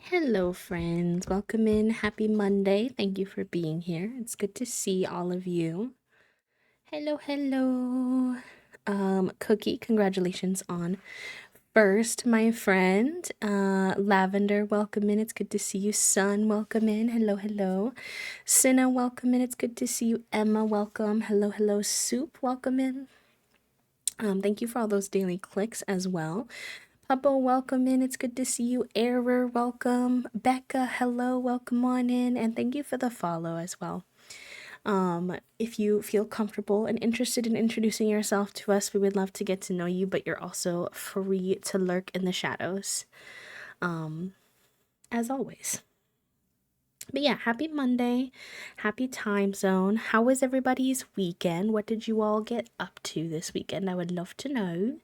Hello, friends. Welcome in. Happy Monday. Thank you for being here. It's good to see all of you. Hello, hello. Cookie, congratulations on first, my friend. Lavender, welcome in. It's good to see you. Sun, welcome in. Hello, hello. Cinna, welcome in. It's good to see you. Emma, welcome. Hello, hello. Soup, welcome in. Thank you for all those daily clicks as well. Puppo, welcome in. It's good to see you. Error, welcome. Becca, hello, welcome on in. And thank you for the follow as well. If you feel comfortable and interested in introducing yourself to us, we would love to get to know you, but you're also free to lurk in the shadows. As always. But yeah, happy Monday. Happy time zone. How was everybody's weekend? What did you all get up to this weekend? I would love to know.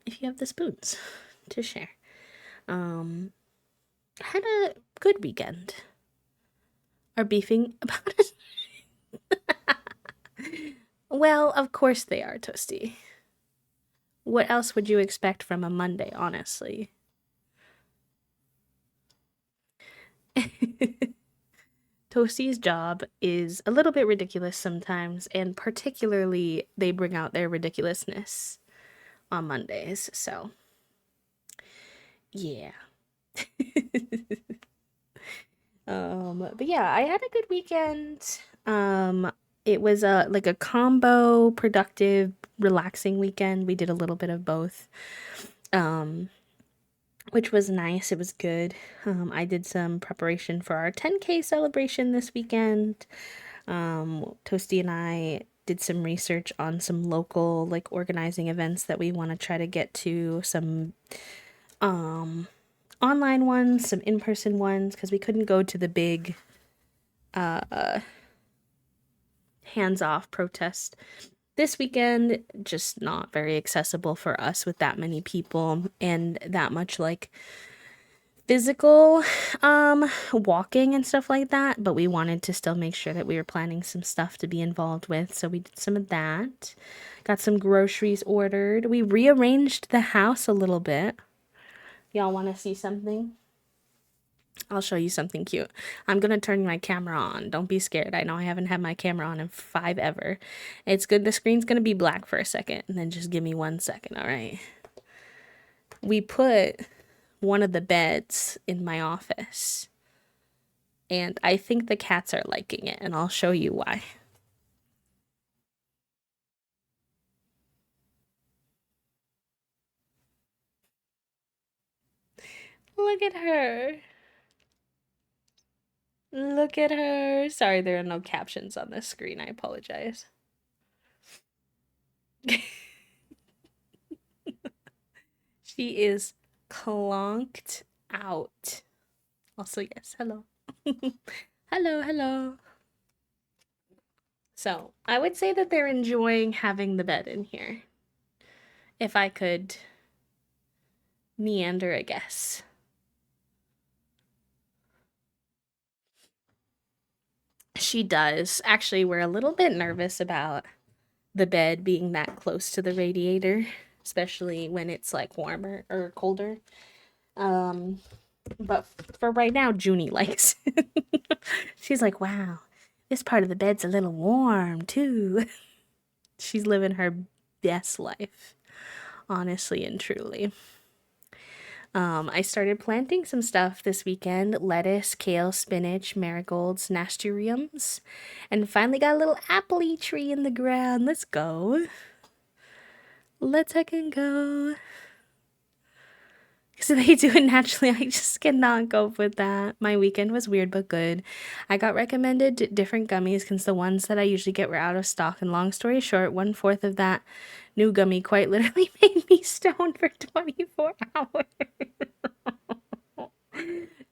If you have the spoons to share. I had a good weekend. Are beefing about it? Well, of course they are, Toasty. What else would you expect from a Monday, honestly? Toasty's job is a little bit ridiculous sometimes, and particularly they bring out their ridiculousness on Mondays, so yeah. But yeah, I had a good weekend. It was like a combo, productive, relaxing weekend. We did a little bit of both. Um, which was nice. It was good. I did some preparation for our 10K celebration this weekend. Toasty and I did some research on some local like organizing events that we want to try to get to, some online ones, some in-person ones, because we couldn't go to the big hands-off protest this weekend. Just not very accessible for us with that many people and that much like physical walking and stuff like that, but we wanted to still make sure that we were planning some stuff to be involved with, so we did some of that. Got some groceries ordered. We rearranged the house a little bit. Y'all want to see something? I'll show you something cute. I'm gonna turn my camera on. Don't be scared. I know I haven't had my camera on in 5 ever. It's good. The screen's gonna be black for a second, and then just give me 1 second, all right? We put one of the beds in my office, and I think the cats are liking it, and I'll show you why. Look at her. Look at her. Sorry, there are no captions on this screen. I apologize. She is clonked out. Also, yes, hello. Hello, hello. So, I would say that they're enjoying having the bed in here. If I could meander a guess. She does. Actually, we're a little bit nervous about the bed being that close to the radiator, especially when it's like warmer or colder. Um, but for right now, Junie likes. She's like, wow, this part of the bed's a little warm too. She's living her best life, honestly and truly. I started planting some stuff this weekend: lettuce, kale, spinach, marigolds, nasturtiums, and finally got a little apple tree in the ground. Let's go. Let's heckin' go. So they do it naturally. I just cannot cope with that. My weekend was weird but good. I got recommended different gummies because the ones that I usually get were out of stock. And long story short, 1/4 of that new gummy quite literally made me stoned for 24 hours.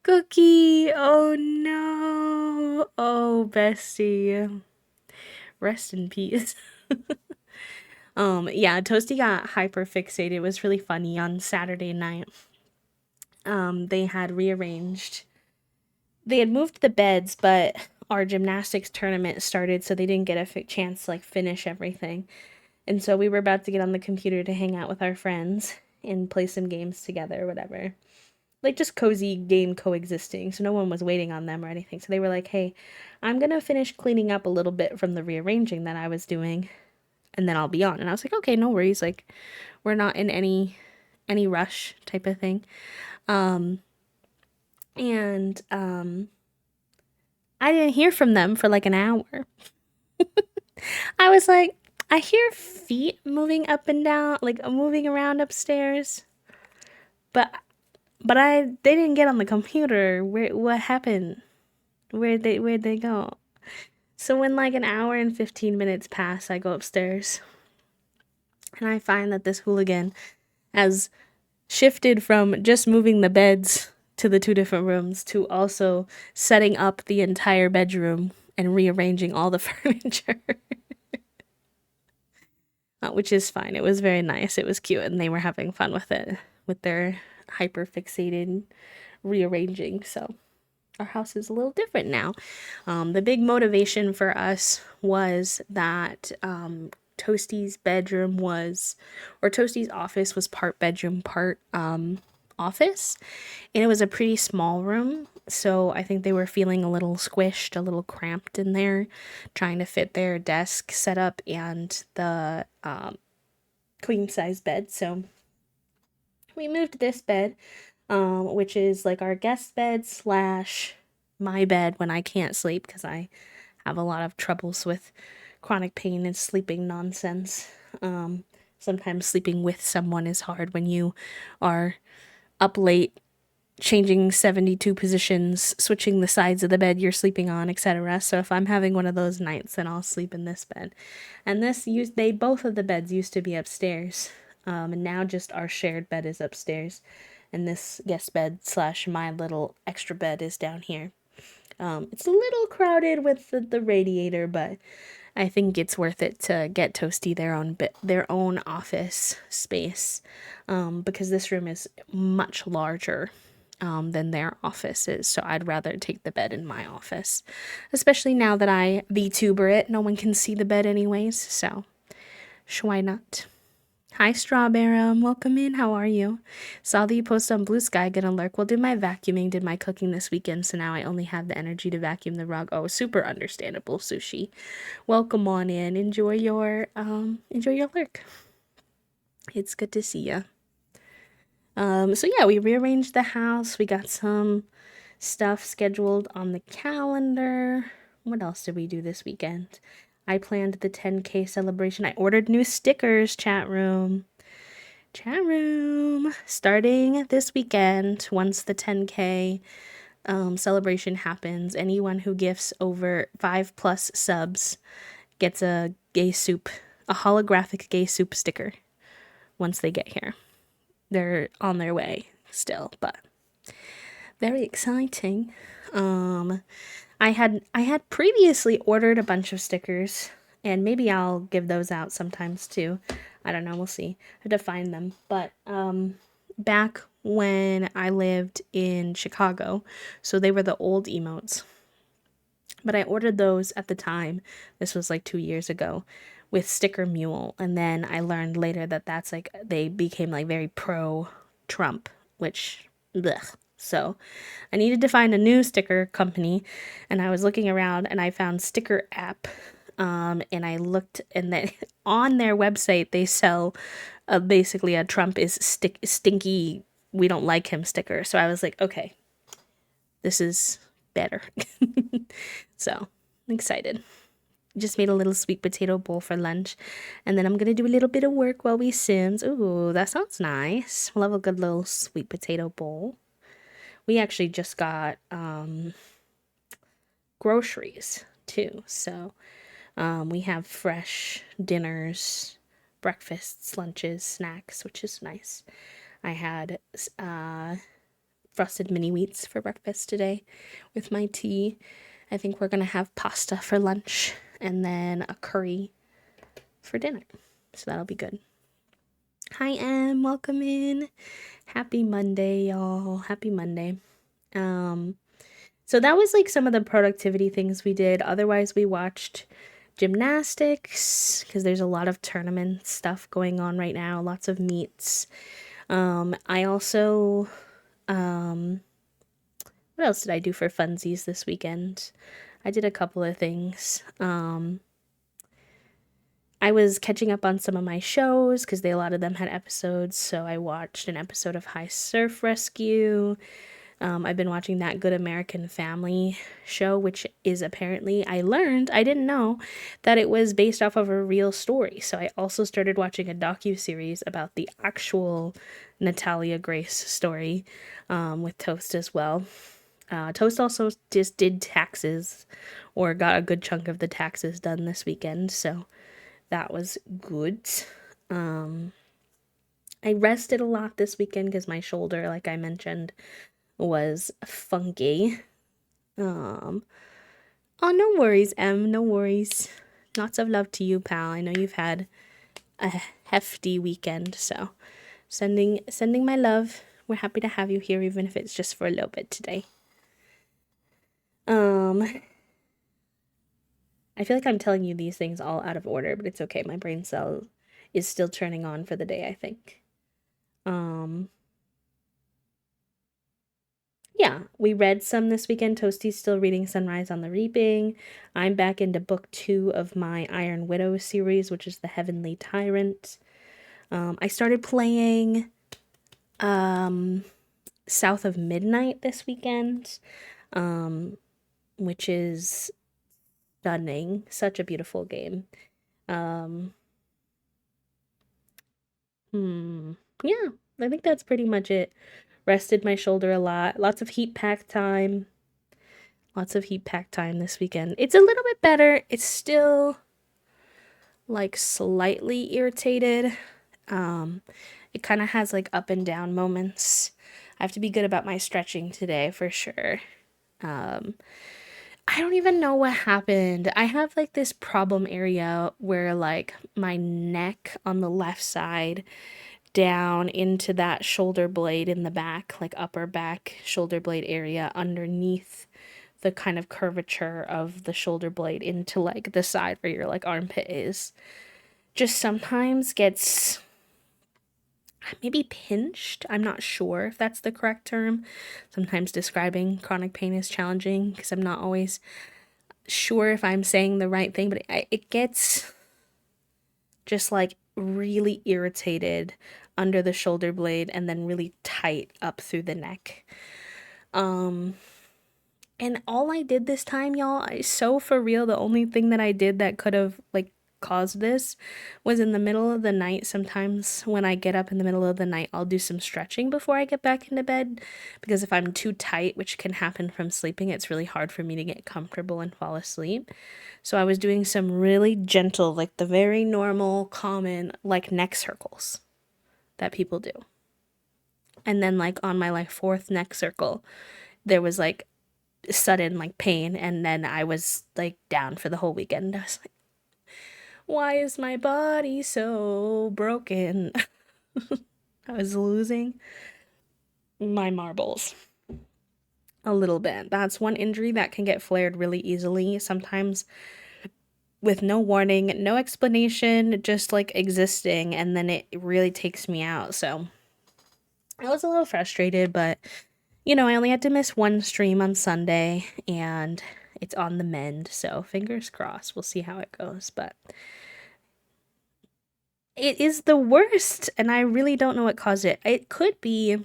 Cookie, oh no. Oh, bestie. Rest in peace. Yeah, Toasty got hyper fixated. It was really funny on Saturday night. They had rearranged. They had moved the beds, but our gymnastics tournament started, so they didn't get a chance to like finish everything. And so we were about to get on the computer to hang out with our friends and play some games together or whatever. like just cozy game coexisting. So no one was waiting on them or anything. So they were like, "Hey, I'm gonna finish cleaning up a little bit from the rearranging that I was doing, and then I'll be on." And I was like, "Okay, no worries. Like, we're not in any rush type of thing." Um, and I didn't hear from them for like an hour. I was like, I hear feet moving up and down, like moving around upstairs, but they didn't get on the computer. What happened? Where'd they go? So when like an hour and 15 minutes pass, I go upstairs and I find that this hooligan has shifted from just moving the beds to the two different rooms to also setting up the entire bedroom and rearranging all the furniture. Which is fine. It was very nice. It was cute, and they were having fun with it, with their hyper fixated rearranging. So our house is a little different now. The big motivation for us was that Toasty's bedroom was, or Toasty's office was part bedroom, part office, and it was a pretty small room. So I think they were feeling a little squished, a little cramped in there, trying to fit their desk setup and the queen size bed. So we moved this bed, which is like our guest bed slash my bed when I can't sleep because I have a lot of troubles with chronic pain and sleeping nonsense. Sometimes sleeping with someone is hard when you are up late, changing 72 positions, switching the sides of the bed you're sleeping on, etc. So if I'm having one of those nights, then I'll sleep in this bed. And both of the beds used to be upstairs, and now just our shared bed is upstairs, and this guest bed slash my little extra bed is down here. It's a little crowded with the radiator, but I think it's worth it to get Toasty their own office space, because this room is much larger than their office is. So I'd rather take the bed in my office, especially now that I VTuber it. No one can see the bed anyways, so why not? Hi, Strawberry. Welcome in. How are you? Saw that you posted on Blue Sky. Gonna lurk. Well, did my vacuuming, did my cooking this weekend, so now I only have the energy to vacuum the rug. Oh, super understandable, Sushi. Welcome on in. Enjoy your lurk. It's good to see ya. So yeah, we rearranged the house. We got some stuff scheduled on the calendar. What else did we do this weekend? I planned the 10K celebration. I ordered new stickers, chat room. Chat room. Starting this weekend, once the 10K celebration happens, anyone who gifts over 5+ subs gets a holographic gay soup sticker once they get here. They're on their way still, but very exciting. I had previously ordered a bunch of stickers, and maybe I'll give those out sometimes too. I don't know, we'll see. I have to find them. But back when I lived in Chicago, so they were the old emotes. But I ordered those at the time. This was like 2 years ago with Sticker Mule, and then I learned later that that's like they became like very pro Trump, which blech. So I needed to find a new sticker company, and I was looking around and I found Sticker App. And I looked, and then on their website they sell basically a Trump is stinky, we don't like him sticker. So I was like, okay, this is better. So I'm excited. Just made a little sweet potato bowl for lunch, and then I'm gonna do a little bit of work while we sims. Ooh, that sounds nice. We'll have a good little sweet potato bowl. We actually just got groceries too, so we have fresh dinners, breakfasts, lunches, snacks, which is nice. I had frosted mini wheats for breakfast today with my tea. I think we're gonna have pasta for lunch and then a curry for dinner, so that'll be good. Hi Em, welcome in. Happy Monday, y'all. Happy Monday. So that was like some of the productivity things we did. Otherwise, we watched gymnastics because there's a lot of tournament stuff going on right now, lots of meets. I also Um, what else did I do for funsies this weekend? I did a couple of things. I was catching up on some of my shows because a lot of them had episodes. So I watched an episode of High Surf Rescue. I've been watching That Good American Family show, which is apparently, I learned, I didn't know, that it was based off of a real story. So I also started watching a docu-series about the actual Natalia Grace story with Toast as well. Toast also just did taxes, or got a good chunk of the taxes done this weekend, so that was good. I rested a lot this weekend because my shoulder, like I mentioned, was funky. Oh, no worries, Em. No worries. Lots of love to you, pal. I know you've had a hefty weekend, so sending my love. We're happy to have you here, even if it's just for a little bit today. I feel like I'm telling you these things all out of order, but it's okay. My brain cell is still turning on for the day, I think. Yeah, we read some this weekend. Toasty's still reading Sunrise on the Reaping. I'm back into book 2 of my Iron Widow series, which is The Heavenly Tyrant. I started playing South of Midnight this weekend, which is stunning. Such a beautiful game. Yeah, I think that's pretty much it. Rested my shoulder a lot. Lots of heat pack time. Lots of heat pack time this weekend. It's a little bit better. It's still like slightly irritated. It kind of has like up and down moments. I have to be good about my stretching today for sure. I don't even know what happened. I have like this problem area where like my neck on the left side down into that shoulder blade in the back, like upper back shoulder blade area underneath the kind of curvature of the shoulder blade into like the side where your like armpit is, just sometimes gets maybe pinched. I'm not sure if that's the correct term. Sometimes describing chronic pain is challenging because I'm not always sure if I'm saying the right thing, but it gets just like really irritated under the shoulder blade and then really tight up through the neck. And all I did this time, y'all, so for real, the only thing that I did that could have like caused this was in the middle of the night. Sometimes when I get up in the middle of the night, I'll do some stretching before I get back into bed, because if I'm too tight, which can happen from sleeping, it's really hard for me to get comfortable and fall asleep. So I was doing some really gentle, like the very normal, common, like neck circles that people do. And then like on my like fourth neck circle, there was like sudden like pain, and then I was like down for the whole weekend. I was like, why is my body so broken? I was losing my marbles a little bit. That's one injury that can get flared really easily, sometimes with no warning, no explanation, just like existing, and then it really takes me out. So I was a little frustrated, but you know, I only had to miss one stream on Sunday and it's on the mend, so fingers crossed. We'll see how it goes, but it is the worst, and I really don't know what caused it. It could be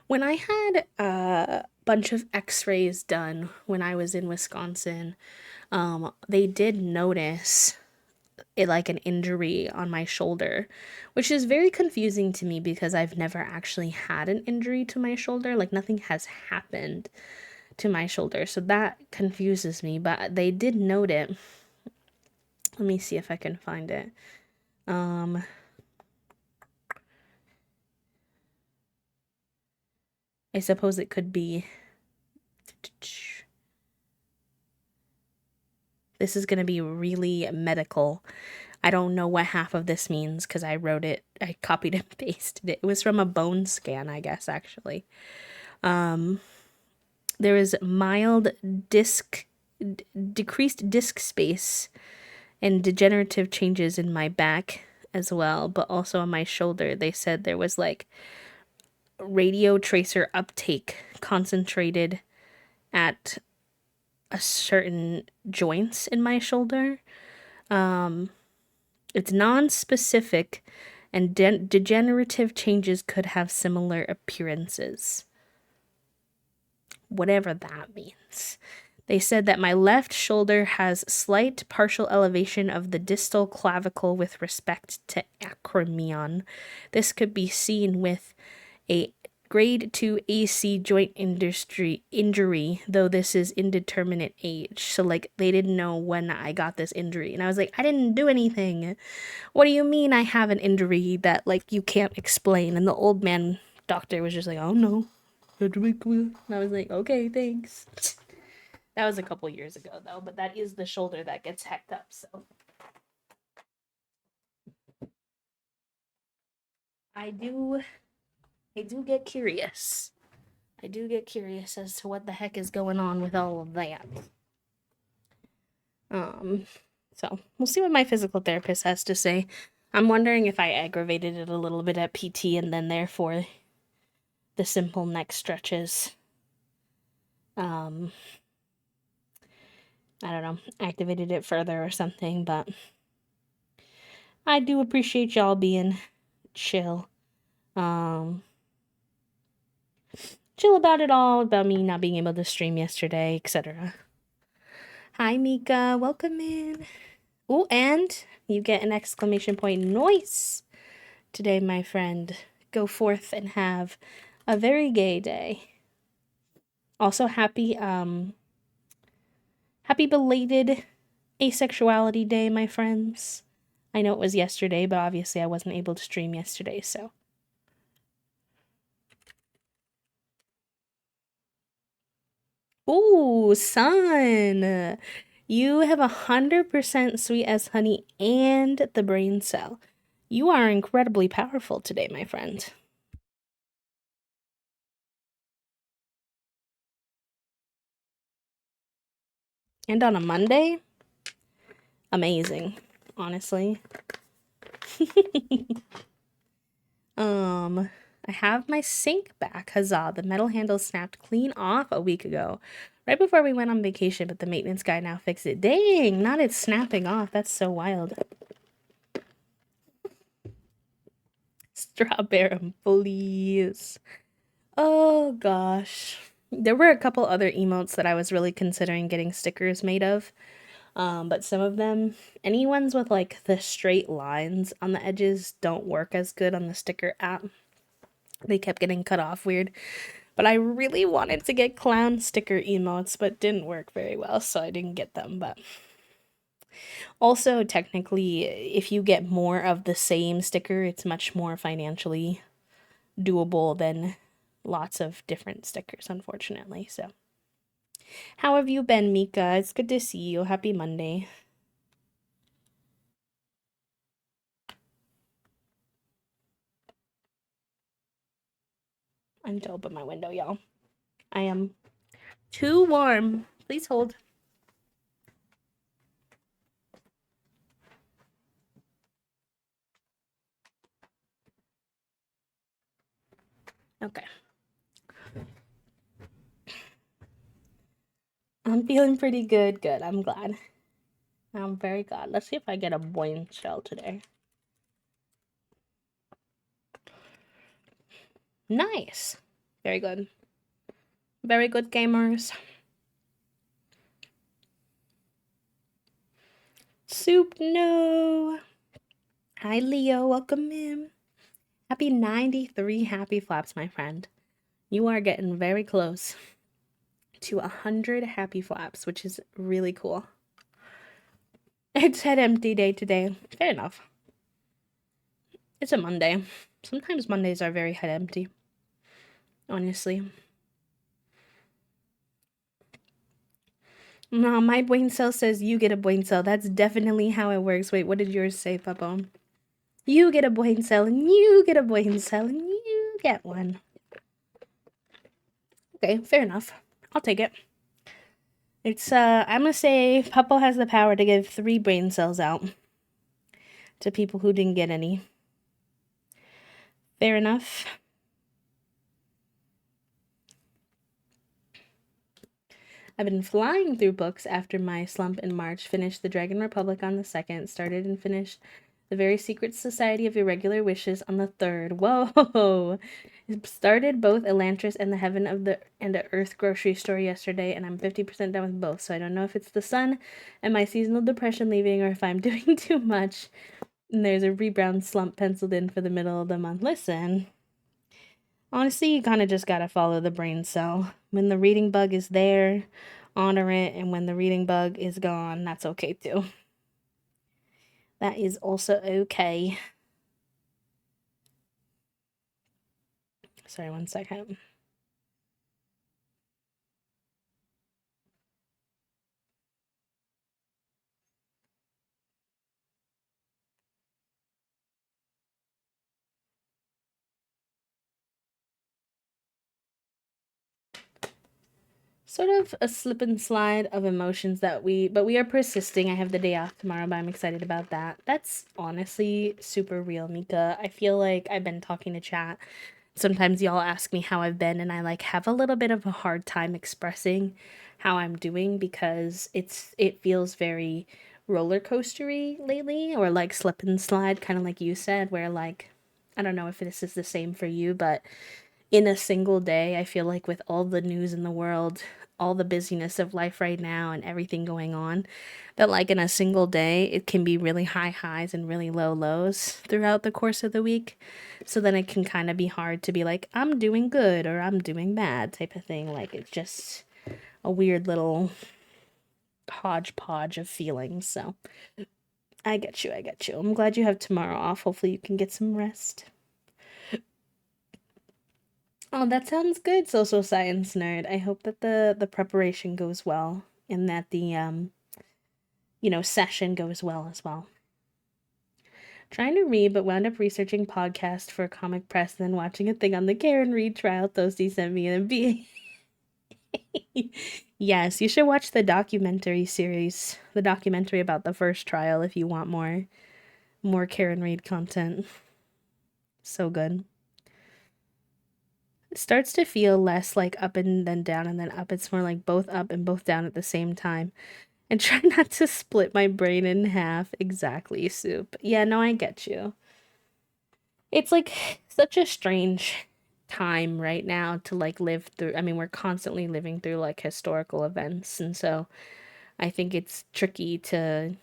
when I had a bunch of x-rays done when I was in Wisconsin. They did notice it like an injury on my shoulder, which is very confusing to me because I've never actually had an injury to my shoulder. Like nothing has happened to my shoulder, so that confuses me, but they did note it. Let me see if I can find it. I suppose it could be, this is going to be really medical. I don't know what half of this means because I wrote it, I copied and pasted it. It was from a bone scan, I guess, actually. There is mild decreased disc space and degenerative changes in my back as well, but also on my shoulder. They said there was like radio tracer uptake concentrated at a certain joints in my shoulder. It's non-specific, and degenerative changes could have similar appearances. Whatever that means. They said that my left shoulder has slight partial elevation of the distal clavicle with respect to acromion. This could be seen with a grade 2 AC joint injury, though this is indeterminate age. So, like, they didn't know when I got this injury. And I was like, I didn't do anything. What do you mean I have an injury that, like, you can't explain? And the old man doctor was just like, oh, no. And I was like, okay, thanks. That was a couple years ago, though, but that is the shoulder that gets hacked up, so. I do get curious. I do get curious as to what the heck is going on with all of that. So we'll see what my physical therapist has to say. I'm wondering if I aggravated it a little bit at PT and then therefore the simple neck stretches I don't know, activated it further or something, but I do appreciate y'all being chill. Chill about it all, about me not being able to stream yesterday, etc. Hi, Mika. Welcome in. Oh, and you get an exclamation point noise today, my friend. Go forth and have a very gay day. Also, happy belated Asexuality Day, my friends. I know it was yesterday, but obviously I wasn't able to stream yesterday, so. Ooh, son! You have 100% sweet as honey and the brain cell. You are incredibly powerful today, my friend. And on a Monday? Amazing, honestly. I have my sink back. Huzzah. The metal handle snapped clean off a week ago. Right before we went on vacation, but the maintenance guy now fixed it. Dang, not it snapping off. That's so wild. Strawberry, please. Oh, gosh. There were a couple other emotes that I was really considering getting stickers made of. But some of them, any ones with like the straight lines on the edges don't work as good on the sticker app. They kept getting cut off weird. But I really wanted to get clown sticker emotes, but didn't work very well, so I didn't get them. But also, technically, if you get more of the same sticker, it's much more financially doable than lots of different stickers, unfortunately. So, how have you been, Mika? It's good to see you. Happy Monday. I need to open my window, y'all. I am too warm. Please hold. Okay. I'm feeling pretty good. Good. I'm glad. I'm very glad. Let's see if I get a buoyant shell today. Nice. Very good. Very good, gamers. Soup, no. Hi, Leo. Welcome in. Happy 93 happy flaps, my friend. You are getting very close to 100 happy flaps, which is really cool. It's head empty day today. Fair enough. It's a Monday. Sometimes Mondays are very head empty. Honestly. No, my brain cell says you get a brain cell. That's definitely how it works. Wait, what did yours say, Papa? You get a brain cell, and you get a brain cell, and you get one. Okay, fair enough. I'll take it. It's, I'm gonna say Papa has the power to give 3 brain cells out to people who didn't get any. Fair enough. I've been flying through books after my slump in March, finished The Dragon Republic on the 2nd, started and finished The Very Secret Society of Irregular Wishes on the 3rd. Whoa! Started both Elantris and the Heaven of the Earth grocery store yesterday, and I'm 50% done with both, so I don't know if it's the sun and my seasonal depression leaving or if I'm doing too much. And there's a rebound slump penciled in for the middle of the month. Listen, honestly, you kind of just gotta follow the brain cell. When the reading bug is there, honor it, and when the reading bug is gone, that's okay too. That is also okay. Sorry, one second. Sort of a slip and slide of emotions but we are persisting. I have the day off tomorrow, but I'm excited about that. That's honestly super real, Mika. I feel like I've been talking to chat. Sometimes y'all ask me how I've been, and I like have a little bit of a hard time expressing how I'm doing because it feels very roller coastery lately, or like slip and slide, kind of like you said, where like I don't know if this is the same for you, but in a single day, I feel like with all the news in the world, all the busyness of life right now and everything going on, that like in a single day, it can be really high highs and really low lows throughout the course of the week. So then it can kind of be hard to be like, I'm doing good or I'm doing bad type of thing. Like it's just a weird little hodgepodge of feelings. So I get you. I get you. I'm glad you have tomorrow off. Hopefully you can get some rest. Oh, that sounds good, social science nerd. I hope that the preparation goes well and that the session goes well as well. Trying to read, but wound up researching podcast for Comic Press, then watching a thing on the Karen Reed trial Toasty sent me and be. Yes, you should watch the documentary series, the documentary about the first trial if you want more Karen Reed content. So good. It starts to feel less like up and then down and then up. It's more like both up and both down at the same time. And try not to split my brain in half. Exactly, Soup. Yeah, no, I get you. It's like such a strange time right now to like live through. I mean, we're constantly living through like historical events, and so I think it's tricky to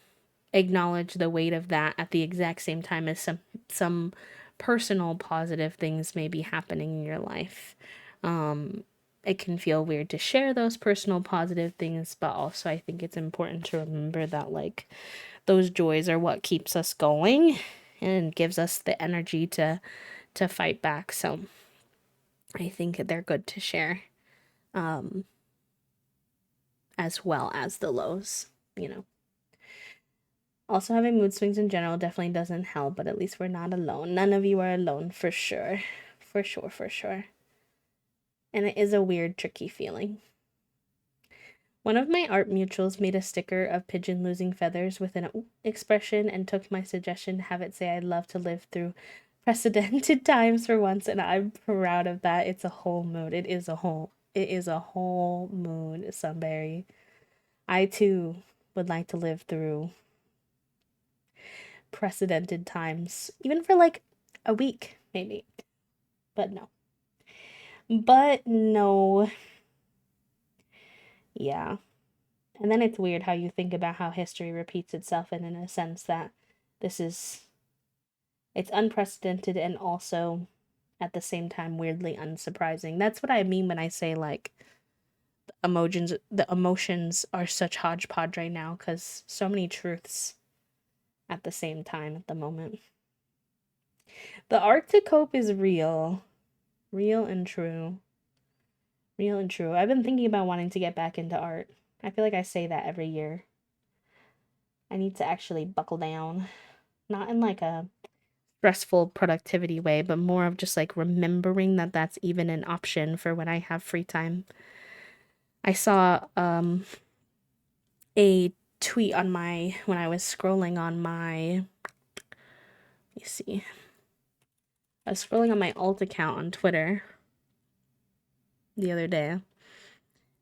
acknowledge the weight of that at the exact same time as some personal positive things may be happening in your life. It can feel weird to share those personal positive things, but also I think it's important to remember that like those joys are what keeps us going and gives us the energy to fight back. So I think they're good to share, um, as well as the lows, you know. Also, having mood swings in general definitely doesn't help, but at least we're not alone. None of you are alone for sure. For sure, for sure. And it is a weird, tricky feeling. One of my art mutuals made a sticker of pigeon losing feathers with an expression and took my suggestion to have it say I'd love to live through precedented times for once, and I'm proud of that. It's a whole mood. It is a whole mood, Sunberry. I too would like to live through precedented times, even for like a week, maybe. But no. But no. Yeah. And then it's weird how you think about how history repeats itself, and in a sense that this is it's unprecedented and also at the same time weirdly unsurprising. That's what I mean when I say like the emotions are such hodgepodge right now cuz so many truths at the same time at the moment. The art to cope is real. Real and true. Real and true. I've been thinking about wanting to get back into art. I feel like I say that every year. I need to actually buckle down. Not in like a stressful productivity way, but more of just like remembering that that's even an option for when I have free time. I saw a tweet on my when I was scrolling on my let me see. I was scrolling on my alt account on Twitter the other day,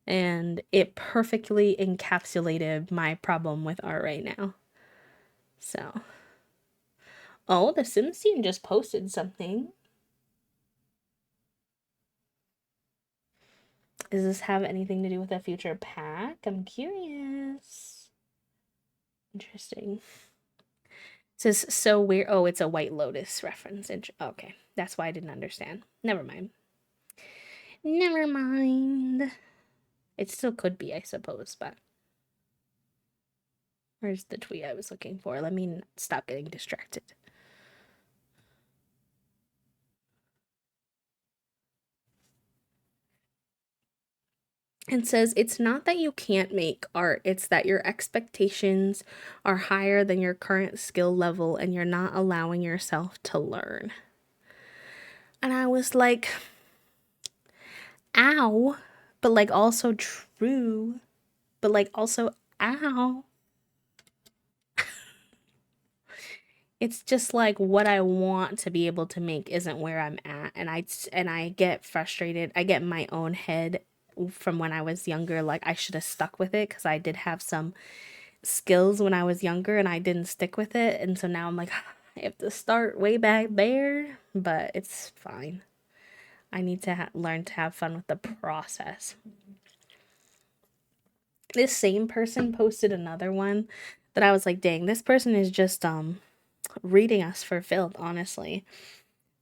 and it perfectly encapsulated my problem with art right now. So, oh, the Sims team just posted something. Does this have anything to do with a future pack? I'm curious. Interesting. It says so weird. Oh, it's a White Lotus reference. Okay, that's why I didn't understand. Never mind. Never mind. It still could be, I suppose, but where's the tweet I was looking for? Let me stop getting distracted. It says, it's not that you can't make art, it's that your expectations are higher than your current skill level and you're not allowing yourself to learn. And I was like, ow, but like also true, but like also ow. It's just like what I want to be able to make isn't where I'm at, and I get frustrated. I get in my own head from when I was younger, like I should have stuck with it because I did have some skills when I was younger and I didn't stick with it, and so now I'm like I have to start way back there, but it's fine. I need to learn to have fun with the process. This same person posted another one that I was like, dang, this person is just reading us for filth, honestly.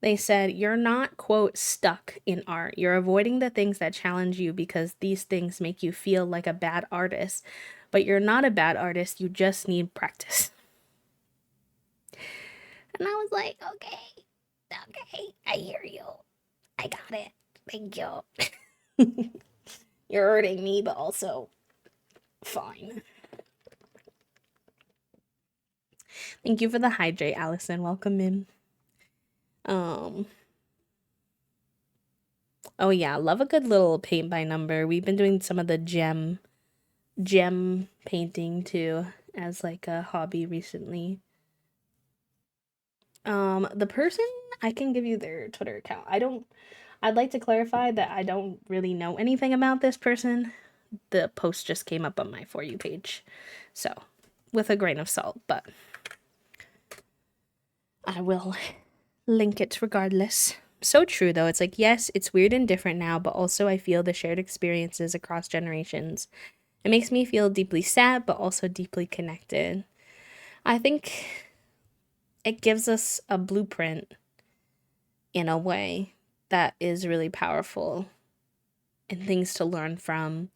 They said, you're not, quote, stuck in art. You're avoiding the things that challenge you because these things make you feel like a bad artist. But you're not a bad artist. You just need practice. And I was like, okay, I hear you. I got it. Thank you. You're hurting me, but also fine. Thank you for the hydrate, Allison. Welcome in. Oh yeah, love a good little paint by number. We've been doing some of the gem painting too as like a hobby recently. The person, I can give you their Twitter account. I'd like to clarify that I don't really know anything about this person. The post just came up on my For You page. So, with a grain of salt, but I will link it regardless. So true though. It's like, yes, it's weird and different now, but also I feel the shared experiences across generations. It makes me feel deeply sad, but also deeply connected. I think it gives us a blueprint in a way that is really powerful and things to learn from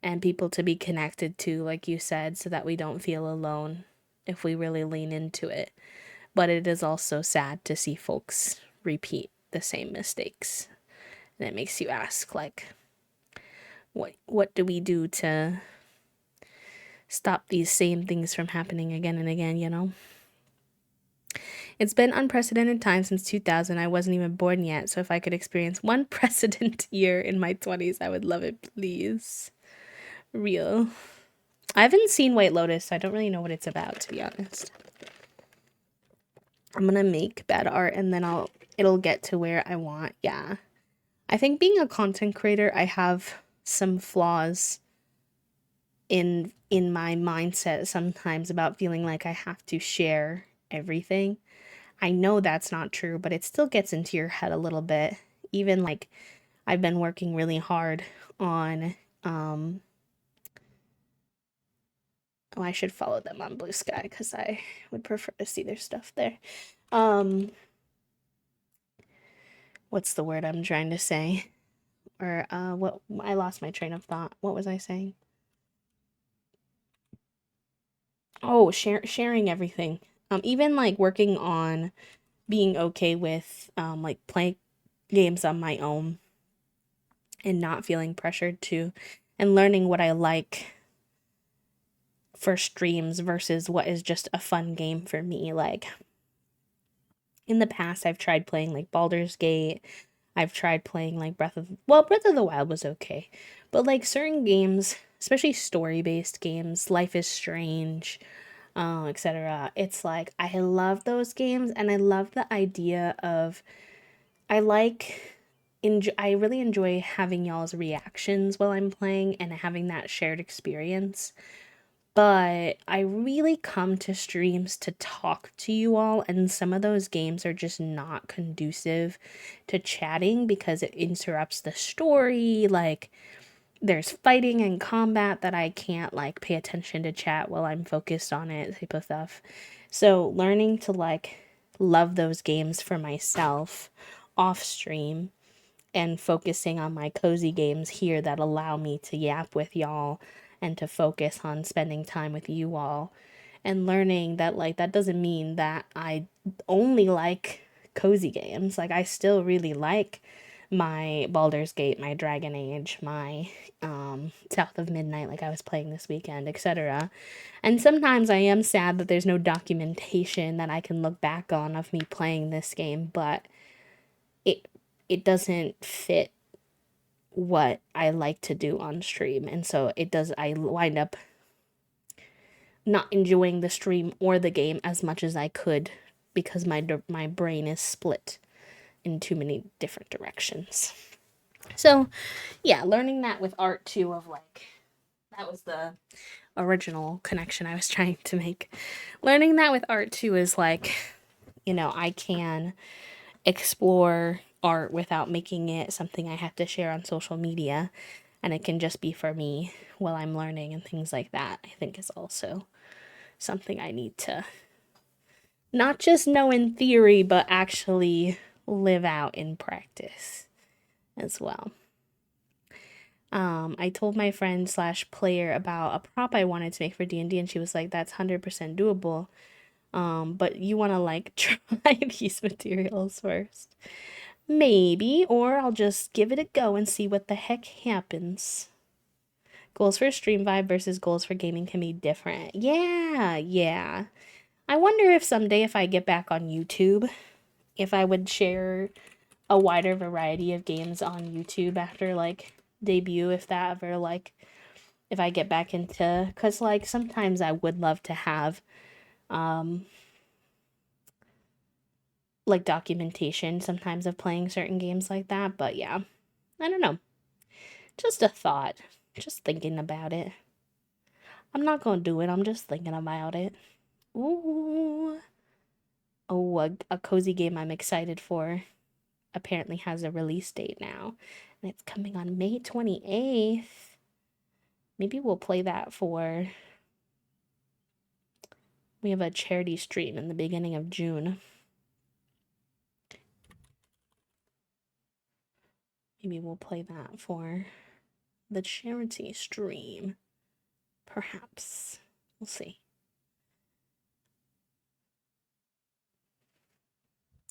and people to be connected to, like you said, so that we don't feel alone if we really lean into it. But it is also sad to see folks repeat the same mistakes. And it makes you ask, like, what do we do to stop these same things from happening again and again, you know? It's been unprecedented time since 2000. I wasn't even born yet, so if I could experience one precedent year in my 20s, I would love it, please. Real. I haven't seen White Lotus, so I don't really know what it's about, to be honest. I'm gonna make bad art and then it'll get to where I want. Yeah. I think being a content creator, I have some flaws in my mindset sometimes about feeling like I have to share everything. I know that's not true, but it still gets into your head a little bit. Even like I've been working really hard on oh, I should follow them on Blue Sky cuz I would prefer to see their stuff there. What's the word I'm trying to say? Or what I lost my train of thought. What was I saying? Oh, sharing everything. Even like working on being okay with like playing games on my own and not feeling pressured to and learning what I like for streams versus what is just a fun game for me. Like in the past I've tried playing like Baldur's Gate. I've tried playing like Breath of the Wild was okay. But like certain games, especially story-based games, Life is Strange, etc. It's like I love those games and I love the idea of I like I really enjoy having y'all's reactions while I'm playing and having that shared experience. But I really come to streams to talk to you all, and some of those games are just not conducive to chatting because it interrupts the story. Like, there's fighting and combat that I can't like pay attention to chat while I'm focused on it, type of stuff. So, learning to like love those games for myself off stream and focusing on my cozy games here that allow me to yap with y'all and to focus on spending time with you all, and learning that like that doesn't mean that I only like cozy games. Like, I still really like my Baldur's Gate, my Dragon Age, my South of Midnight like I was playing this weekend, etc. And sometimes I am sad that there's no documentation that I can look back on of me playing this game, but it it doesn't fit what I like to do on stream. And so I wind up not enjoying the stream or the game as much as I could because my brain is split in too many different directions. So, yeah, learning that with art too, of like, that was the original connection I was trying to make. Learning that with art too is like, I can explore art without making it something I have to share on social media, and it can just be for me while I'm learning and things like that. I think is also something I need to not just know in theory, but actually live out in practice as well. I told my friend slash player about a prop I wanted to make for D&D, and she was like, that's 100% doable. But you want to like try these materials first. Maybe, or I'll just give it a go and see what the heck happens. Goals for stream vibe versus goals for gaming can be different. Yeah. I wonder if someday, if I get back on YouTube, if I would share a wider variety of games on YouTube after like debut, if that ever like, if I get back into, because like sometimes I would love to have like documentation sometimes of playing certain games like that, but yeah, I don't know. Just a thought. Just thinking about it. I'm not gonna do it. I'm just thinking about it. Ooh. Oh, a cozy game I'm excited for apparently has a release date now. And it's coming on May 28th. Maybe we'll play that for... We have a charity stream in the beginning of June. Maybe we'll play that for the charity stream. Perhaps. We'll see.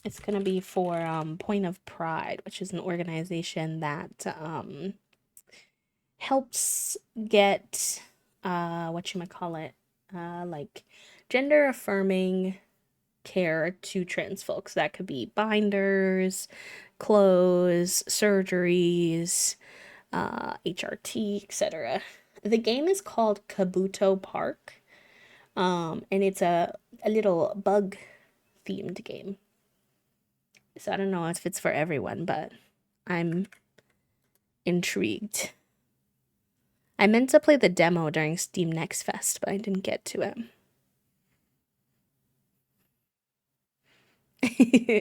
It's going to be for Point of Pride, which is an organization that helps get, whatchamacallit, like gender affirming care to trans folks. That could be binders, clothes, surgeries, HRT, etc. The game is called Kabuto Park, and it's a little bug themed game. So I don't know if it's for everyone, but I'm intrigued. I meant to play the demo during Steam Next Fest, but I didn't get to it.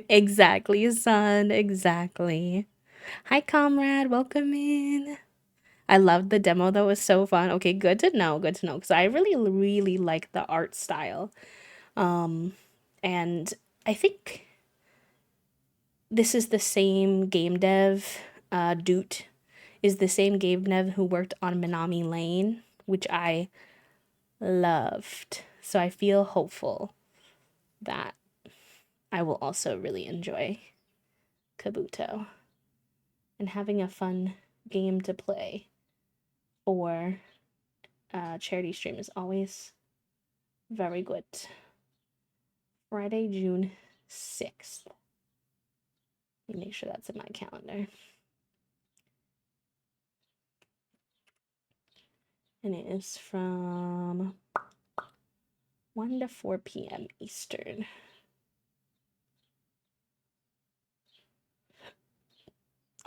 Exactly, son. Exactly. Hi, comrade. Welcome in. I loved the demo, though. It was so fun. Okay, good to know. Good to know. Because I really, really like the art style. And I think this is the same game dev, Doot, is the same game dev who worked on Minami Lane, which I loved. So I feel hopeful that I will also really enjoy Kabuto and having a fun game to play for charity stream is always very good. Friday, June 6th. Let me make sure that's in my calendar. And it is from 1 to 4 p.m. Eastern.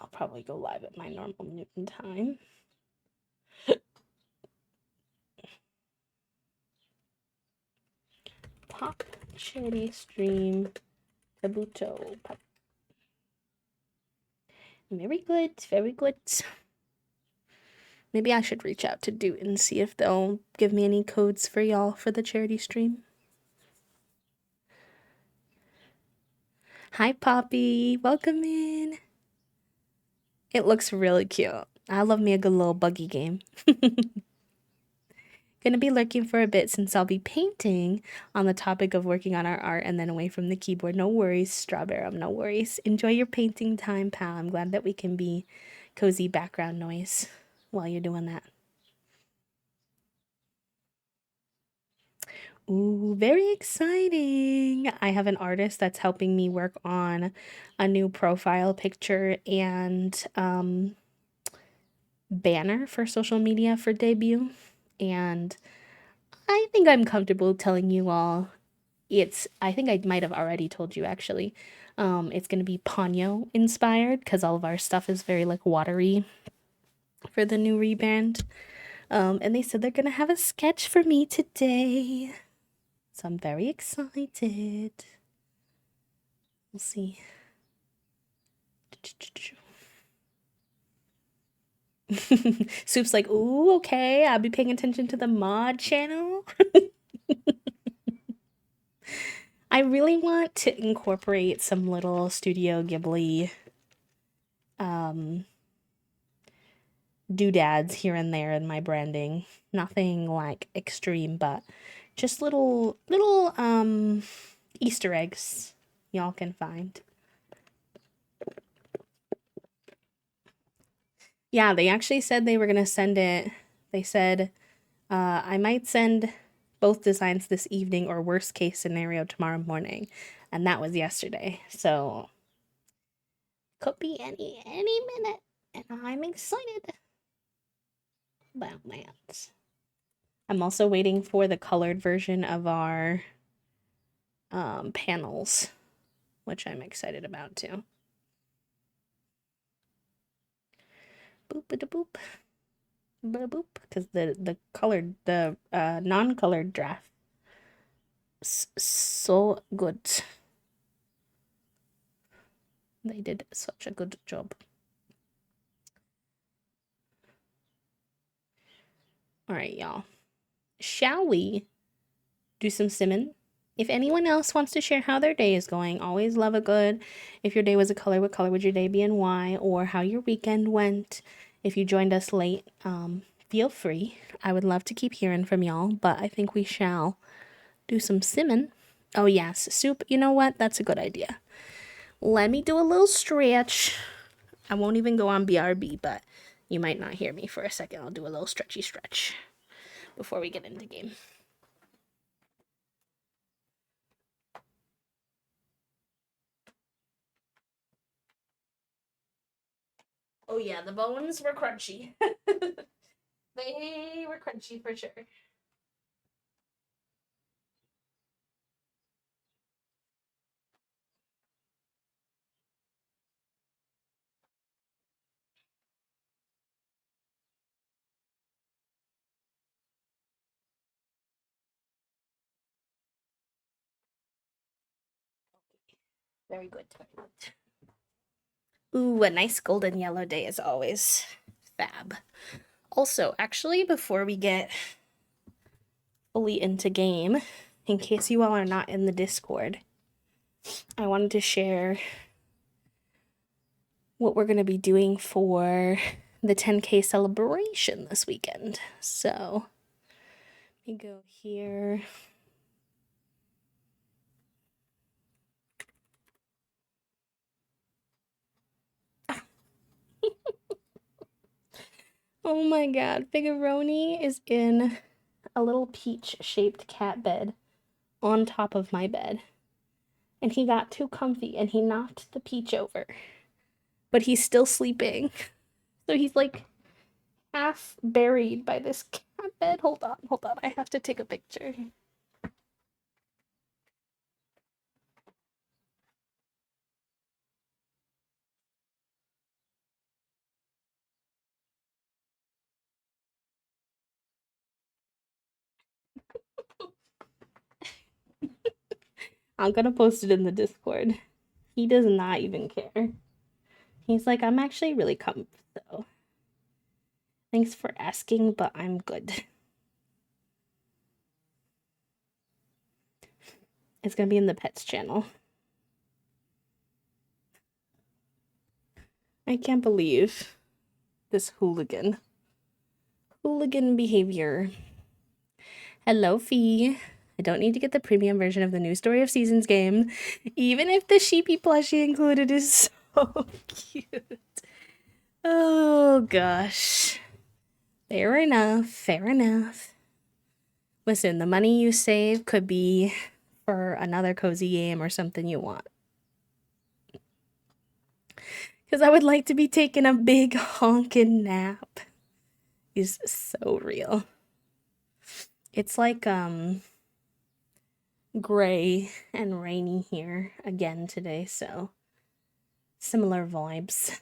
I'll probably go live at my normal noon time. Pop charity stream Kabuto. Pop. Very good, very good. Maybe I should reach out to Doot and see if they'll give me any codes for y'all for the charity stream. Hi, Poppy. Welcome in. It looks really cute. I love me a good little buggy game. Gonna be lurking for a bit since I'll be painting on the topic of working on our art and then away from the keyboard. No worries, Strawberry, no worries. Enjoy your painting time, pal. I'm glad that we can be cozy background noise while you're doing that. Ooh, very exciting. I have an artist that's helping me work on a new profile picture and banner for social media for debut. And I think I'm comfortable telling you all I think I might have already told you actually. It's going to be Ponyo inspired because all of our stuff is very like watery for the new rebrand. And they said they're going to have a sketch for me today. So I'm very excited. We'll see. Soup's like, ooh, okay, I'll be paying attention to the mod channel. I really want to incorporate some little Studio Ghibli doodads here and there in my branding. Nothing like extreme, but just little Easter eggs y'all can find. Yeah, they actually said they were gonna send it. They said I might send both designs this evening or worst case scenario tomorrow morning. And that was yesterday. So could be any minute. And I'm excited about that. I'm also waiting for the colored version of our panels, which I'm excited about too. Boop a boop. Boop, because the colored, the non-colored draft so good. They did such a good job. All right, y'all. Shall we do some simming? If anyone else wants to share how their day is going, always love a good. If your day was a color, what color would your day be and why? Or how your weekend went. If you joined us late, feel free. I would love to keep hearing from y'all, but I think we shall do some simming. Oh yes, Soup, you know what? That's a good idea. Let me do a little stretch. I won't even go on BRB, but you might not hear me for a second. I'll do a little stretchy stretch before we get into game. Oh yeah, the bones were crunchy. They were crunchy for sure. Very good. Very good. Ooh, a nice golden yellow day as always. Fab. Also, actually, before we get fully into game, in case you all are not in the Discord, I wanted to share what we're going to be doing for the 10K celebration this weekend. So, let me go here. Oh my god, Figaroni is in a little peach-shaped cat bed on top of my bed. And he got too comfy and he knocked the peach over. But he's still sleeping. So he's like half buried by this cat bed. Hold on. I have to take a picture. I'm gonna post it in the Discord. He does not even care. He's like, I'm actually really comfy, though. Thanks for asking, but I'm good. It's gonna be in the pets channel. I can't believe this hooligan behavior. Hello, Fee. I don't need to get the premium version of the new Story of Seasons game, even if the sheepy plushie included is so cute. Oh gosh. Fair enough. Listen, the money you save could be for another cozy game or something you want. Because I would like to be taking a big honkin' nap. Is so real. It's like gray and rainy here again today, so similar vibes.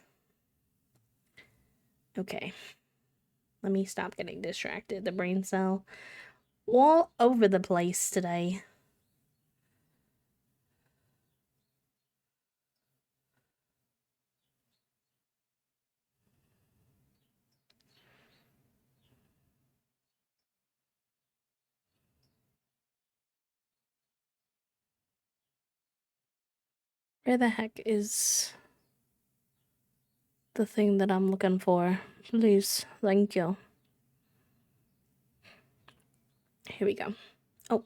Okay. Let me stop getting distracted. The brain cell all over the place today. Where the heck is the thing that I'm looking for? Please, thank you. Here we go. Oh.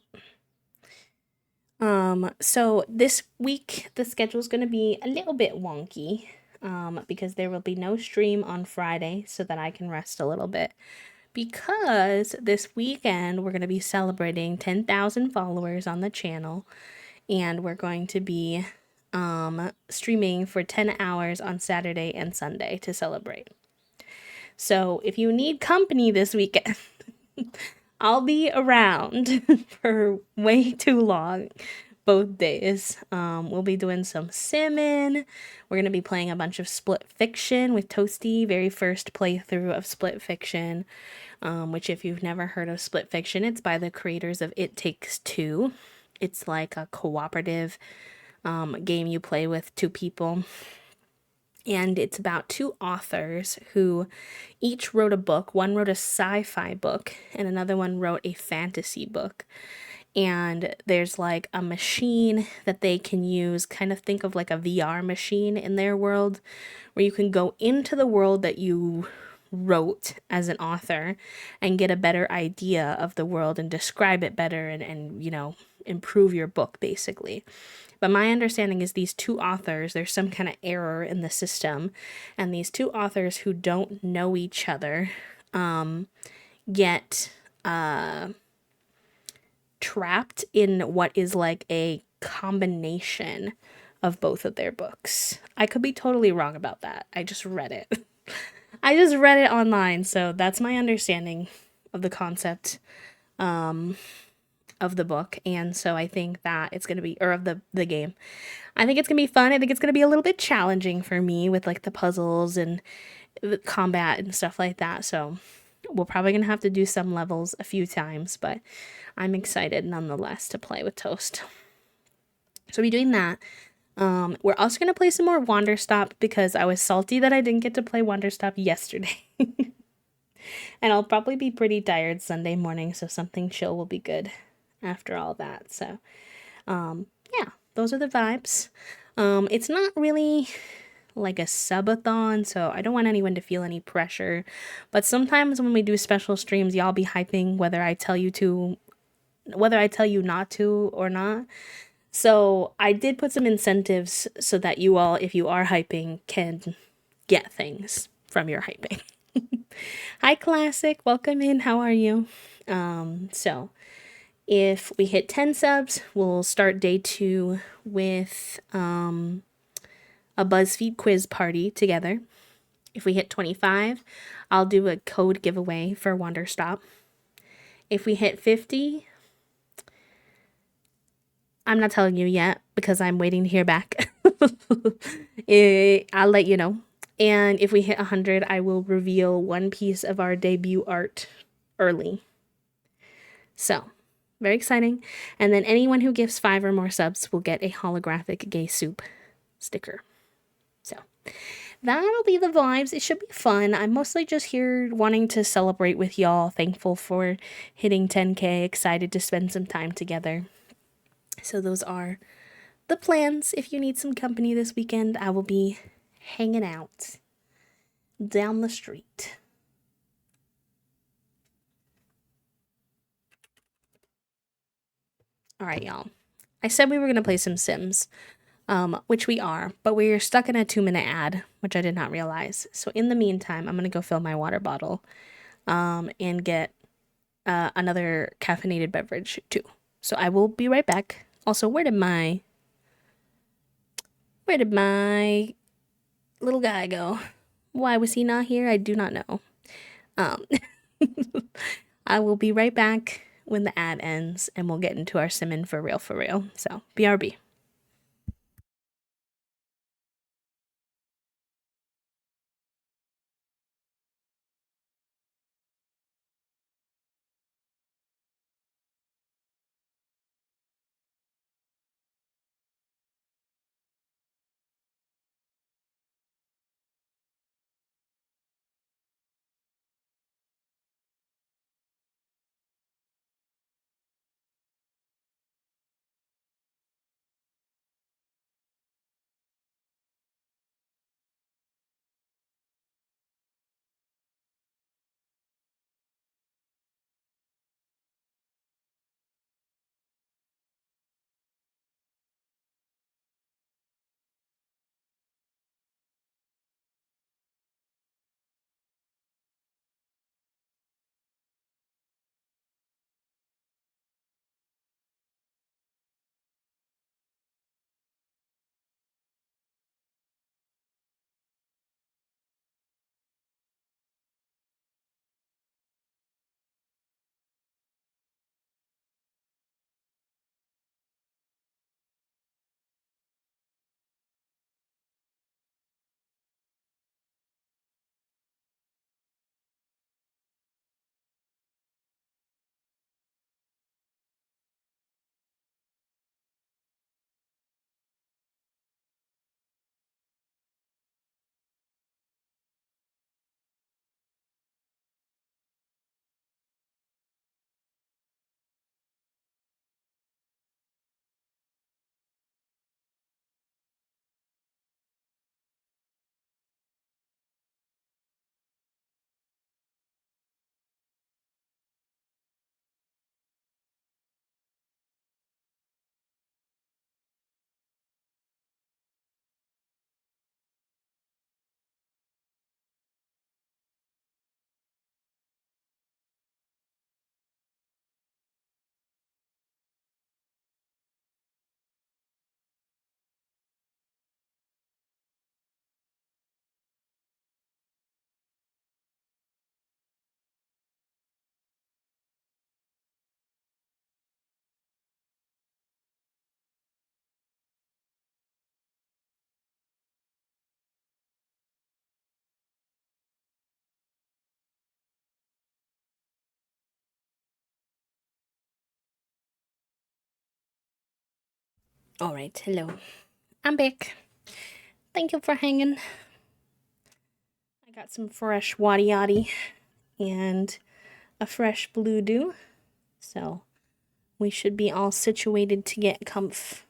So this week the schedule's gonna be a little bit wonky, because there will be no stream on Friday so that I can rest a little bit. Because this weekend we're gonna be celebrating 10,000 followers on the channel, and we're going to be streaming for 10 hours on Saturday and Sunday to celebrate. So if you need company this weekend, I'll be around for way too long both days. We'll be doing some simming. We're going to be playing a bunch of Split Fiction with Toasty, very first playthrough of Split Fiction, which if you've never heard of Split Fiction, it's by the creators of It Takes Two. It's like a cooperative game you play with two people. And it's about two authors who each wrote a book. One wrote a sci-fi book and another one wrote a fantasy book. And there's like a machine that they can use, kind of think of like a VR machine in their world, where you can go into the world that you wrote as an author and get a better idea of the world and describe it better and you know, improve your book basically. But my understanding is these two authors, there's some kind of error in the system, and these two authors who don't know each other get trapped in what is like a combination of both of their books. I could be totally wrong about that. I just read it. I just read it online, so that's my understanding of the concept of the book, and so I think that it's going to be, or of the game. I think it's going to be fun. I think it's going to be a little bit challenging for me with like the puzzles and the combat and stuff like that, so we're probably going to have to do some levels a few times, but I'm excited nonetheless to play with Toast. So we'll be doing that. We're also going to play some more Wanderstop because I was salty that I didn't get to play Wanderstop yesterday. And I'll probably be pretty tired Sunday morning, so something chill will be good after all that. So, yeah, those are the vibes. It's not really like a subathon, so I don't want anyone to feel any pressure. But sometimes when we do special streams, y'all be hyping whether I tell you not to or not. So I did put some incentives so that you all, if you are hyping, can get things from your hyping. Hi, Classic. Welcome in. How are you? So if we hit 10 subs, we'll start day 2 with a BuzzFeed quiz party together. If we hit 25, I'll do a code giveaway for Wanderstop. If we hit 50, I'm not telling you yet because I'm waiting to hear back. I'll let you know. And if we hit 100, I will reveal one piece of our debut art early. So, Very exciting. And then anyone who gives 5 or more subs will get a holographic gay soup sticker. So that'll be the vibes. It should be fun. I'm mostly just here wanting to celebrate with y'all. Thankful for hitting 10K. Excited to spend some time together. So those are the plans. If you need some company this weekend, I will be hanging out down the street. All right, y'all. I said we were going to play some Sims, which we are, but we're stuck in a 2-minute ad, which I did not realize. So in the meantime, I'm going to go fill my water bottle and get another caffeinated beverage too. So I will be right back. Also, where did my little guy go? Why was he not here? I do not know. I will be right back when the ad ends and we'll get into our simmin for real, for real. So, BRB. All right, hello. I'm back. Thank you for hanging. I got some fresh waddy yaddy and a fresh blue dew. So we should be all situated to get comf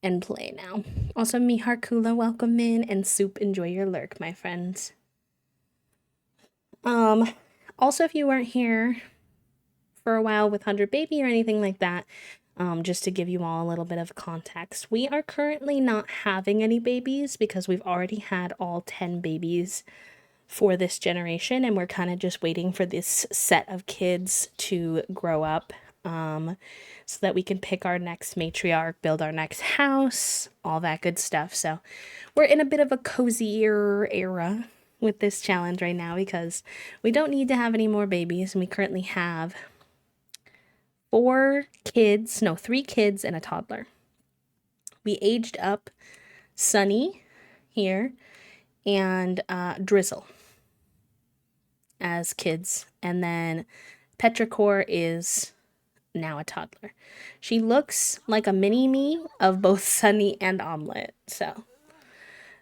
and play now. Also, me Harkula, welcome in, and Soup, enjoy your lurk, my friends. Also, if you weren't here for a while with 100 Baby or anything like that, just to give you all a little bit of context, we are currently not having any babies because we've already had all 10 babies for this generation, and we're kind of just waiting for this set of kids to grow up so that we can pick our next matriarch, build our next house, all that good stuff. So we're in a bit of a cozier era with this challenge right now because we don't need to have any more babies, and we currently have 3 kids and a toddler. We aged up Sunny here and Drizzle as kids, and then Petrichor is now a toddler. She looks like a mini me of both Sunny and Omelette, so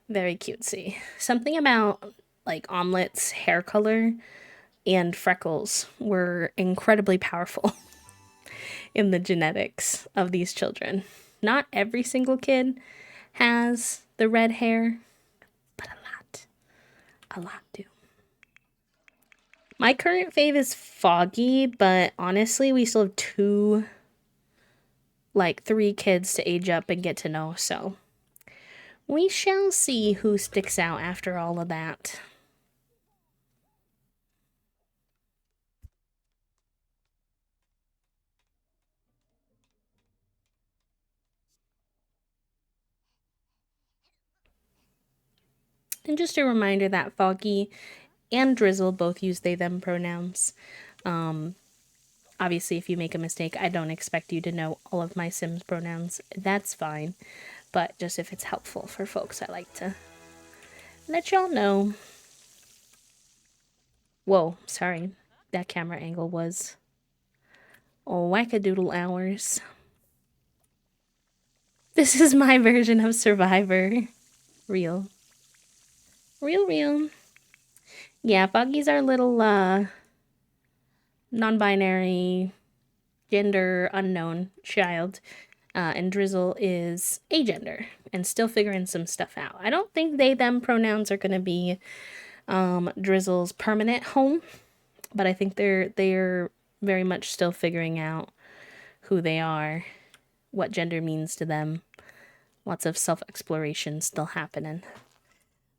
very cutesy. Something about like Omelette's hair color and freckles were incredibly powerful in the genetics of these children. Not every single kid has the red hair, but a lot do. My current fave is Foggy, but honestly, we still have three kids to age up and get to know, so we shall see who sticks out after all of that. And just a reminder that Foggy and Drizzle both use they them pronouns. Obviously, if you make a mistake, I don't expect you to know all of my Sims pronouns. That's fine. But just if it's helpful for folks, I like to let y'all know. Whoa, sorry. That camera angle was wackadoodle hours. This is my version of Survivor. Real. Real. Yeah, Foggy's our little, non-binary, gender unknown child. And Drizzle is agender and still figuring some stuff out. I don't think they, them pronouns are going to be Drizzle's permanent home, but I think they're very much still figuring out who they are, what gender means to them. Lots of self-exploration still happening.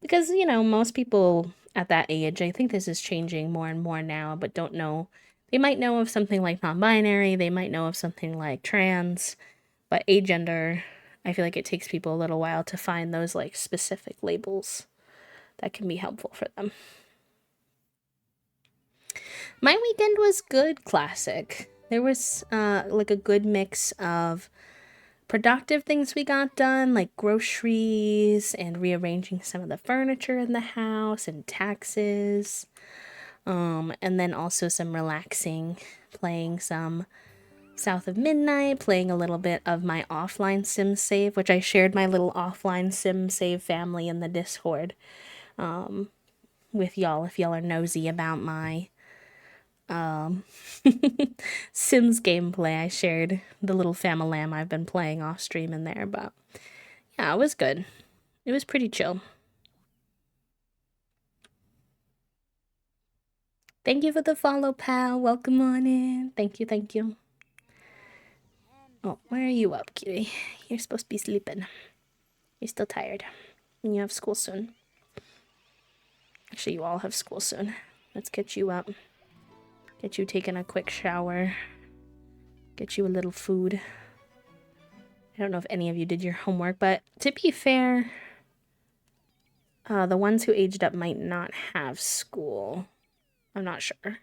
Because, most people at that age, I think this is changing more and more now, but don't know. They might know of something like non-binary, they might know of something like trans, but agender, I feel like it takes people a little while to find those like specific labels that can be helpful for them. My weekend was good, classic. There was like a good mix of productive things we got done, like groceries and rearranging some of the furniture in the house and taxes. And then also some relaxing, playing some South of Midnight, playing a little bit of my offline sim save, which I shared my little offline sim save family in the Discord with y'all if y'all are nosy about my Sims gameplay. I shared the little famalam I've been playing off stream in there, but yeah, it was good. It was pretty chill. Thank you for the follow, pal. Welcome on in. Thank you. Oh, why are you up, cutie? You're supposed to be sleeping. You're still tired. And you have school soon. Actually, you all have school soon. Let's get you up. Get you taking a quick shower. Get you a little food. I don't know if any of you did your homework, but to be fair, the ones who aged up might not have school. I'm not sure.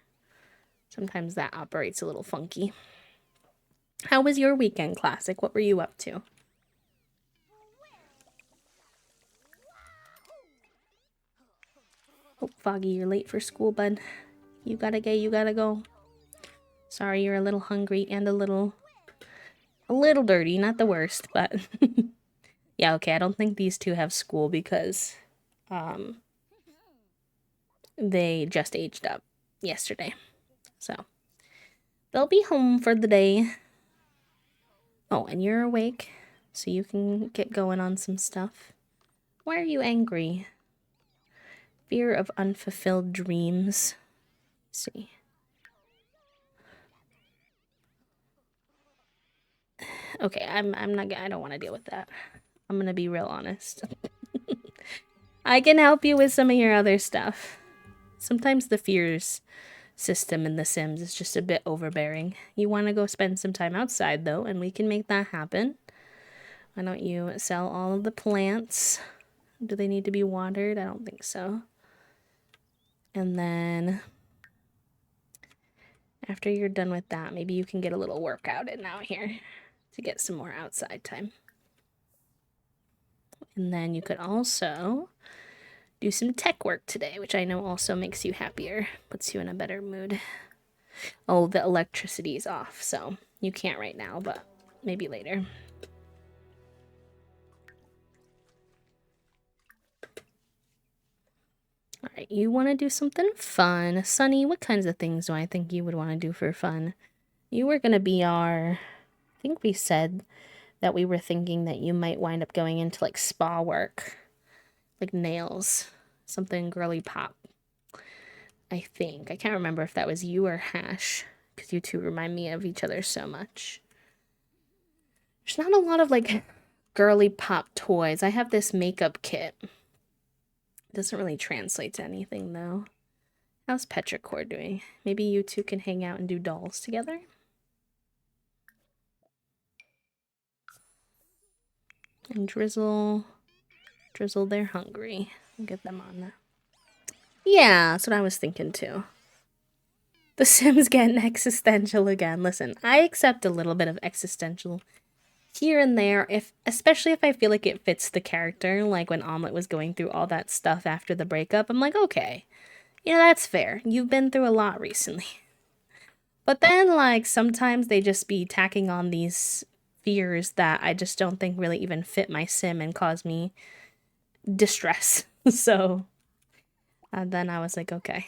Sometimes that operates a little funky. How was your weekend, Classic? What were you up to? Oh, Foggy, you're late for school, bud. You gotta go. Sorry, you're a little hungry and a little dirty. Not the worst, but yeah, okay. I don't think these two have school because they just aged up yesterday. So they'll be home for the day. Oh, and you're awake, so you can get going on some stuff. Why are you angry? Fear of unfulfilled dreams. Let's see. Okay, I don't want to deal with that. I'm gonna be real honest. I can help you with some of your other stuff. Sometimes the fears system in The Sims is just a bit overbearing. You want to go spend some time outside, though, and we can make that happen. Why don't you sell all of the plants? Do they need to be watered? I don't think so. And then after you're done with that, maybe you can get a little workout in out here to get some more outside time. And then you could also do some tech work today, which I know also makes you happier, puts you in a better mood. Oh, the electricity is off, so You can't right now, but maybe later. All right, you want to do something fun. Sunny, what kinds of things do I think you would want to do for fun? You were going to be our... I think we said that we were thinking that you might wind up going into, like, spa work. Like nails. Something girly pop. I think. I can't remember if that was you or Hash, because you two remind me of each other so much. There's not a lot of, like, girly pop toys. I have this makeup kit. Doesn't really translate to anything, though. How's Petrichor doing? Maybe you two can hang out and do dolls together? And Drizzle, they're hungry. I'll get them on that. Yeah, that's what I was thinking too. The Sims getting existential again. Listen, I accept a little bit of existential here and there, especially if I feel like it fits the character. Like when Omelette was going through all that stuff after the breakup, I'm like, okay, you know, that's fair. You've been through a lot recently. But then, like, sometimes they just be tacking on these fears that I just don't think really even fit my sim and cause me distress. So then I was like, okay.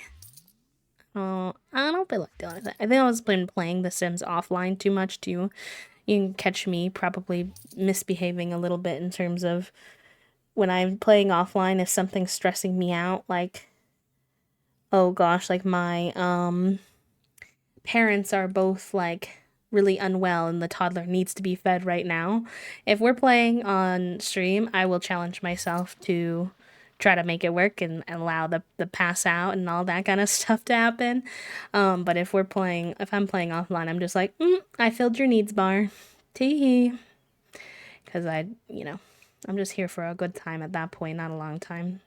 Oh, I don't feel like doing that. I think I was been playing The Sims offline too much too. You can catch me probably misbehaving a little bit in terms of when I'm playing offline, if something's stressing me out, like, oh gosh, like my parents are both like really unwell and the toddler needs to be fed right now. If we're playing on stream, I will challenge myself to try to make it work and allow the pass out and all that kind of stuff to happen. But if I'm playing offline, I'm just like, I filled your needs bar. Tee. Because I'm just here for a good time at that point, not a long time.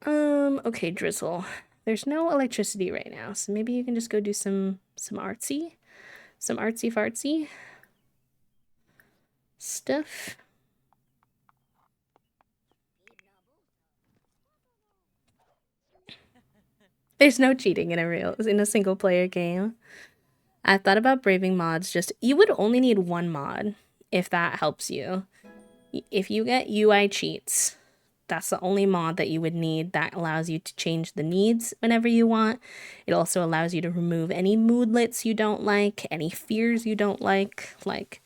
Okay, Drizzle. There's no electricity right now, so maybe you can just go do some artsy fartsy stuff. There's no cheating in a single player game. I thought about braving mods. You would only need one mod if that helps you. If you get UI cheats, that's the only mod that you would need that allows you to change the needs whenever you want. It also allows you to remove any moodlets you don't like, any fears you don't like. Like,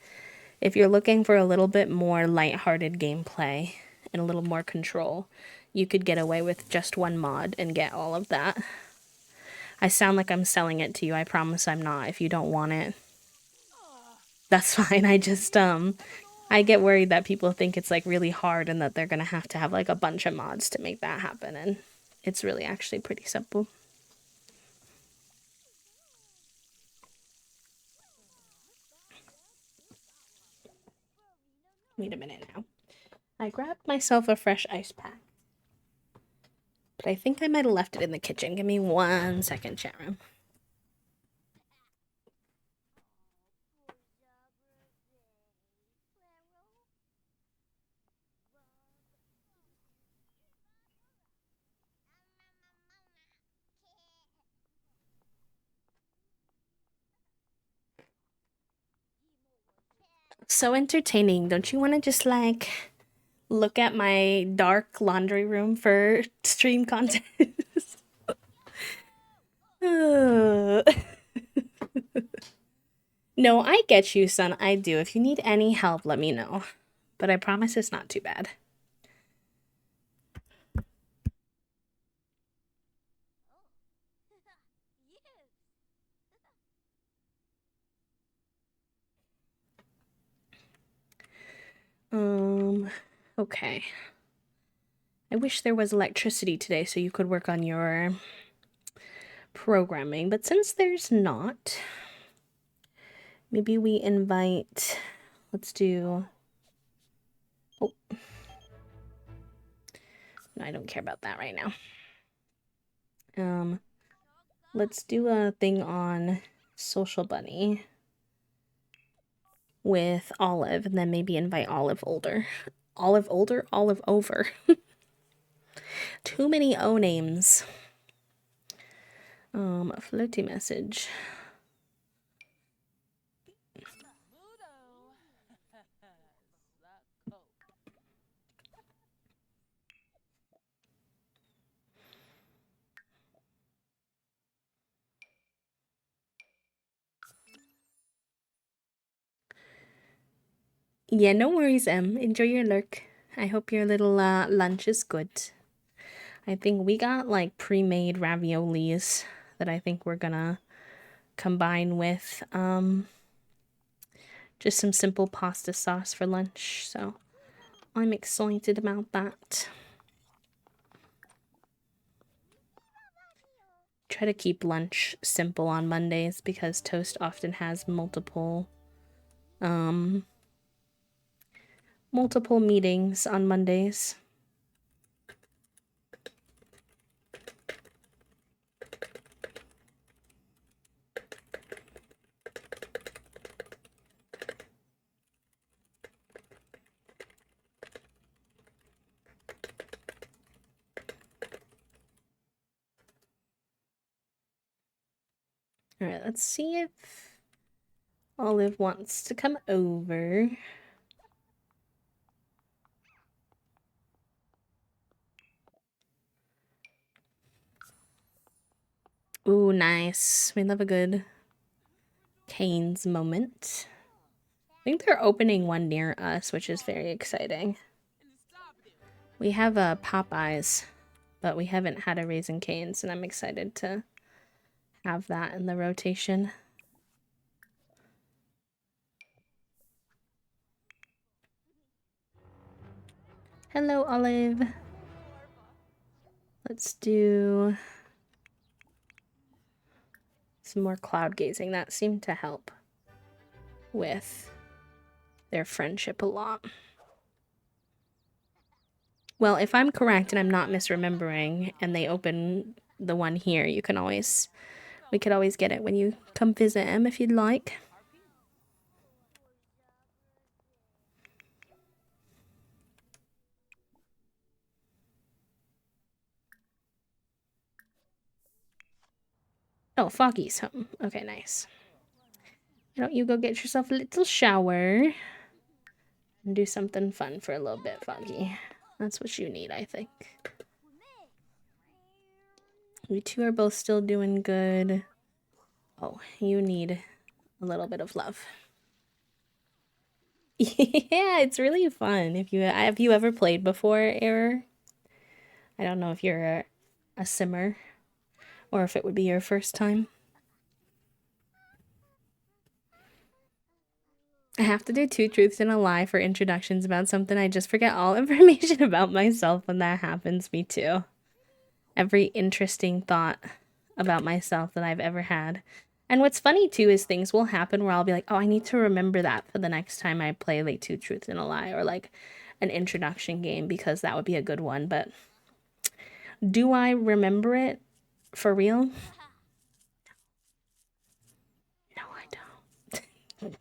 if you're looking for a little bit more lighthearted gameplay and a little more control, you could get away with just one mod and get all of that. I sound like I'm selling it to you. I promise I'm not. If you don't want it, that's fine. I get worried that people think it's like really hard and that they're gonna have to have like a bunch of mods to make that happen, and it's really actually pretty simple. Wait a minute now. I grabbed myself a fresh ice pack, but I think I might have left it in the kitchen. Give me 1 second, chat room. So entertaining. Don't you want to just like look at my dark laundry room for stream content? No, I get you, son. I do. If you need any help, let me know. But I promise it's not too bad. Okay. I wish there was electricity today so you could work on your programming, but since there's not, maybe we invite, let's do, oh, no, I don't care about that right now. Let's do a thing on Social Bunny with Olive, and then maybe invite Olive Older. Olive Older? Olive Over. Too many O names. A floaty message. Yeah, no worries, Em. Enjoy your lurk. I hope your little lunch is good. I think we got like pre-made raviolis that I think we're gonna combine with just some simple pasta sauce for lunch. So I'm excited about that. Try to keep lunch simple on Mondays because Toast often has multiple meetings on Mondays. All right, let's see if Olive wants to come over. Ooh, nice. We love a good Cane's moment. I think they're opening one near us, which is very exciting. We have a Popeyes, but we haven't had a Raising Cane's, and I'm excited to have that in the rotation. Hello, Olive. Let's do some more cloud gazing. That seemed to help with their friendship a lot. Well, if I'm correct and I'm not misremembering, and they open the one here, we could always get it when you come visit them if you'd like. Oh, Foggy's home. Okay, nice. Why don't you go get yourself a little shower and do something fun for a little bit, Foggy. That's what you need, I think. You two are both still doing good. Oh, you need a little bit of love. Yeah, it's really fun. Have you ever played before, Error? I don't know if you're a simmer or if it would be your first time. I have to do 2 truths and a lie for introductions about something. I just forget all information about myself when that happens. Me too. Every interesting thought about myself that I've ever had. And what's funny too is things will happen where I'll be like, oh, I need to remember that for the next time I play like 2 truths and a lie or like an introduction game because that would be a good one. But do I remember it for real? No, I don't.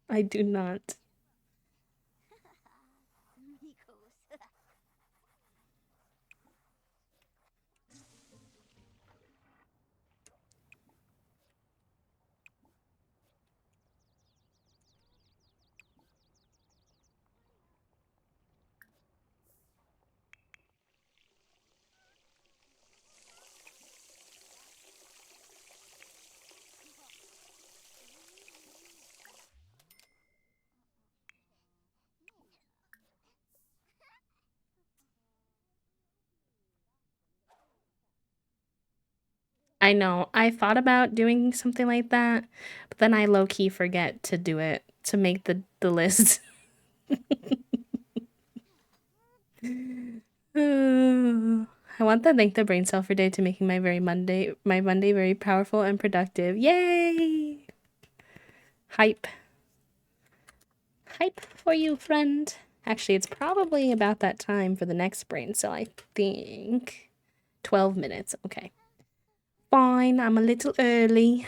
I do not. I know. I thought about doing something like that, but then I low key forget to do it to make the list. I want to thank the brain cell for day to making my Monday very powerful and productive. Yay! Hype. Hype for you, friend. Actually, it's probably about that time for the next brain cell, I think. 12 minutes. Okay. Fine, I'm a little early.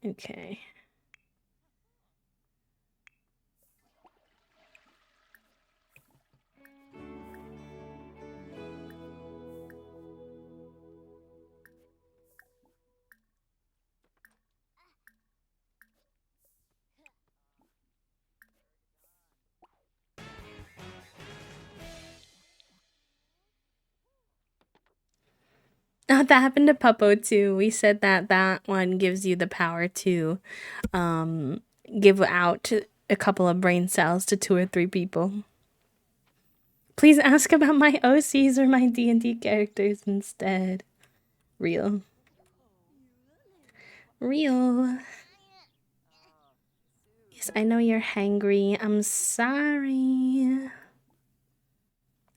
Okay. Oh, that happened to Puppo too. We said that that one gives you the power to um give out a couple of brain cells to 2 or 3 people. Please ask about my OCs or my D&D characters instead. Real. Real. Yes, I know you're hangry. I'm sorry.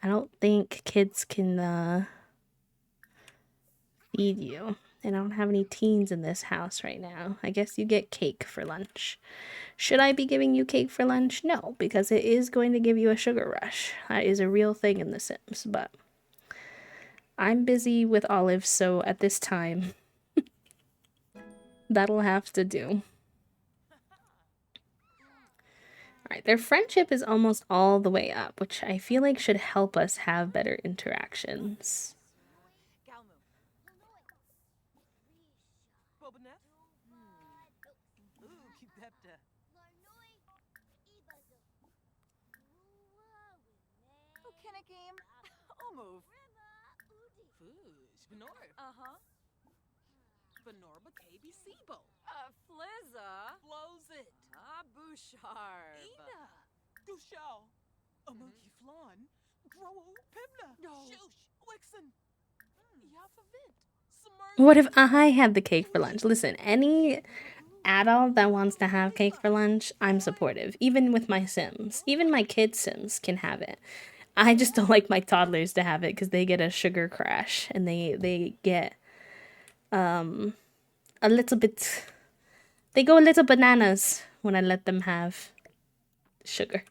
I don't think kids can feed you. And I don't have any teens in this house right now. I guess you get cake for lunch. Should I be giving you cake for lunch? No, because it is going to give you a sugar rush. That is a real thing in The Sims, but I'm busy with Olive, so at this time, that'll have to do. Alright, their friendship is almost all the way up, which I feel like should help us have better interactions. What if I had the cake for lunch? Listen, any adult that wants to have cake for lunch, I'm supportive. Even with my Sims. Even my kids' Sims can have it. I just don't like my toddlers to have it because they get a sugar crash and they get a little bit, they go a little bananas when I let them have sugar.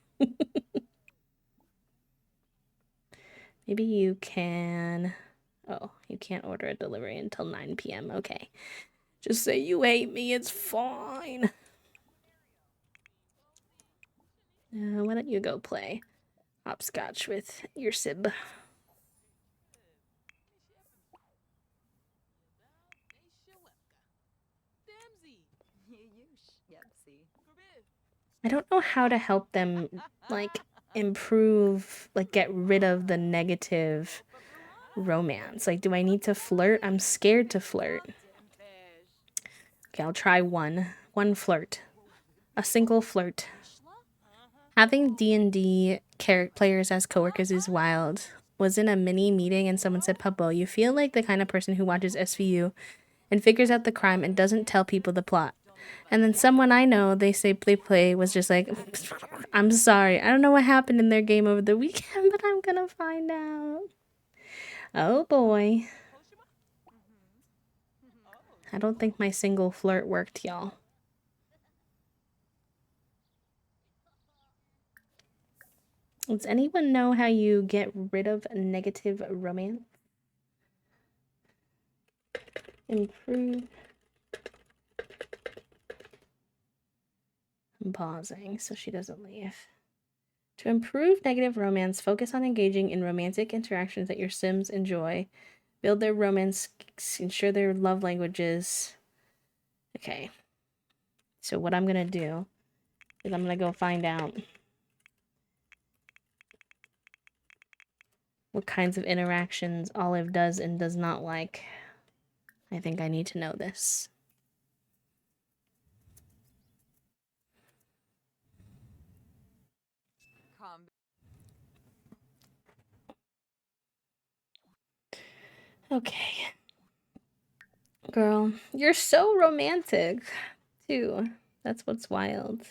Maybe you can, oh, you can't order a delivery until 9 p.m. Okay, just say you hate me, it's fine. Why don't you go play hopscotch with your sib? I don't know how to help them, like, improve, like, get rid of the negative romance. Like, do I need to flirt? I'm scared to flirt. Okay, I'll try one flirt. A single flirt. Having D&D players as coworkers is wild. Was in a mini meeting and someone said, Pablo, you feel like the kind of person who watches SVU and figures out the crime and doesn't tell people the plot. And then someone I know, they say they play, was just like, I'm sorry. I don't know what happened in their game over the weekend, but I'm gonna find out. Oh boy. I don't think my single flirt worked, y'all. Does anyone know how you get rid of negative romance? Improve. I'm pausing so she doesn't leave. To improve negative romance, focus on engaging in romantic interactions that your Sims enjoy. Build their romance, ensure their love languages. Okay. So what I'm gonna do is I'm gonna go find out what kinds of interactions Olive does and does not like. I think I need to know this. Okay. Girl, you're so romantic, too. That's what's wild.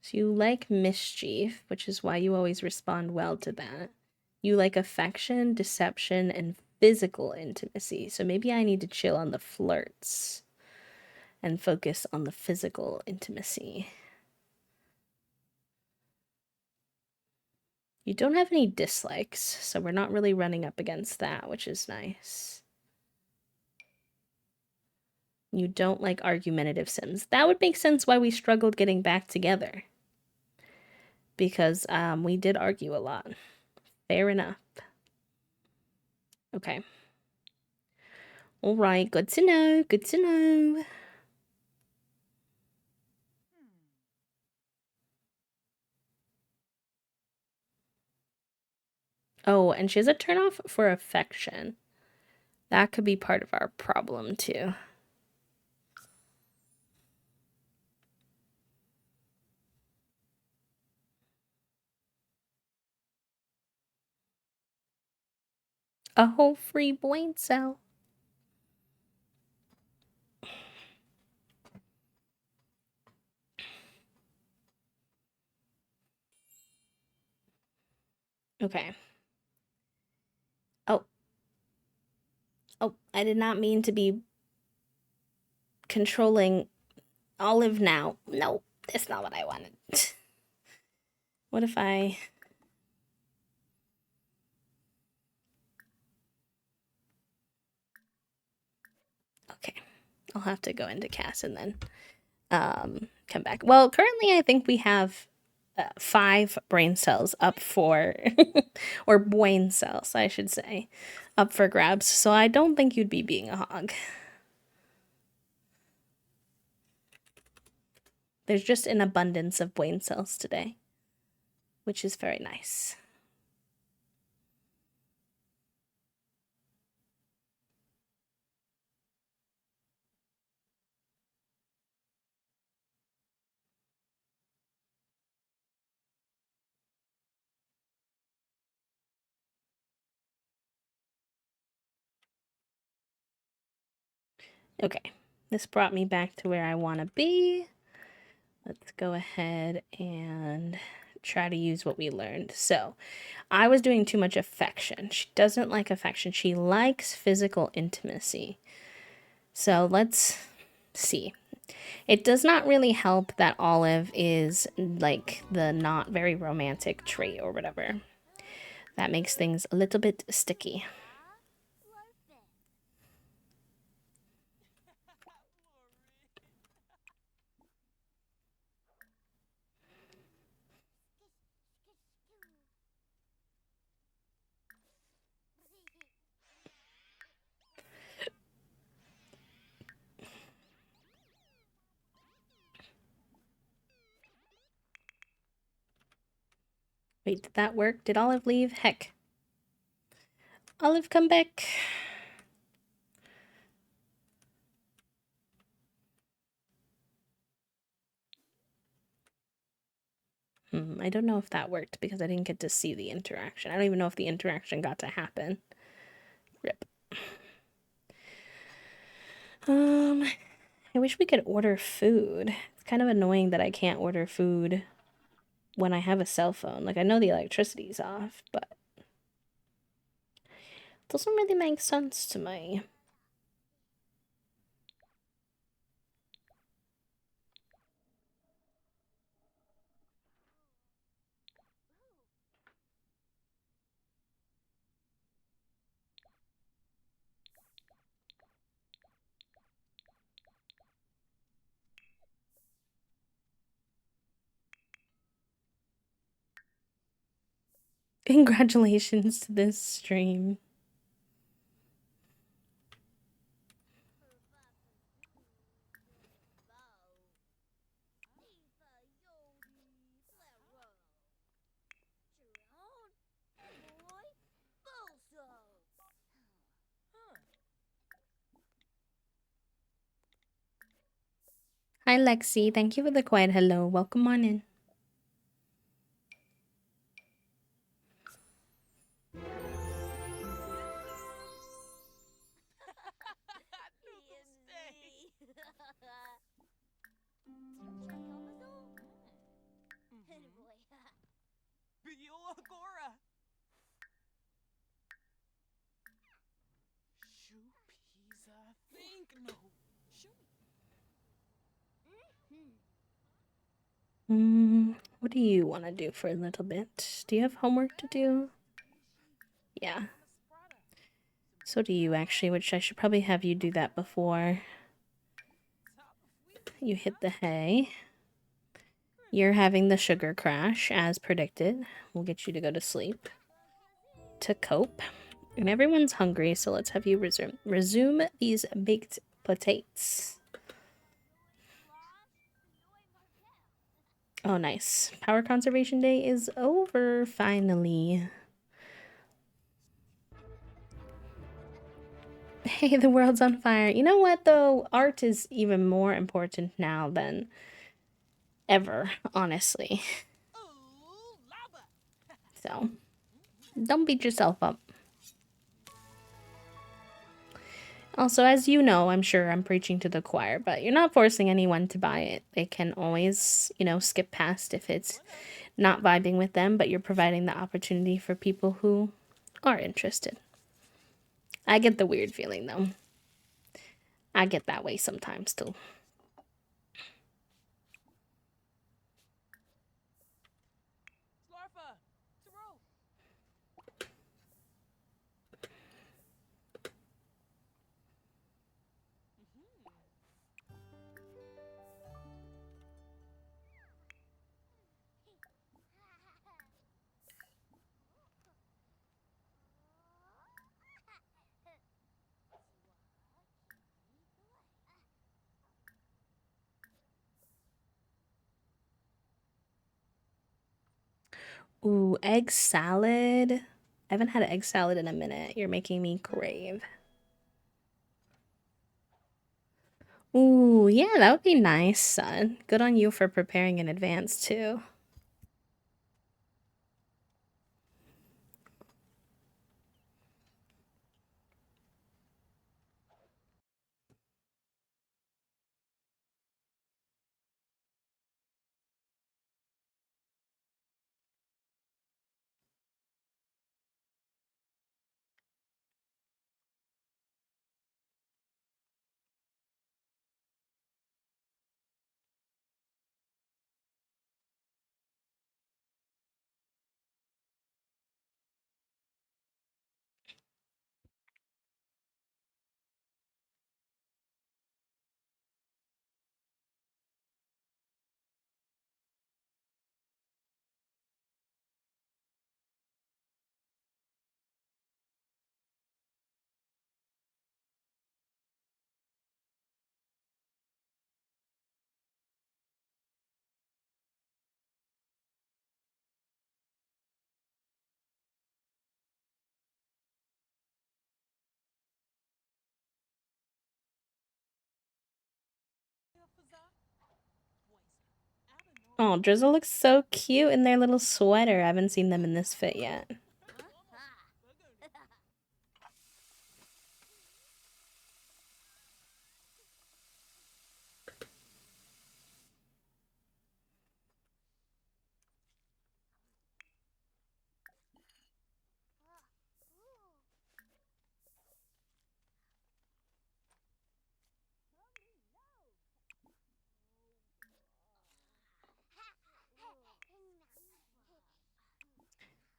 So you like mischief, which is why you always respond well to that. You like affection, deception, and physical intimacy. So maybe I need to chill on the flirts and focus on the physical intimacy. You don't have any dislikes, so we're not really running up against that, which is nice. You don't like argumentative Sims. That would make sense why we struggled getting back together. Because we did argue a lot. Fair enough. Okay. All right, good to know. Good to know. Oh, and she has a turnoff for affection. That could be part of our problem too. A whole free brain cell. Okay. Oh. Oh, I did not mean to be controlling Olive now. No, that's not what I wanted. What if I... Okay. I'll have to go into Cass and then come back. Well, currently I think we have 5 brain cells up for... or brain cells, I should say, up for grabs. So I don't think you'd be being a hog. There's just an abundance of brain cells today, which is very nice. Okay, this brought me back to where I want to be. Let's go ahead and try to use what we learned. So, I was doing too much affection. She doesn't like affection. She likes physical intimacy. So, let's see. It does not really help that Olive is like the not very romantic trait or whatever. That makes things a little bit sticky. Wait, did that work? Did Olive leave? Heck. Olive, come back. I don't know if that worked because I didn't get to see the interaction. I don't even know if the interaction got to happen. Rip. I wish we could order food. It's kind of annoying that I can't order food when I have a cell phone. Like, I know the electricity's off, but it doesn't really make sense to me. Congratulations to this stream. Hi, Lexi. Thank you for the quiet hello. Welcome on in. What do you want to do for a little bit? Do you have homework to do? Yeah. So do you, actually, which I should probably have you do that before you hit the hay. You're having the sugar crash, as predicted. We'll get you to go to sleep to cope. And everyone's hungry, so let's have you resume these baked potatoes. Oh, nice. Power Conservation Day is over, finally. Hey, the world's on fire. You know what, though? Art is even more important now than ever, honestly. So, don't beat yourself up. Also, as you know, I'm sure I'm preaching to the choir, but you're not forcing anyone to buy it. They can always, skip past if it's not vibing with them, but you're providing the opportunity for people who are interested. I get the weird feeling, though. I get that way sometimes, too. Ooh, egg salad. I haven't had an egg salad in a minute. You're making me crave. Ooh, yeah, that would be nice, son. Good on you for preparing in advance, too. Oh, Drizzle looks so cute in their little sweater. I haven't seen them in this fit yet.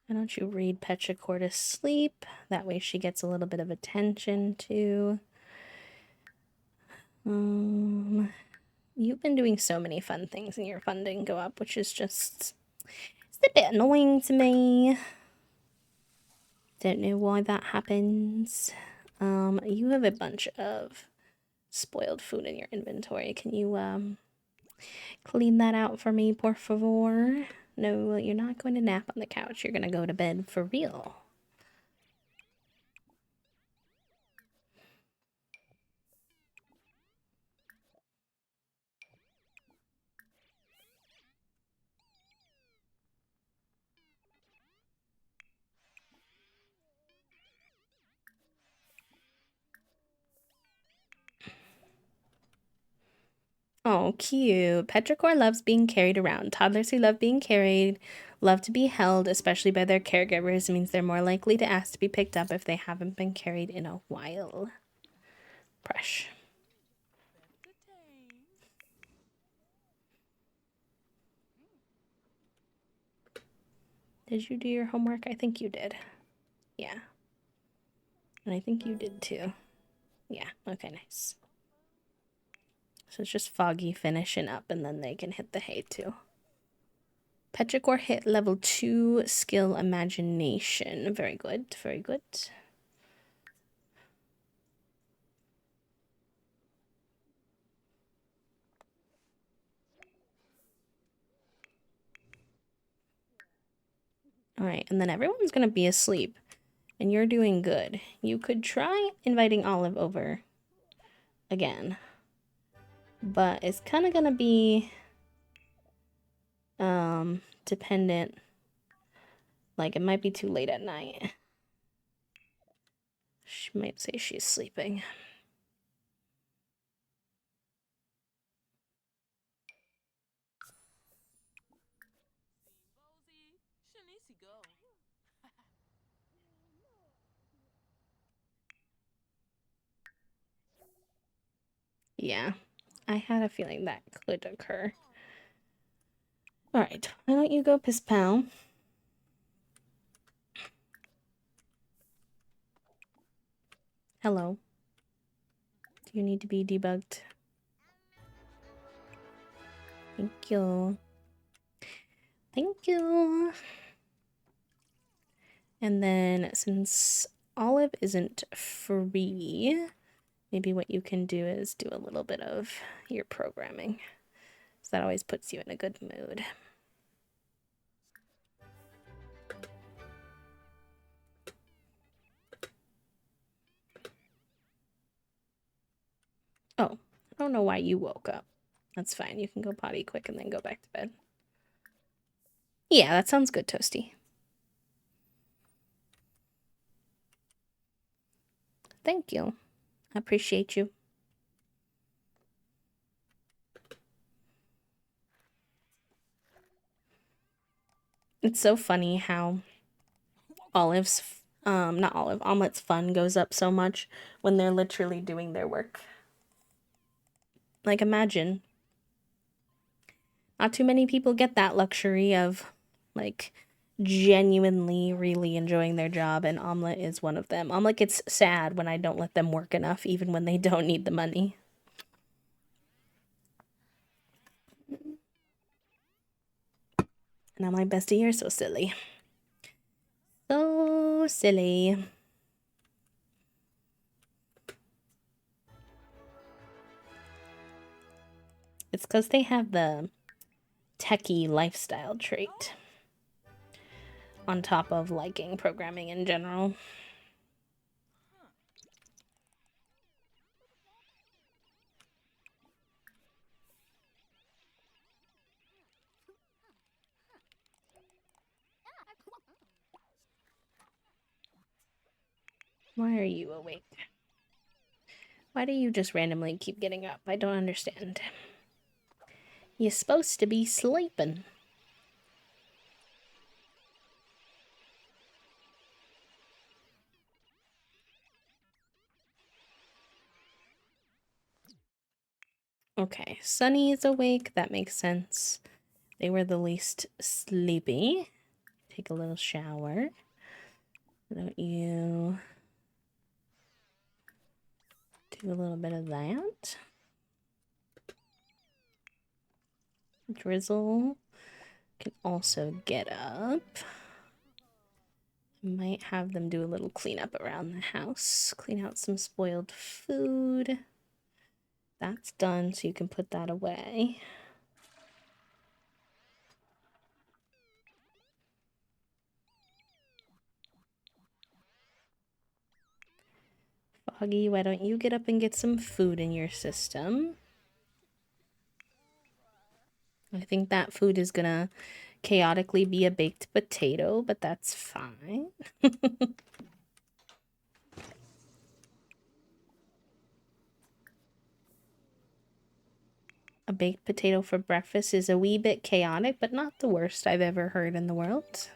Why don't you read Petrichor to sleep? That way she gets a little bit of attention too. You've been doing so many fun things and your fun didn't go up, which is just it's a bit annoying to me. Don't know why that happens. You have a bunch of spoiled food in your inventory. Can you clean that out for me, por favor? No, you're not going to nap on the couch. You're gonna go to bed for real. Oh, cute. Petrichor loves being carried around. Toddlers who love being carried love to be held, especially by their caregivers. It means they're more likely to ask to be picked up if they haven't been carried in a while. Fresh. Did you do your homework? I think you did. Yeah. And I think you did too. Yeah, okay, nice. So it's just Foggy finishing up, and then they can hit the hay too. Petrichor hit level 2 skill imagination. Very good, very good. Alright, and then everyone's gonna be asleep. And you're doing good. You could try inviting Olive over again. But it's kind of gonna be dependent. Like, it might be too late at night. She might say she's sleeping. Yeah, I had a feeling that could occur. Alright, why don't you go piss pow? Hello. Do you need to be debugged? Thank you. Thank you. And then since Olive isn't free, maybe what you can do is do a little bit of your programming. So that always puts you in a good mood. Oh, I don't know why you woke up. That's fine. You can go potty quick and then go back to bed. Yeah, that sounds good, Toasty. Thank you. I appreciate you. It's so funny how Omelet's fun goes up so much when they're literally doing their work. Like, imagine. Not too many people get that luxury of, like, genuinely really enjoying their job, and Omelet is one of them. Omelet gets sad when I don't let them work enough, even when they don't need the money. And I'm like, bestie, you're so silly. So silly. It's because they have the techie lifestyle trait on top of liking programming in general. Why are you awake? Why do you just randomly keep getting up? I don't understand. You're supposed to be sleeping. Okay, Sunny is awake. That makes sense. They were the least sleepy. Take a little shower. Why don't you do a little bit of that? Drizzle can also get up. Might have them do a little cleanup around the house. Clean out some spoiled food. That's done, so you can put that away. Foggy, why don't you get up and get some food in your system? I think that food is gonna chaotically be a baked potato, but that's fine. A baked potato for breakfast is a wee bit chaotic, but not the worst I've ever heard in the world.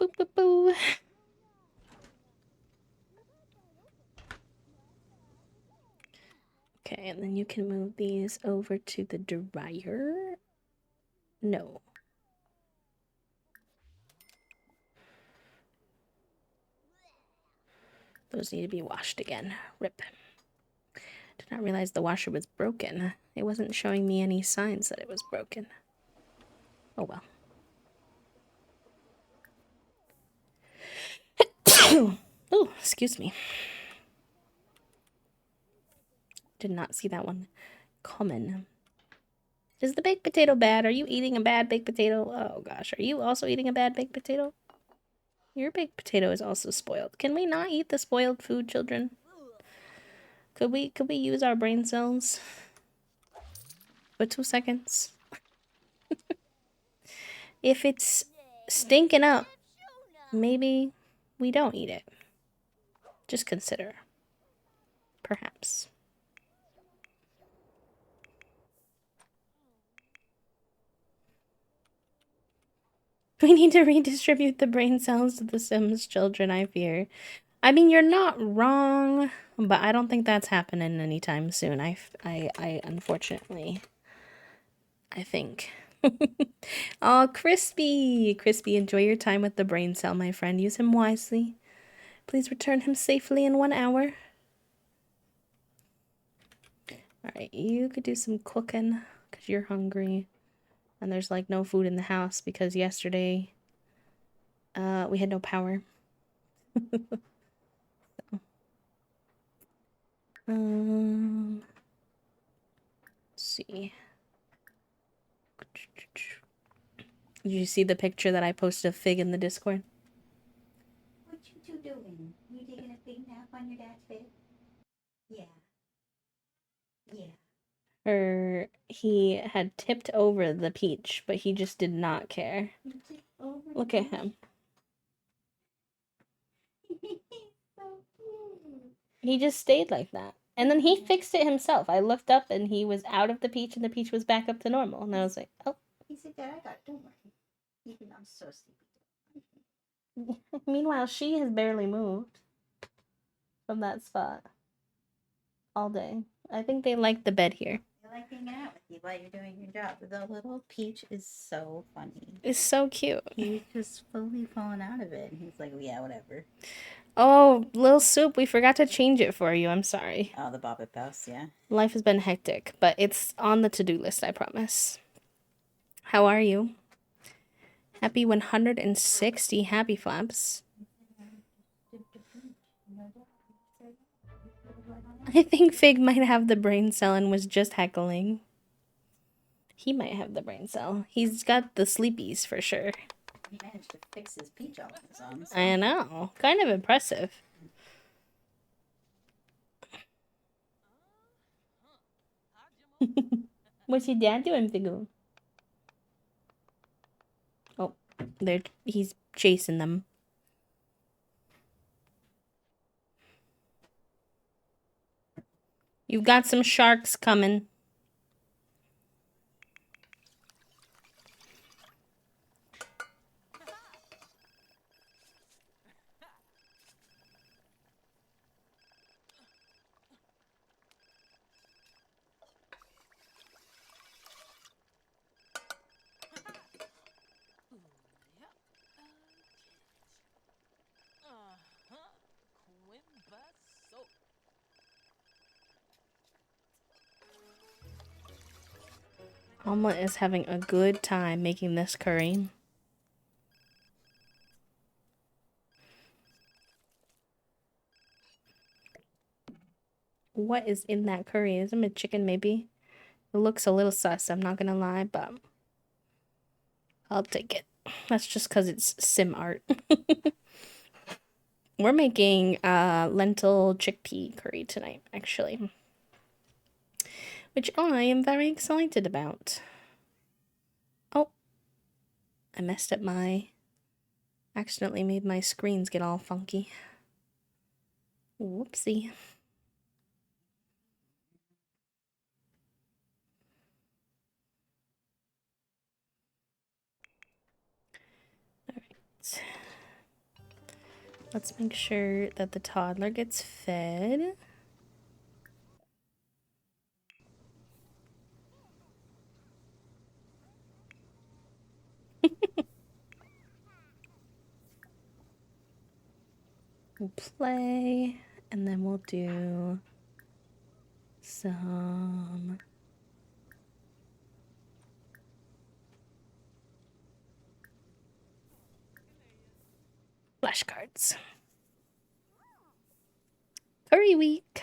Boo boo boo. Okay, and then you can move these over to the dryer. No. Those need to be washed again. Rip. Did not realize the washer was broken. It wasn't showing me any signs that it was broken. Oh well. Oh, excuse me. Did not see that one coming. Is the baked potato bad? Are you eating a bad baked potato? Oh gosh, are you also eating a bad baked potato? Your baked potato is also spoiled. Can we not eat the spoiled food, children? Could we use our brain cells for 2 seconds? If it's stinking up, maybe we don't eat it. Just consider. Perhaps. We need to redistribute the brain cells to the Sims children, I fear. I mean, you're not wrong, but I don't think that's happening anytime soon. I unfortunately, I think. Oh, Crispy! Crispy, enjoy your time with the brain cell, my friend. Use him wisely. Please return him safely in 1 hour. Alright, you could do some cooking because you're hungry. And there's like no food in the house because yesterday we had no power. Let's see. Did you see the picture that I posted of Fig in the Discord? What you two doing? You taking a big nap on your dad's bed? Yeah. Yeah. He had tipped over the peach, but he just did not care. Look at him. So cute. He just stayed like that. And then he fixed it himself. I looked up and he was out of the peach and the peach was back up to normal. And I was like, oh. He said, Dad, I got it. Don't worry. Even though I'm so sleepy. Meanwhile, she has barely moved from that spot all day. I think they like the bed here. I like hanging out with you while you're doing your job. The little peach is so funny. It's so cute. He was just slowly falling out of it. And he's like, yeah, whatever. Oh, Lil Soup, we forgot to change it for you. I'm sorry. Oh, the Bobbit House, yeah. Life has been hectic, but it's on the to-do list, I promise. How are you? Happy 160 happy flaps. I think Fig might have the brain cell and was just heckling. He might have the brain cell. He's got the sleepies for sure. He managed to fix his peach all on his own. So. I know. Kind of impressive. What's your dad doing, Figu? Oh, he's chasing them. You've got some sharks coming. Alma is having a good time making this curry. What is in that curry? Is it a chicken, maybe? It looks a little sus, I'm not gonna lie, but I'll take it. That's just because it's sim art. We're making lentil chickpea curry tonight, actually. Which I am very excited about. Oh. I messed up accidentally made my screens get all funky. Whoopsie. Alright. Let's make sure that the toddler gets fed. We'll play, and then we'll do some flashcards. Furry week.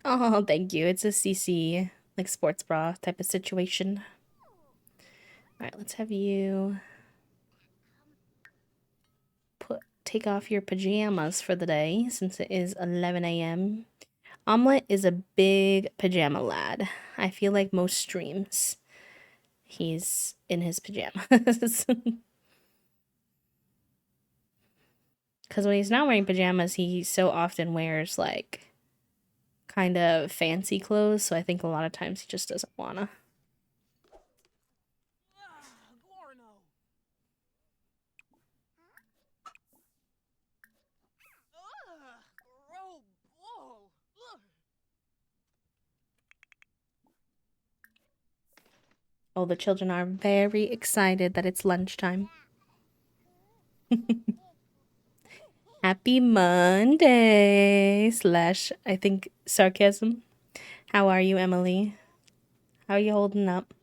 Oh, thank you. It's a CC, like sports bra type of situation. Alright, let's have you take off your pajamas for the day since it is 11 a.m. Omelette is a big pajama lad. I feel like most streams he's in his pajamas. Because when he's not wearing pajamas, he so often wears like kind of fancy clothes. So I think a lot of times he just doesn't wanna. Oh, the children are very excited that it's lunchtime. Happy Monday slash, I think, sarcasm. How are you, Emily? How are you holding up?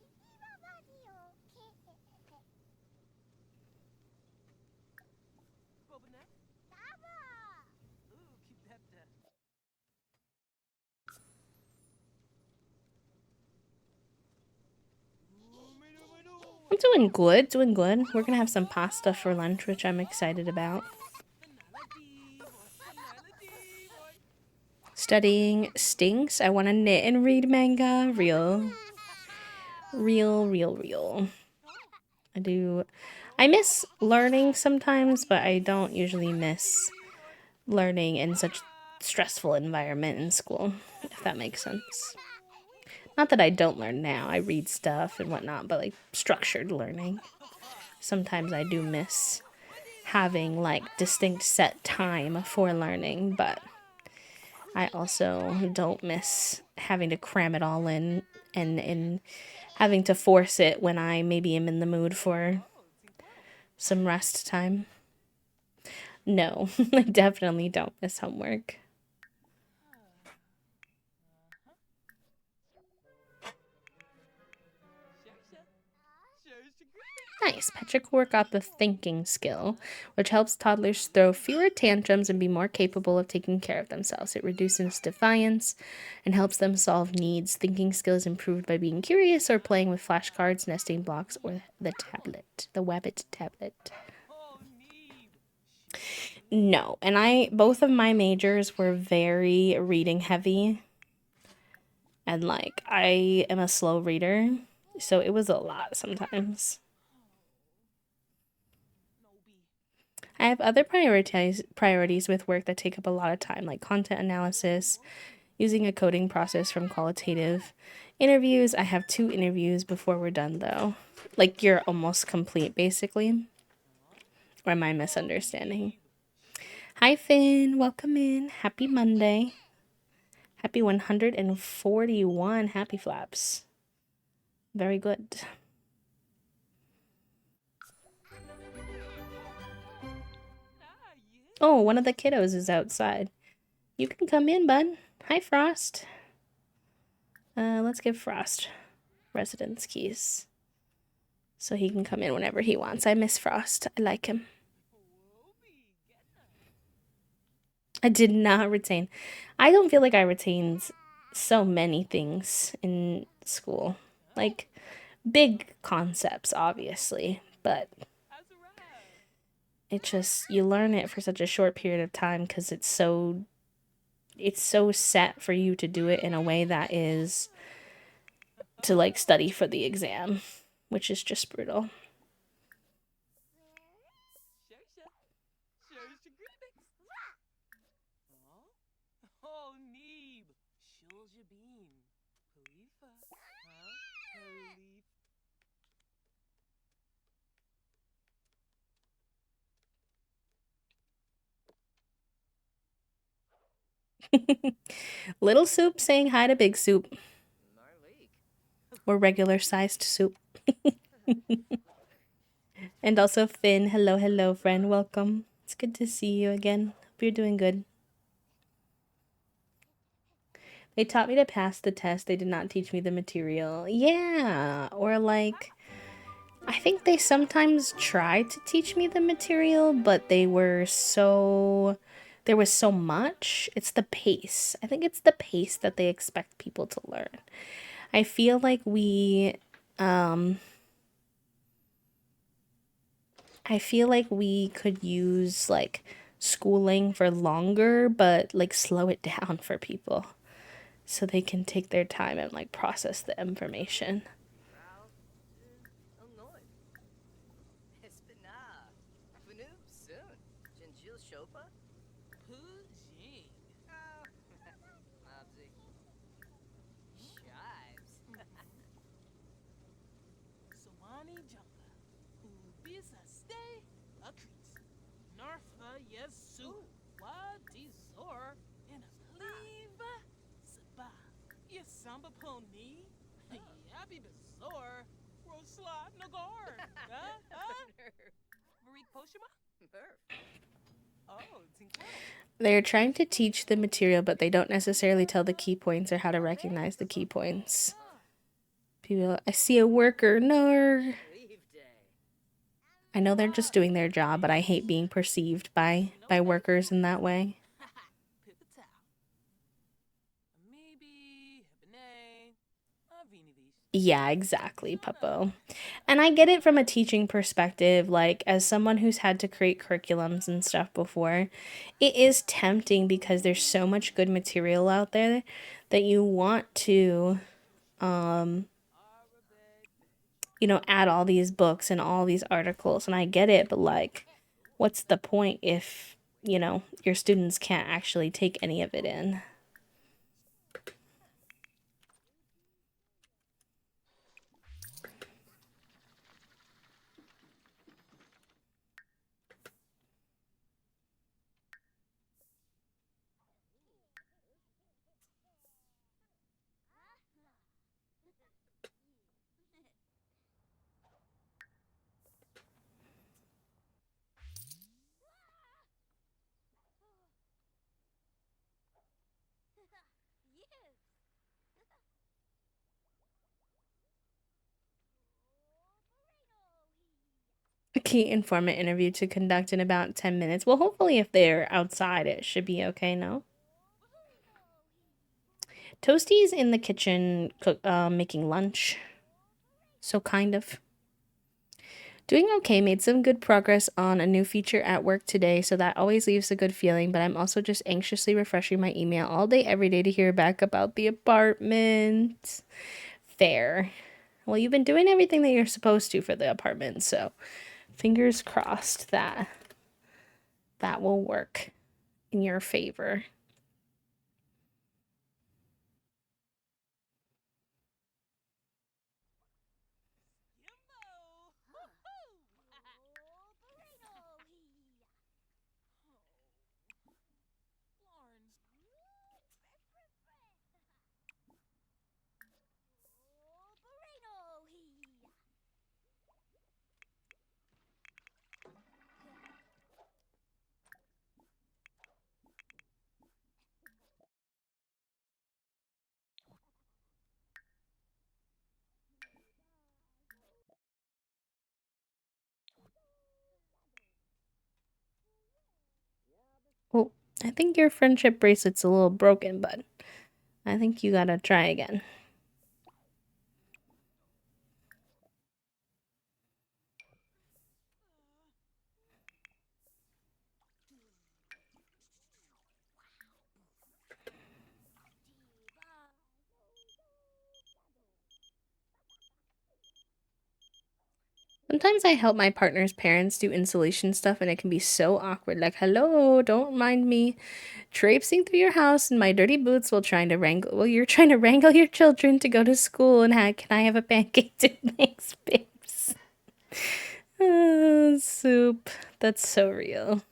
I'm doing good, doing good. We're gonna have some pasta for lunch, which I'm excited about. Studying stinks. I want to knit and read manga. Real. I miss learning sometimes, but I don't usually miss learning in such stressful environment in school, if that makes sense. Not that I don't learn now. I read stuff and whatnot, but like structured learning. Sometimes I do miss having like distinct set time for learning, but I also don't miss having to cram it all in and having to force it when I maybe am in the mood for some rest time. No, I definitely don't miss homework. Nice. Petrichor got the thinking skill, which helps toddlers throw fewer tantrums and be more capable of taking care of themselves. It reduces defiance and helps them solve needs. Thinking skill is improved by being curious or playing with flashcards, nesting blocks, or the tablet, the Wabbit tablet. No, and both of my majors were very reading heavy. And like, I am a slow reader, so it was a lot sometimes. I have other priorities with work that take up a lot of time, like content analysis, using a coding process from qualitative interviews. I have 2 interviews before we're done, though. Like, you're almost complete, basically. Or am I misunderstanding? Hi, Finn. Welcome in. Happy Monday. Happy 141. Happy flaps. Very good. Oh, one of the kiddos is outside. You can come in, bud. Hi, Frost. Let's give Frost residence keys so he can come in whenever he wants. I miss Frost. I like him. I did not retain. I don't feel like I retained so many things in school. Like, big concepts, obviously, but it just, you learn it for such a short period of time because it's so set for you to do it in a way that is to like study for the exam, which is just brutal. Little Soup saying hi to Big Soup. Or regular sized soup. And also Finn, hello, friend, welcome. It's good to see you again. Hope you're doing good. They taught me to pass the test. They did not teach me the material. Yeah, or like I think they sometimes tried to teach me the material, but there was so much. It's the pace. I think it's the pace that they expect people to learn. I feel like we could use like schooling for longer, but like slow it down for people so they can take their time and like process the information. They're trying to teach the material, but they don't necessarily tell the key points or how to recognize the key points. People, I see a worker. No. I know they're just doing their job, but I hate being perceived by workers in that way. Yeah, exactly, Puppo. And I get it from a teaching perspective, like as someone who's had to create curriculums and stuff before, it is tempting because there's so much good material out there that you want to um add all these books and all these articles, and I get it, but like what's the point if, your students can't actually take any of it in? A key informant interview to conduct in about 10 minutes. Well, hopefully if they're outside it should be okay, no? Toasty's in the kitchen making lunch. So kind of. Doing okay, made some good progress on a new feature at work today, so that always leaves a good feeling, but I'm also just anxiously refreshing my email all day, every day to hear back about the apartment. Fair. Well, you've been doing everything that you're supposed to for the apartment, so fingers crossed that that will work in your favor. Well, I think your friendship bracelet's a little broken, but I think you gotta try again. Sometimes I help my partner's parents do installation stuff and it can be so awkward. Like, hello, don't mind me traipsing through your house in my dirty boots while you're trying to wrangle your children to go to school and can I have a pancake too? Thanks, babes. Soup. That's so real.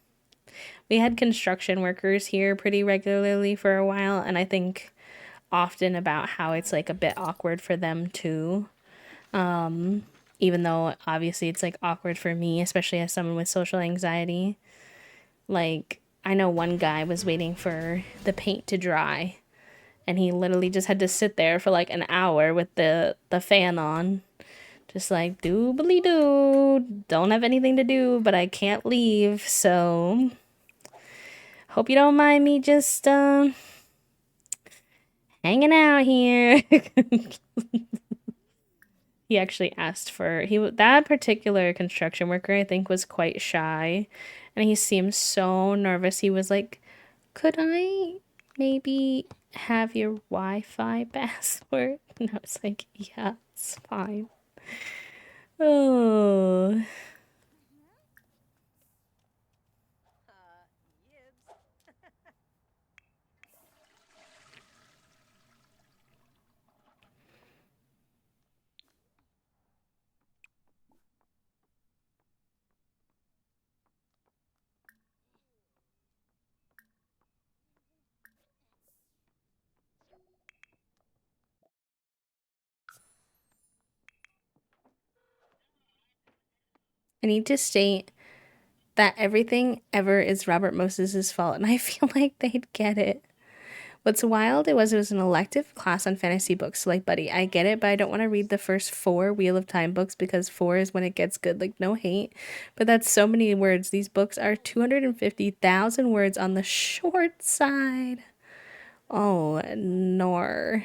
We had construction workers here pretty regularly for a while, and I think often about how it's like a bit awkward for them too. Even though obviously it's like awkward for me, especially as someone with social anxiety. Like, I know one guy was waiting for the paint to dry, and he literally just had to sit there for like an hour with the fan on, just like doobly doo. Don't have anything to do, but I can't leave, so hope you don't mind me just hanging out here. He actually asked for that particular construction worker, I think, was quite shy, and he seemed so nervous. He was like, "Could I maybe have your Wi-Fi password?" And I was like, "Yeah, it's fine." Oh, I need to state that everything ever is Robert Moses's fault, and I feel like they'd get it. What's wild, it was an elective class on fantasy books. So, like, buddy, I get it, but I don't want to read the first 4 Wheel of Time books because 4 is when it gets good. Like, no hate, but that's so many words. These books are 250,000 words on the short side. Oh, nor.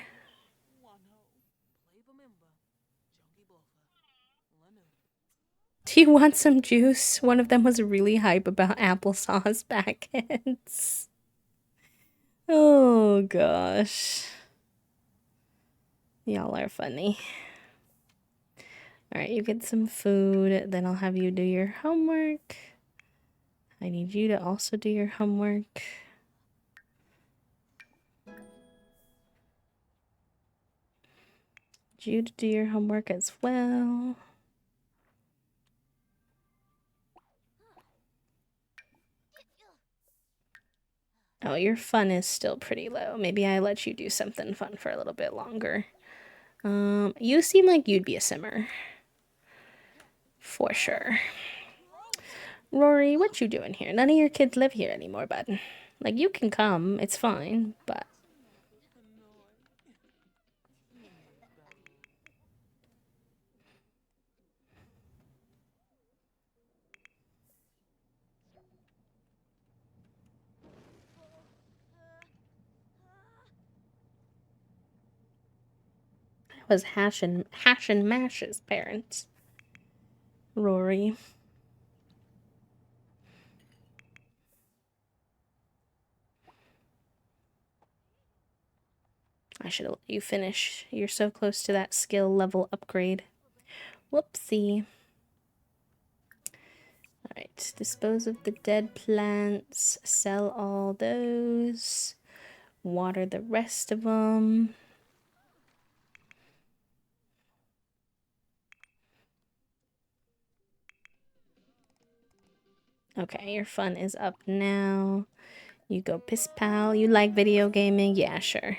Do you want some juice? One of them was really hype about applesauce packets. Oh gosh. Y'all are funny. Alright, you get some food, then I'll have you do your homework. I need you to also do your homework. Need you to do your homework as well. Oh, your fun is still pretty low. Maybe I let you do something fun for a little bit longer. You seem like you'd be a simmer. For sure. Rory, what you doing here? None of your kids live here anymore, bud. Like, you can come, it's fine, but... was Hash and Mash's parents. Rory. I should have let you finish. You're so close to that skill level upgrade. Whoopsie. Alright, dispose of the dead plants. Sell all those. Water the rest of them. Okay, your fun is up now. You go piss pal. You like video gaming? Yeah, sure.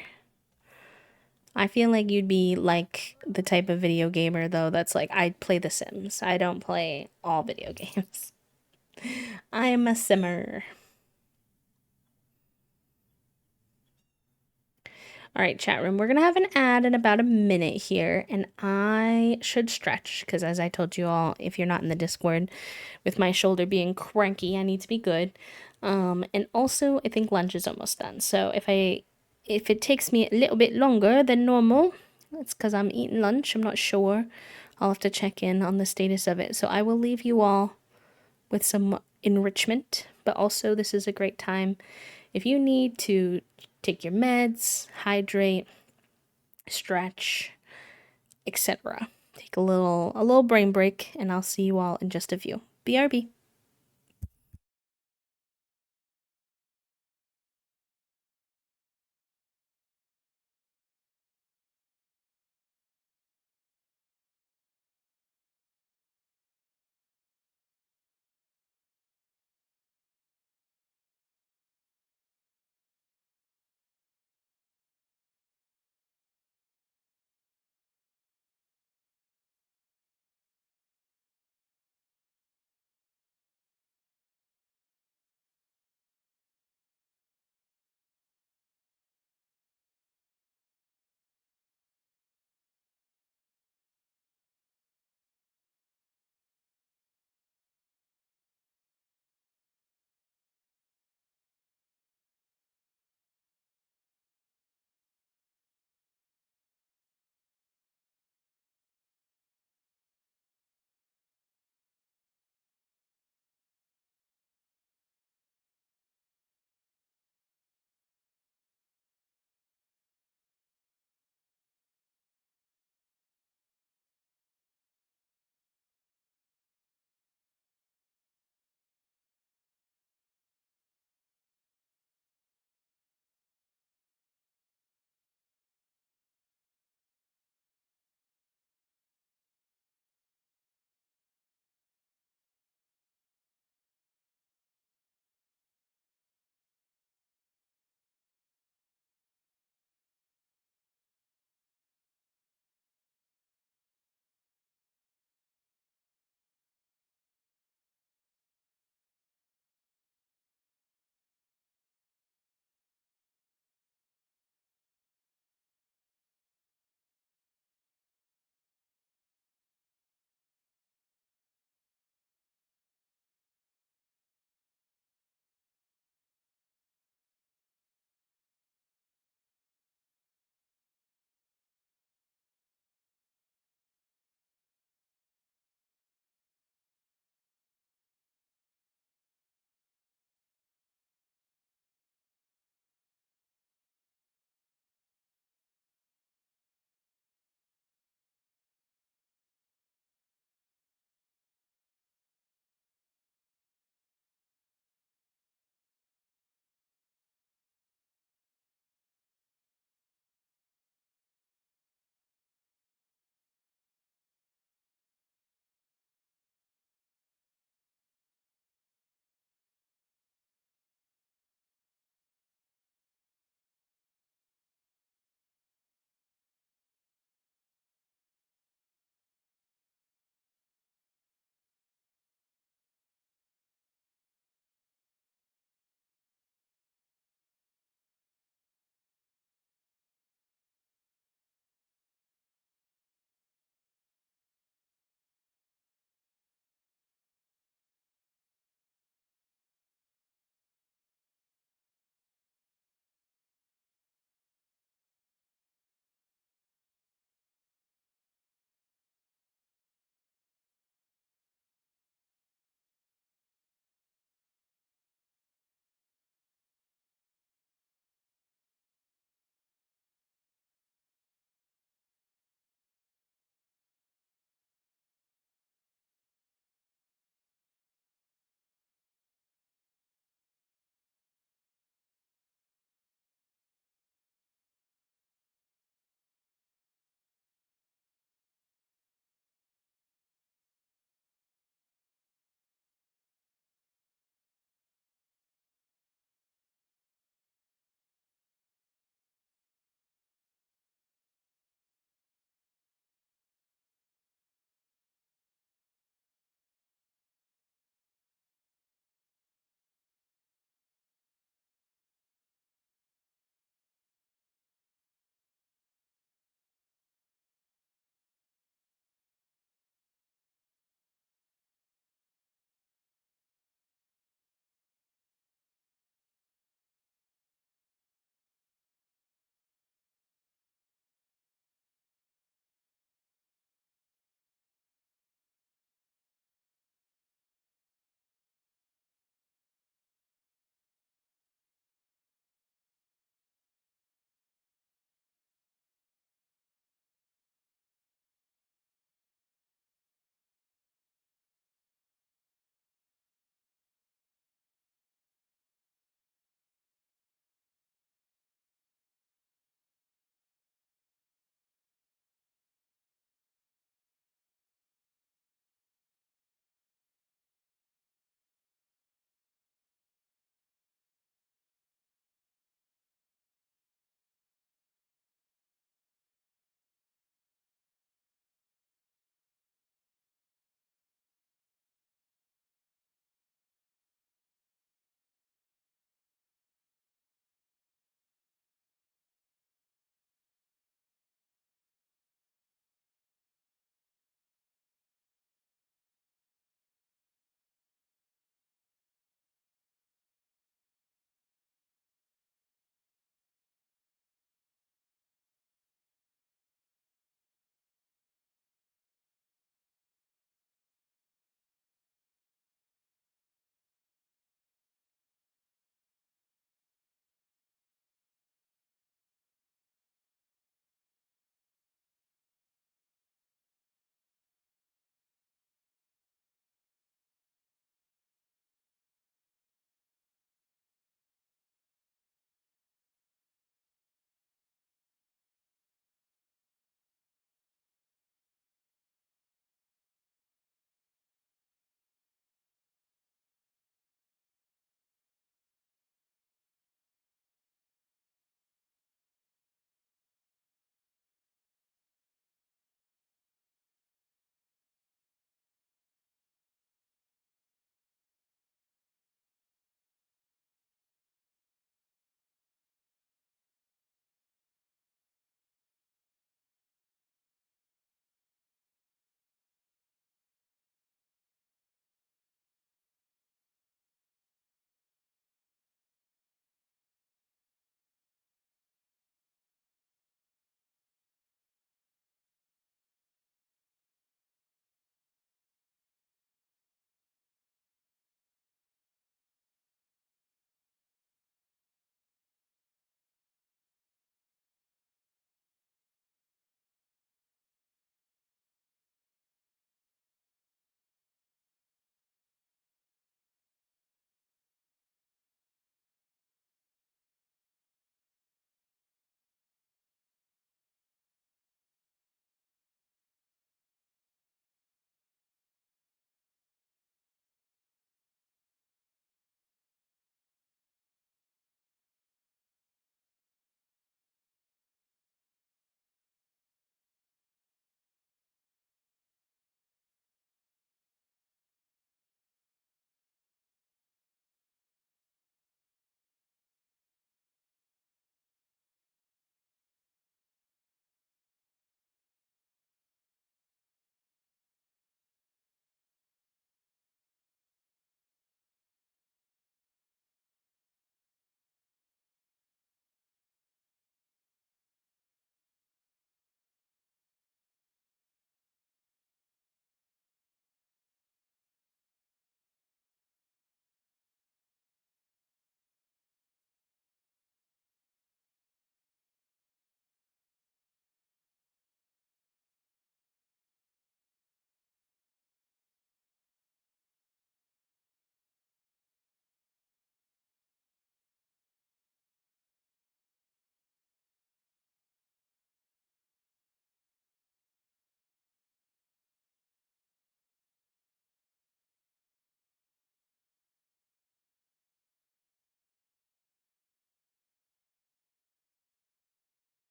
I feel like you'd be like the type of video gamer though that's like, I play The Sims. I don't play all video games. I'm a simmer. All right, chat room. We're going to have an ad in about a minute here, and I should stretch because, as I told you all, if you're not in the Discord, with my shoulder being cranky, I need to be good. And also, I think lunch is almost done. So if it takes me a little bit longer than normal, it's because I'm eating lunch. I'm not sure. I'll have to check in on the status of it. So I will leave you all with some enrichment, but also this is a great time if you need to take your meds, hydrate, stretch, etc. Take a little brain break, and I'll see you all in just a few. BRB.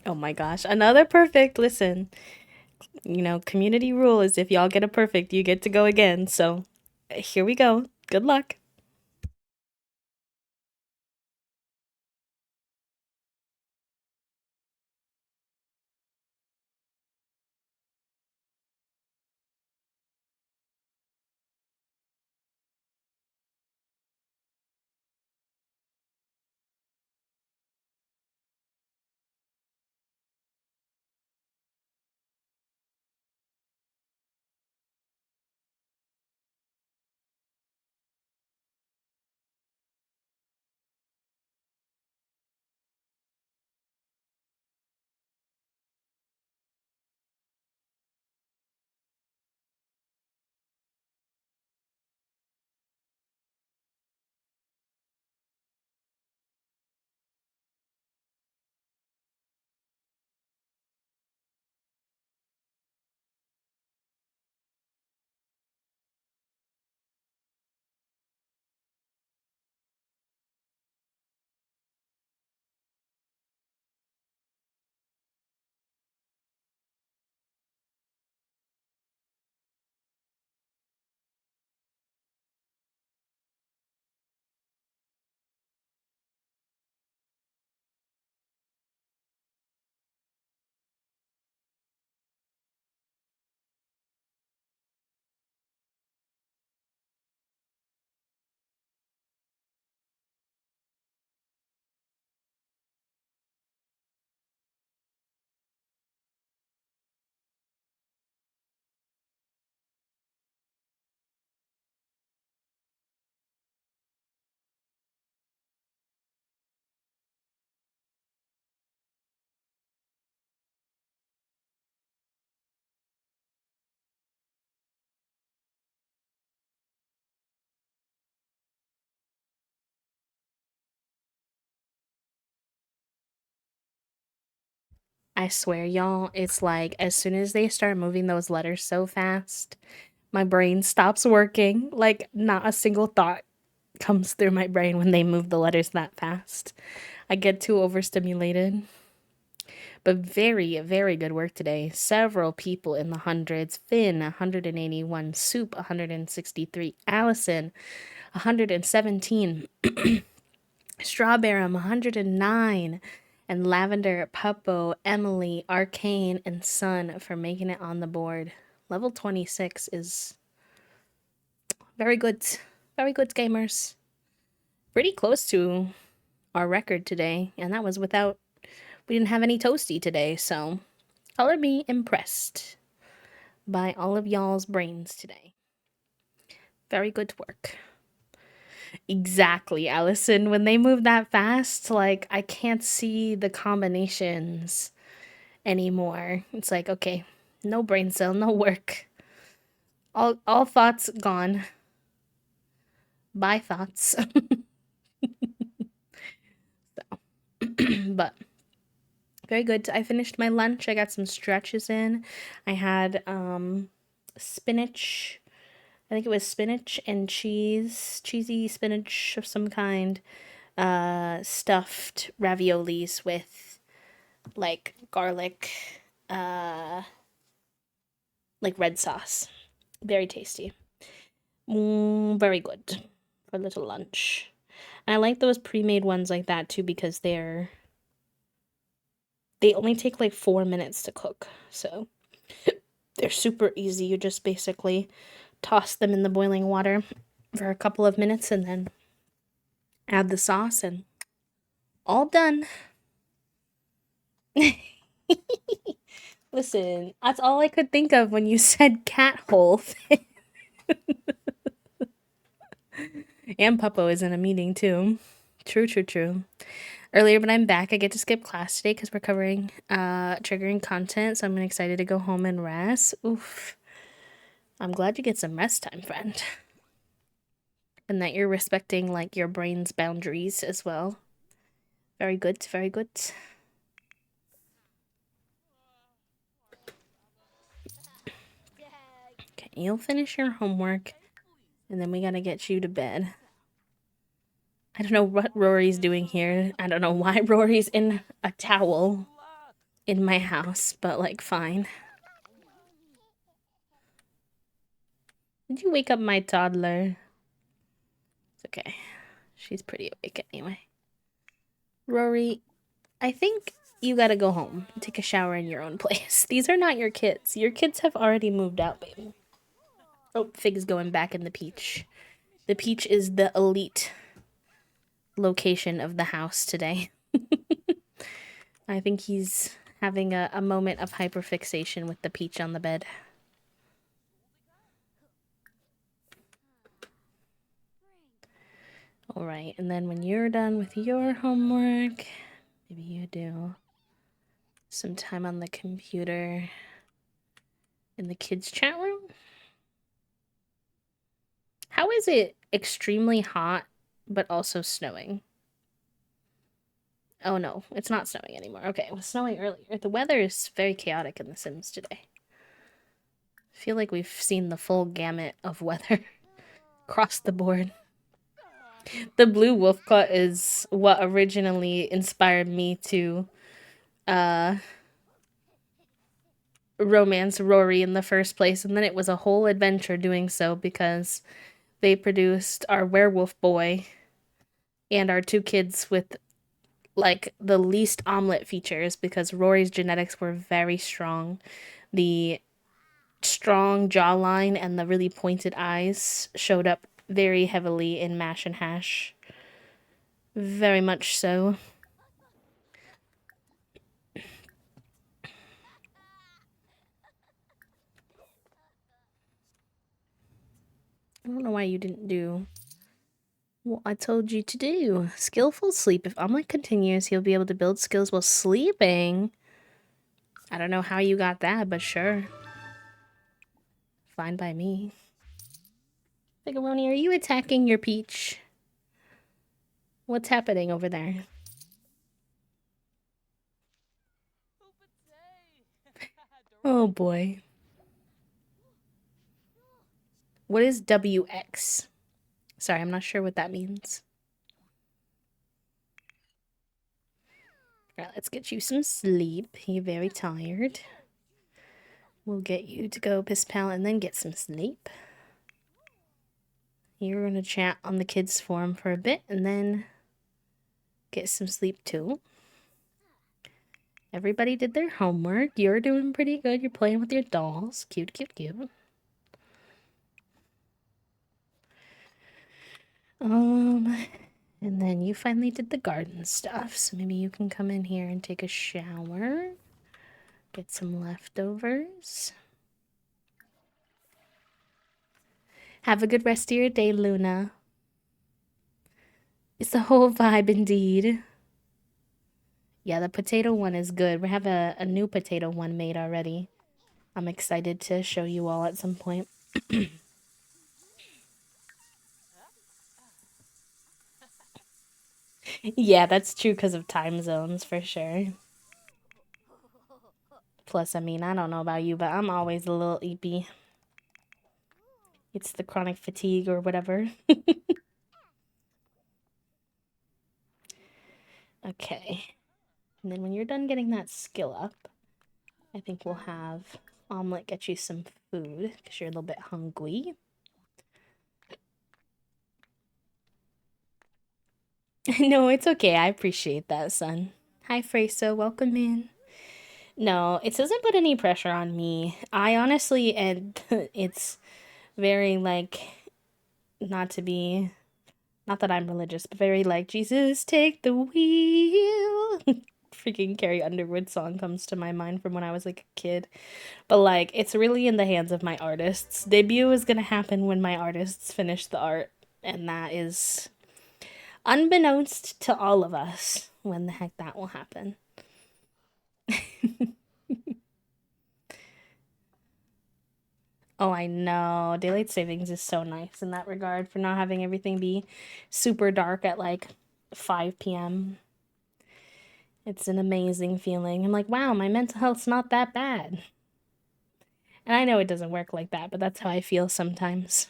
Oh my gosh, another perfect. Listen, you know, community rule is if y'all get a perfect, you get to go again. So here we go. Good luck. I swear, y'all, it's like as soon as they start moving those letters so fast, my brain stops working. Like, not a single thought comes through my brain when they move the letters that fast. I get too overstimulated. But very, very good work today. Several people in the hundreds. Finn, 181. Soup, 163. Allison, 117. Strawberry, 109. And Lavender, Puppo, Emily, Arcane, and Sun for making it on the board. Level 26 is very good. Very good, gamers. Pretty close to our record today, and that was without. We didn't have any toasty today, so color me impressed by all of y'all's brains today. Very good work. Exactly, Allison. When they move that fast, like I can't see the combinations anymore. It's like, okay, no brain cell, no work. All thoughts gone. Bye thoughts. But very good. I finished my lunch. I got some stretches in. I had spinach. I think it was spinach and cheese, cheesy spinach of some kind, stuffed raviolis with like garlic, uh, like red sauce. Very tasty. Very good for a little lunch. And I like those pre-made ones like that too because they only take like 4 minutes to cook. So they're super easy. You just basically toss them in the boiling water for a couple of minutes and then add the sauce and all done. Listen, that's all I could think of when you said cat hole. And Puppo is in a meeting too. True, true, true. Earlier, but I'm back. I get to skip class today because we're covering triggering content, so I'm excited to go home and rest. Oof. I'm glad you get some rest time, friend. And that you're respecting like your brain's boundaries as well. Very good, very good. Okay, you'll finish your homework, and then we gotta get you to bed. I don't know what Rory's doing here. I don't know why Rory's in a towel. in my house, but like, fine. Did you wake up my toddler? It's okay. She's pretty awake anyway. Rory, I think you gotta go home. Take a shower in your own place. These are not your kids. Your kids have already moved out, baby. Oh, Fig's going back in the peach. The peach is the elite location of the house today. I think he's having a moment of hyperfixation with the peach on the bed. Alright, and then when you're done with your homework, maybe you do some time on the computer in the kids' chat room. How is it extremely hot, but also snowing? Oh no, it's not snowing anymore. Okay, it was snowing earlier. The weather is very chaotic in The Sims today. I feel like we've seen the full gamut of weather across the board. The blue wolf cut is what originally inspired me to romance Rory in the first place, and then it was a whole adventure doing so because they produced our werewolf boy and our two kids with like the least omelet features because Rory's genetics were very strong. The strong jawline and the really pointed eyes showed up very heavily in Mash and Hash. Very much so. I don't know why you didn't do what I told you to do. Skillful sleep. If Omelet continues, he'll be able to build skills while sleeping. I don't know how you got that, but sure. Fine by me. Figaroni, are you attacking your peach? What's happening over there? Oh boy. What is WX? Sorry, I'm not sure what that means. Alright, let's get you some sleep. You're very tired. We'll get you to go piss pal and then get some sleep. You're gonna chat on the kids' forum for a bit and then get some sleep too. Everybody did their homework. You're doing pretty good. You're playing with your dolls. Cute, cute, cute. And then you finally did the garden stuff. So maybe you can come in here and take a shower. Get some leftovers. Have a good rest of your day, Luna. It's the whole vibe indeed. Yeah, the potato one is good. We have a new potato one made already. I'm excited to show you all at some point. Yeah, that's true because of time zones for sure. Plus, I mean, I don't know about you, but I'm always a little eepy. It's the chronic fatigue or whatever. Okay. And then when you're done getting that skill up, I think we'll have Omelet get you some food because you're a little bit hungry. No, it's okay. I appreciate that, son. Hi, Freyso. Welcome in. No, it doesn't put any pressure on me. I honestly, and it's very like, not to be, not that I'm religious, but very like, Jesus, take the wheel. Freaking Carrie Underwood song comes to my mind from when I was like a kid. But like, it's really in the hands of my artists. Debut is gonna happen when my artists finish the art, and that is unbeknownst to all of us when the heck that will happen. Oh, I know. Daylight savings is so nice in that regard for not having everything be super dark at like 5 p.m. It's an amazing feeling. I'm like, wow, my mental health's not that bad. And I know it doesn't work like that, but that's how I feel sometimes.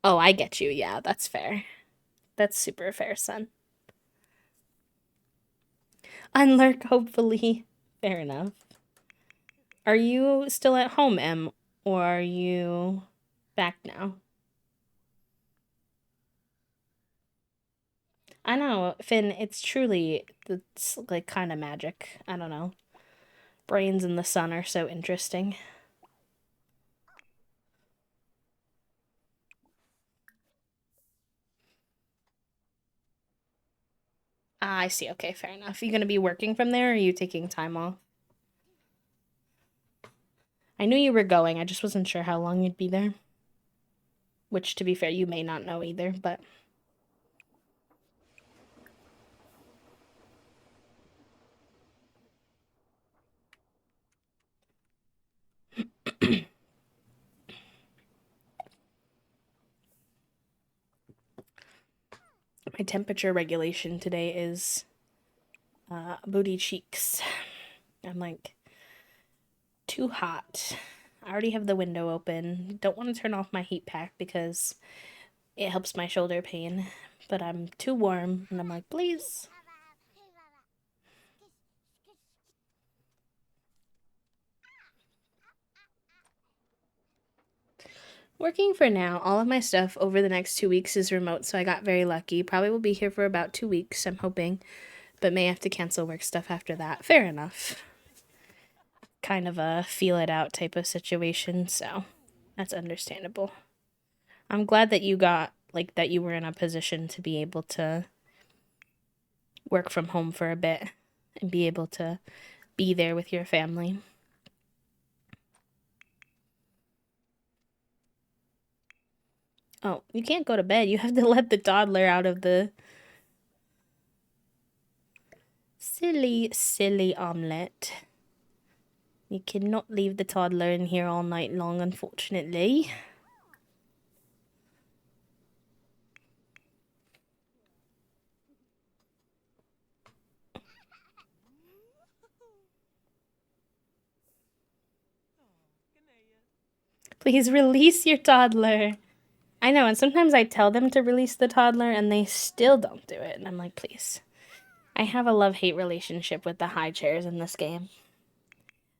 Oh, I get you. Yeah, that's fair. That's super fair, son. Unlurk, hopefully. Fair enough. Are you still at home, Em? Or are you back now? I know, Finn, it's like kind of magic. I don't know. Brains in the sun are so interesting. Ah, I see. Okay, fair enough. You gonna be working from there, or are you taking time off? I knew you were going, I just wasn't sure how long you'd be there. Which, to be fair, you may not know either, but... My temperature regulation today is booty cheeks. I'm like too hot. I already have the window open. Don't want to turn off my heat pack because it helps my shoulder pain. But I'm too warm and I'm like, please. Working for now. All of my stuff over the next 2 weeks is remote, so I got very lucky. Probably will be here for about 2 weeks, I'm hoping. But may have to cancel work stuff after that. Fair enough. Kind of a feel it out type of situation, so that's understandable. I'm glad that you got, like, that you were in a position to be able to work from home for a bit and be able to be there with your family. Oh, you can't go to bed. You have to let the toddler out of the... Silly, silly omelette. You cannot leave the toddler in here all night long, unfortunately. Please release your toddler. I know, and sometimes I tell them to release the toddler and they still don't do it. And I'm like, please. I have a love-hate relationship with the high chairs in this game.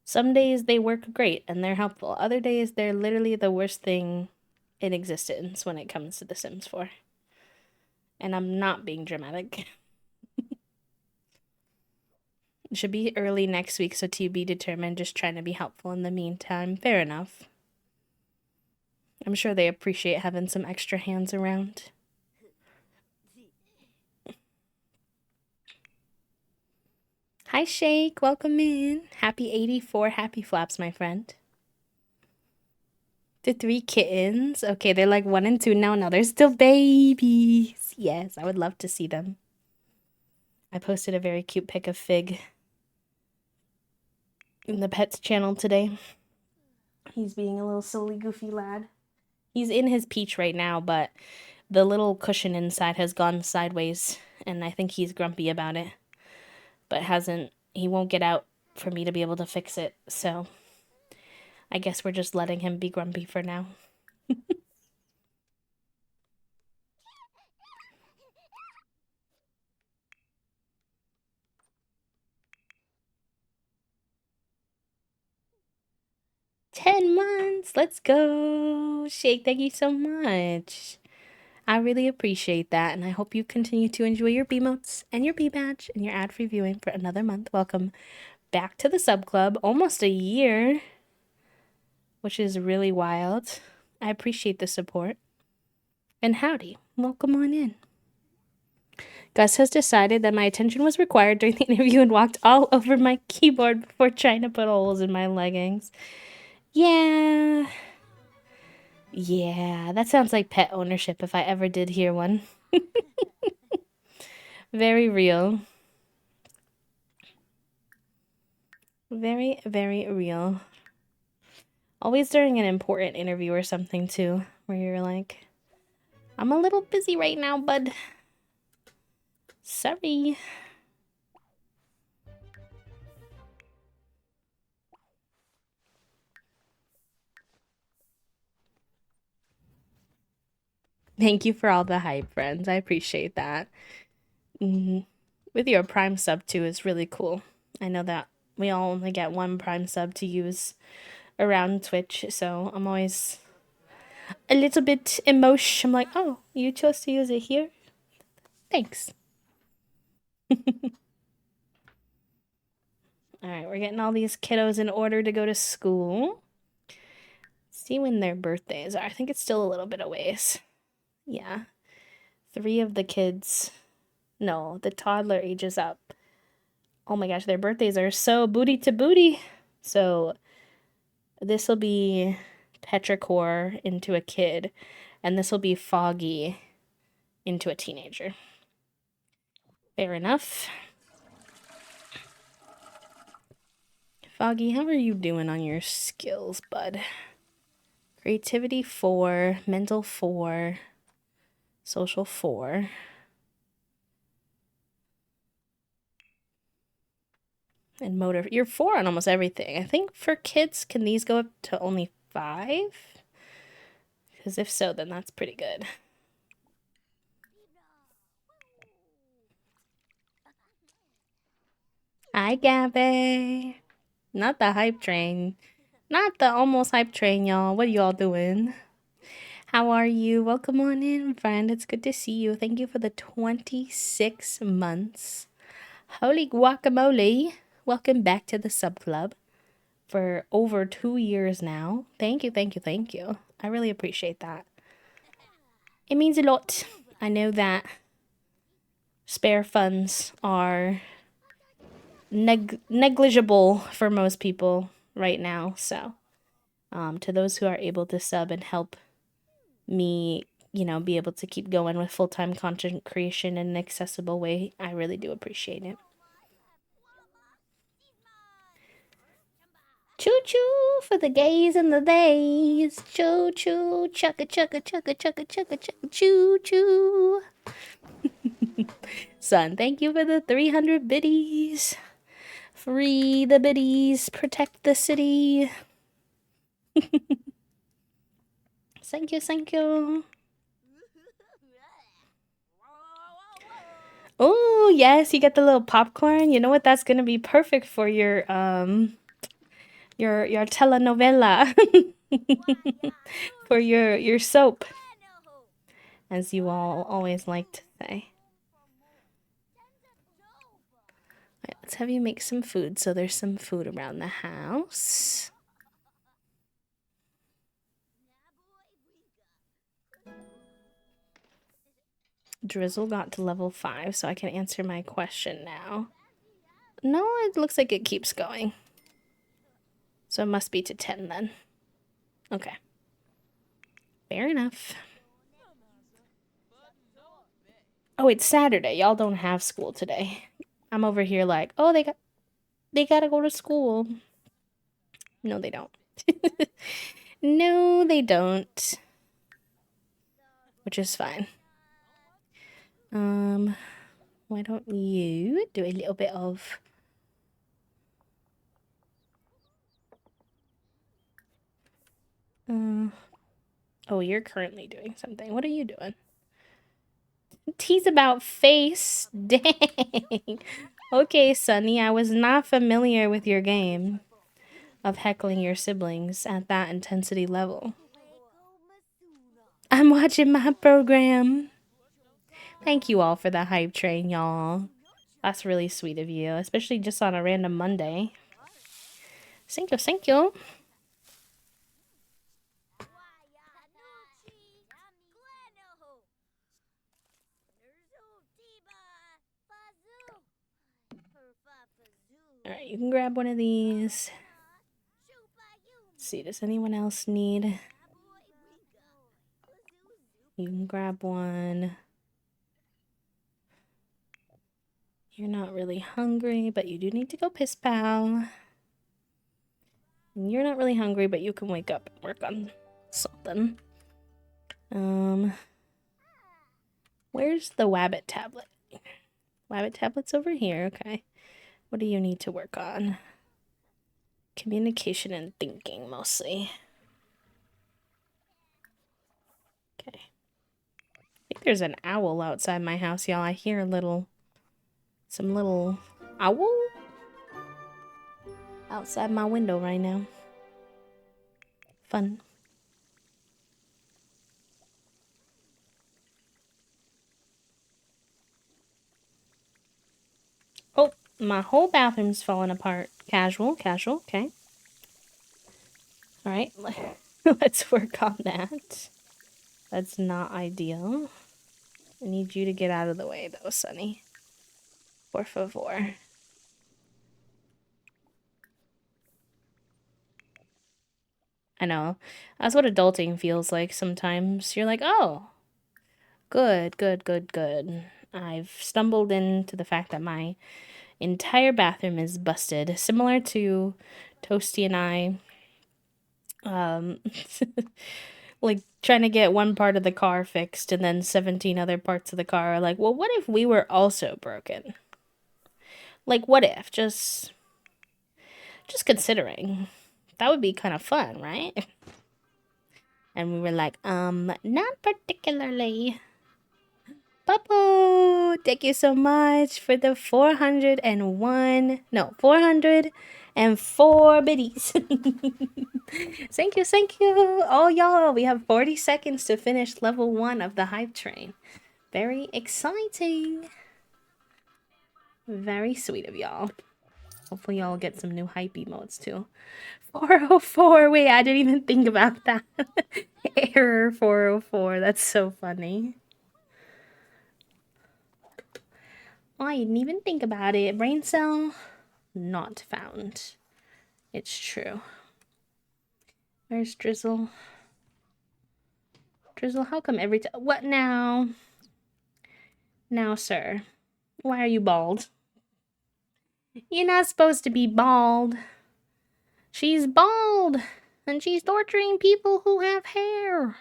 Some days they work great and they're helpful. Other days they're literally the worst thing in existence when it comes to The Sims 4. And I'm not being dramatic. It should be early next week, so to be determined, just trying to be helpful in the meantime. Fair enough. I'm sure they appreciate having some extra hands around. Hi, Shake. Welcome in. Happy 84 happy flaps, my friend. The 3 kittens. Okay, they're like 1 and 2 now. No, they're still babies. Yes, I would love to see them. I posted a very cute pic of Fig in the pets channel today. He's being a little silly, goofy lad. He's in his peach right now, but the little cushion inside has gone sideways, and I think he's grumpy about it. But he won't get out for me to be able to fix it, so I guess we're just letting him be grumpy for now. $10. Let's go. Shake, thank you so much. I really appreciate that, and I hope you continue to enjoy your B-motes and your B-badge and your ad-free viewing for another month. Welcome back to the sub club. Almost a year, which is really wild. I appreciate the support. And howdy, welcome on in. Gus has decided that my attention was required during the interview and walked all over my keyboard before trying to put holes in my leggings. Yeah, that sounds like pet ownership if I ever did hear one. Very real. Very, very real. Always during an important interview or something, too, where you're like, I'm a little busy right now, bud. Sorry. Thank you for all the hype, friends. I appreciate that. With your Prime sub too is really cool. I know that we all only get one Prime sub to use around Twitch, so I'm always a little bit emotional. I'm like, oh, you chose to use it here? Thanks. Alright, we're getting all these kiddos in order to go to school. See when their birthdays are. I think it's still a little bit of ways. Yeah. 3 of the kids. No, the toddler ages up. Oh my gosh, their birthdays are so booty to booty. So this will be Petrichor into a kid, and this will be Foggy into a teenager. Fair enough. Foggy, how are you doing on your skills, bud? Creativity 4, mental 4, social 4. And motor, you're 4 on almost everything. I think for kids, can these go up to only 5? Because if so, then that's pretty good. Hi, Gabby. Not the hype train. Not the almost hype train, y'all. What are y'all doing? How are you? Welcome on in, friend. It's good to see you. Thank you for the 26 months. Holy guacamole. Welcome back to the sub club for over 2 years now. Thank you, thank you, thank you. I really appreciate that. It means a lot. I know that spare funds are negligible for most people right now, so to those who are able to sub and help me, you know, be able to keep going with full-time content creation in an accessible way, I really do appreciate it. Choo-choo for the gays and the theys. Choo-choo, chugga chugga chugga chugga chugga chugga choo-choo. Son, thank you for the 300 biddies. Free the biddies, protect the city. Thank you, thank you. Oh, yes, you get the little popcorn. You know what? That's gonna be perfect for your telenovela. For your soap, as you all always like to say. Right, let's have you make some food so there's some food around the house. Drizzle got to level 5, so I can answer my question now. No, it looks like it keeps going. So it must be to 10 then. Okay. Fair enough. Oh, it's Saturday. Y'all don't have school today. I'm over here like, oh, they gotta go to school. No, they don't. No, they don't. Which is fine. Why don't you do a little bit of... Oh, you're currently doing something. What are you doing? Tease about face. Dang. Okay, Sunny, I was not familiar with your game of heckling your siblings at that intensity level. I'm watching my program. Thank you all for the hype train, y'all. That's really sweet of you, especially just on a random Monday. Thank you, thank you. Alright, you can grab one of these. Let's see, does anyone else need? You can grab one. You're not really hungry, but you do need to go piss pal. You're not really hungry, but you can wake up and work on something. Where's the Wabbit tablet? Wabbit tablet's over here, okay. What do you need to work on? Communication and thinking, mostly. Okay. there's an owl outside my house, y'all. I hear some little owl outside my window right now. Fun. Oh, my whole bathroom's falling apart. Casual, okay. Alright, let's work on that. That's not ideal. I need you to get out of the way, though, Sunny. Por favor. I know. That's what adulting feels like sometimes. You're like, oh, good. I've stumbled into the fact that my entire bathroom is busted. Similar to Toasty and I, like trying to get one part of the car fixed and then 17 other parts of the car are like, well, what if we were also broken? Like, what if? Just considering. That would be kind of fun, right? And we were like, not particularly. Papo, thank you so much for the 404 biddies. Thank you. Oh, y'all, we have 40 seconds to finish level 1 of the hype train. Very exciting. Very sweet of y'all. Hopefully y'all get some new hype emotes too. 404, wait, I didn't even think about that. Error 404, that's so funny. I didn't even think about it. Brain cell, not found. It's true. Where's Drizzle? Drizzle, how come every time? What now? Now, sir. Why are you bald? You're not supposed to be bald. She's bald. And she's torturing people who have hair.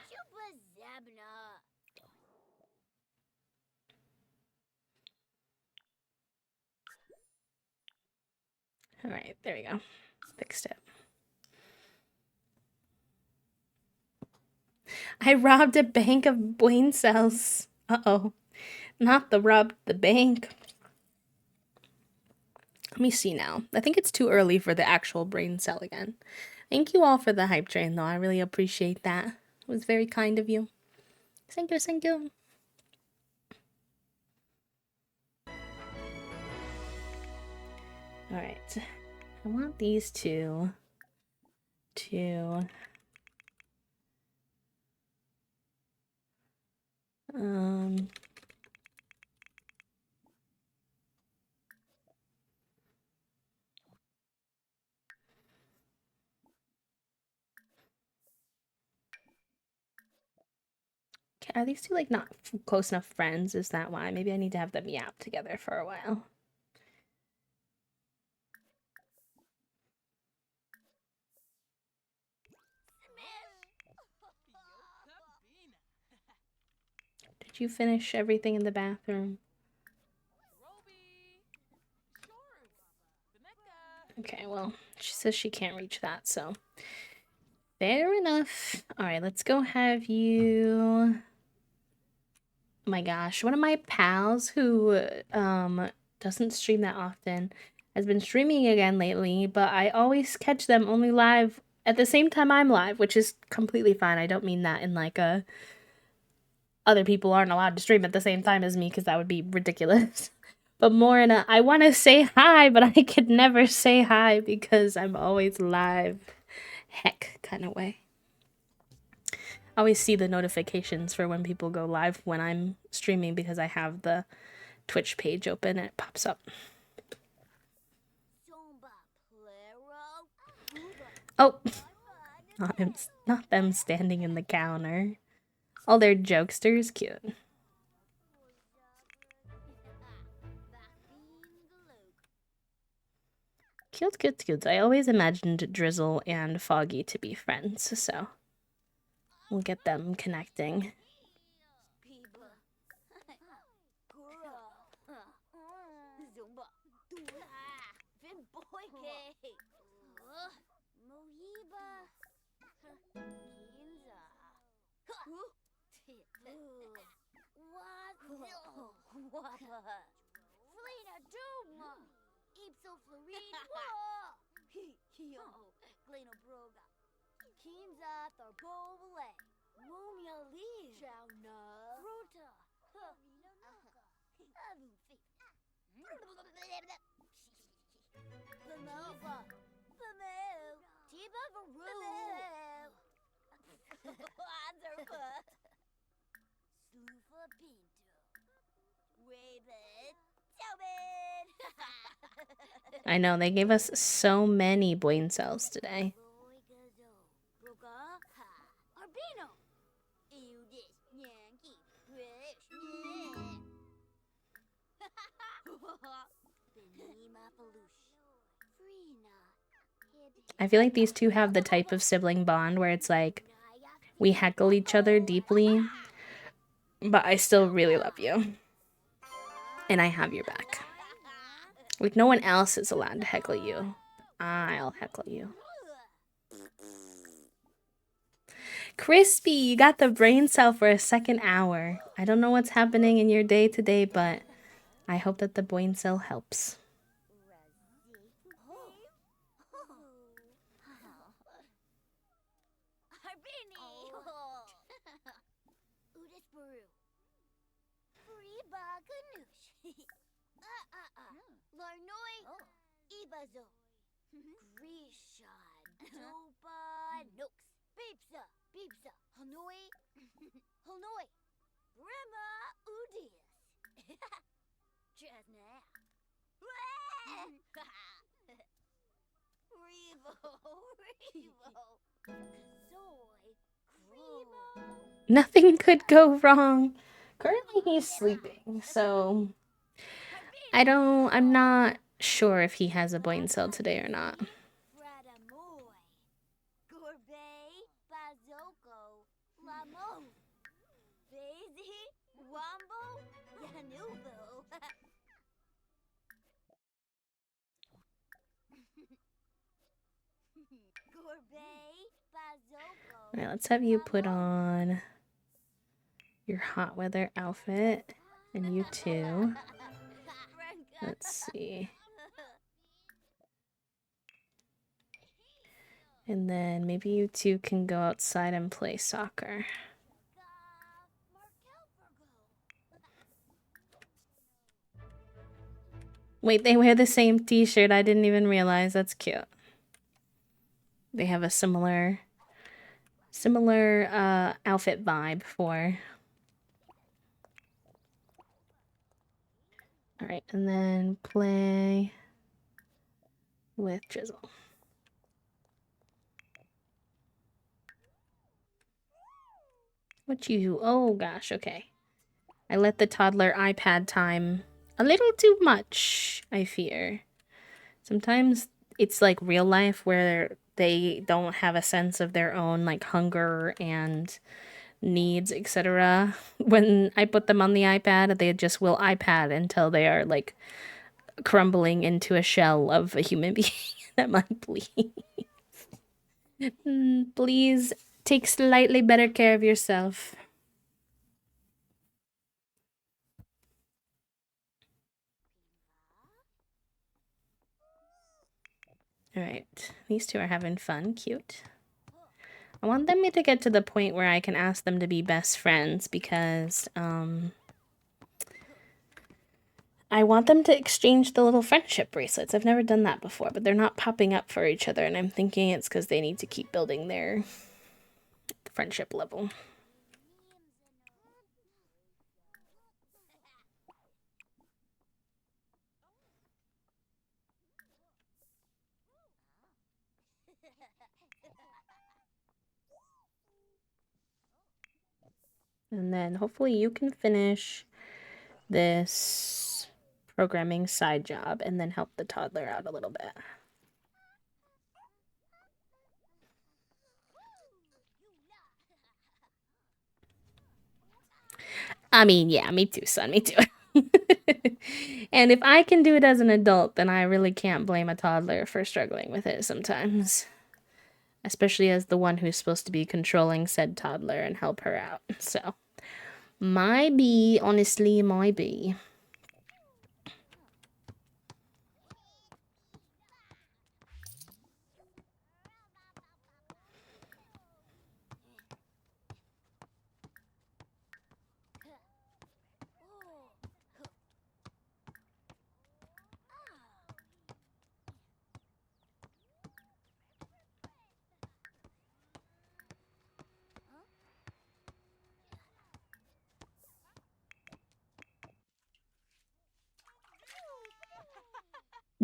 Alright, there we go. Fixed it. I robbed a bank of brain cells. Uh-oh. Not robbed the bank. Let me see now. I think it's too early for the actual brain cell again. Thank you all for the hype train, though. I really appreciate that. It was very kind of you. Thank you. Alright. I want these two to... Are these two, like, not close enough friends? Is that why? Maybe I need to have them yap together for a while. Did you finish everything in the bathroom? Okay, well, she says she can't reach that, so... Fair enough. Alright, let's go have you... Oh my gosh, one of my pals who doesn't stream that often has been streaming again lately, but I always catch them only live at the same time I'm live, which is completely fine. I don't mean that in like a other people aren't allowed to stream at the same time as me, because that would be ridiculous. But more in a I want to say hi, but I could never say hi because I'm always live. Heck kind of way. I always see the notifications for when people go live when I'm streaming because I have the Twitch page open and it pops up. Oh, not them standing in the counter. Oh, they're jokesters. Cute. Cute. I always imagined Drizzle and Foggy to be friends, so we'll get them connecting. Flina Duma. Ipso Florine Wo. Yo. Gleno Broga. Kinza Tharbole. Mumia Lee. Jauna. Ruta. Florina Naka. Alufi. Bamova. Bamo. Tiba Varu. Azerpa. Sloofa Pinto. Raven. Tobin. I know, they gave us so many brain cells today. Arbino. Eudis. Yankee. Rich. Benima Falush. Frina. I feel like these two have the type of sibling bond where it's like we heckle each other deeply, but I still really love you. And I have your back. Like, no one else is allowed to heckle you. I'll heckle you. Crispy, you got the brain cell for a second hour. I don't know what's happening in your day today, but I hope that the brain cell helps. Larnoi, Ibazo, Grishad, Doba, Nooks, Beepsa, Beepsa, Hanoi, Hanoi, Rima, Udius, Chesna, Revo, Kazoy, Cremo. Nothing could go wrong. Currently, he's sleeping, so I'm not sure if he has a brain cell today or not. Radamoy, Gorbey, Bazoko, Lamo, Daisy, Wombo, Yanuvo. Gorbey, Bazoko. All right, let's have you put on your hot weather outfit, and you too. Let's see. And then maybe you two can go outside and play soccer. Wait, they wear the same t-shirt. I didn't even realize. That's cute. They have a similar outfit vibe for. All right, and then play with Drizzle. Oh gosh, okay. I let the toddler iPad time a little too much, I fear. Sometimes it's like real life where they don't have a sense of their own like hunger and needs, etc. When I put them on the iPad, they just will iPad until they are like crumbling into a shell of a human being. That might please. Please take slightly better care of yourself. Alright, these two are having fun. Cute. I want them to get to the point where I can ask them to be best friends because, I want them to exchange the little friendship bracelets. I've never done that before, but they're not popping up for each other, and I'm thinking it's because they need to keep building their friendship level. And then hopefully you can finish this programming side job and then help the toddler out a little bit. I mean, yeah, me too, son, me too. And if I can do it as an adult, then I really can't blame a toddler for struggling with it sometimes. Especially as the one who's supposed to be controlling said toddler and help her out. So, might be, honestly, might be.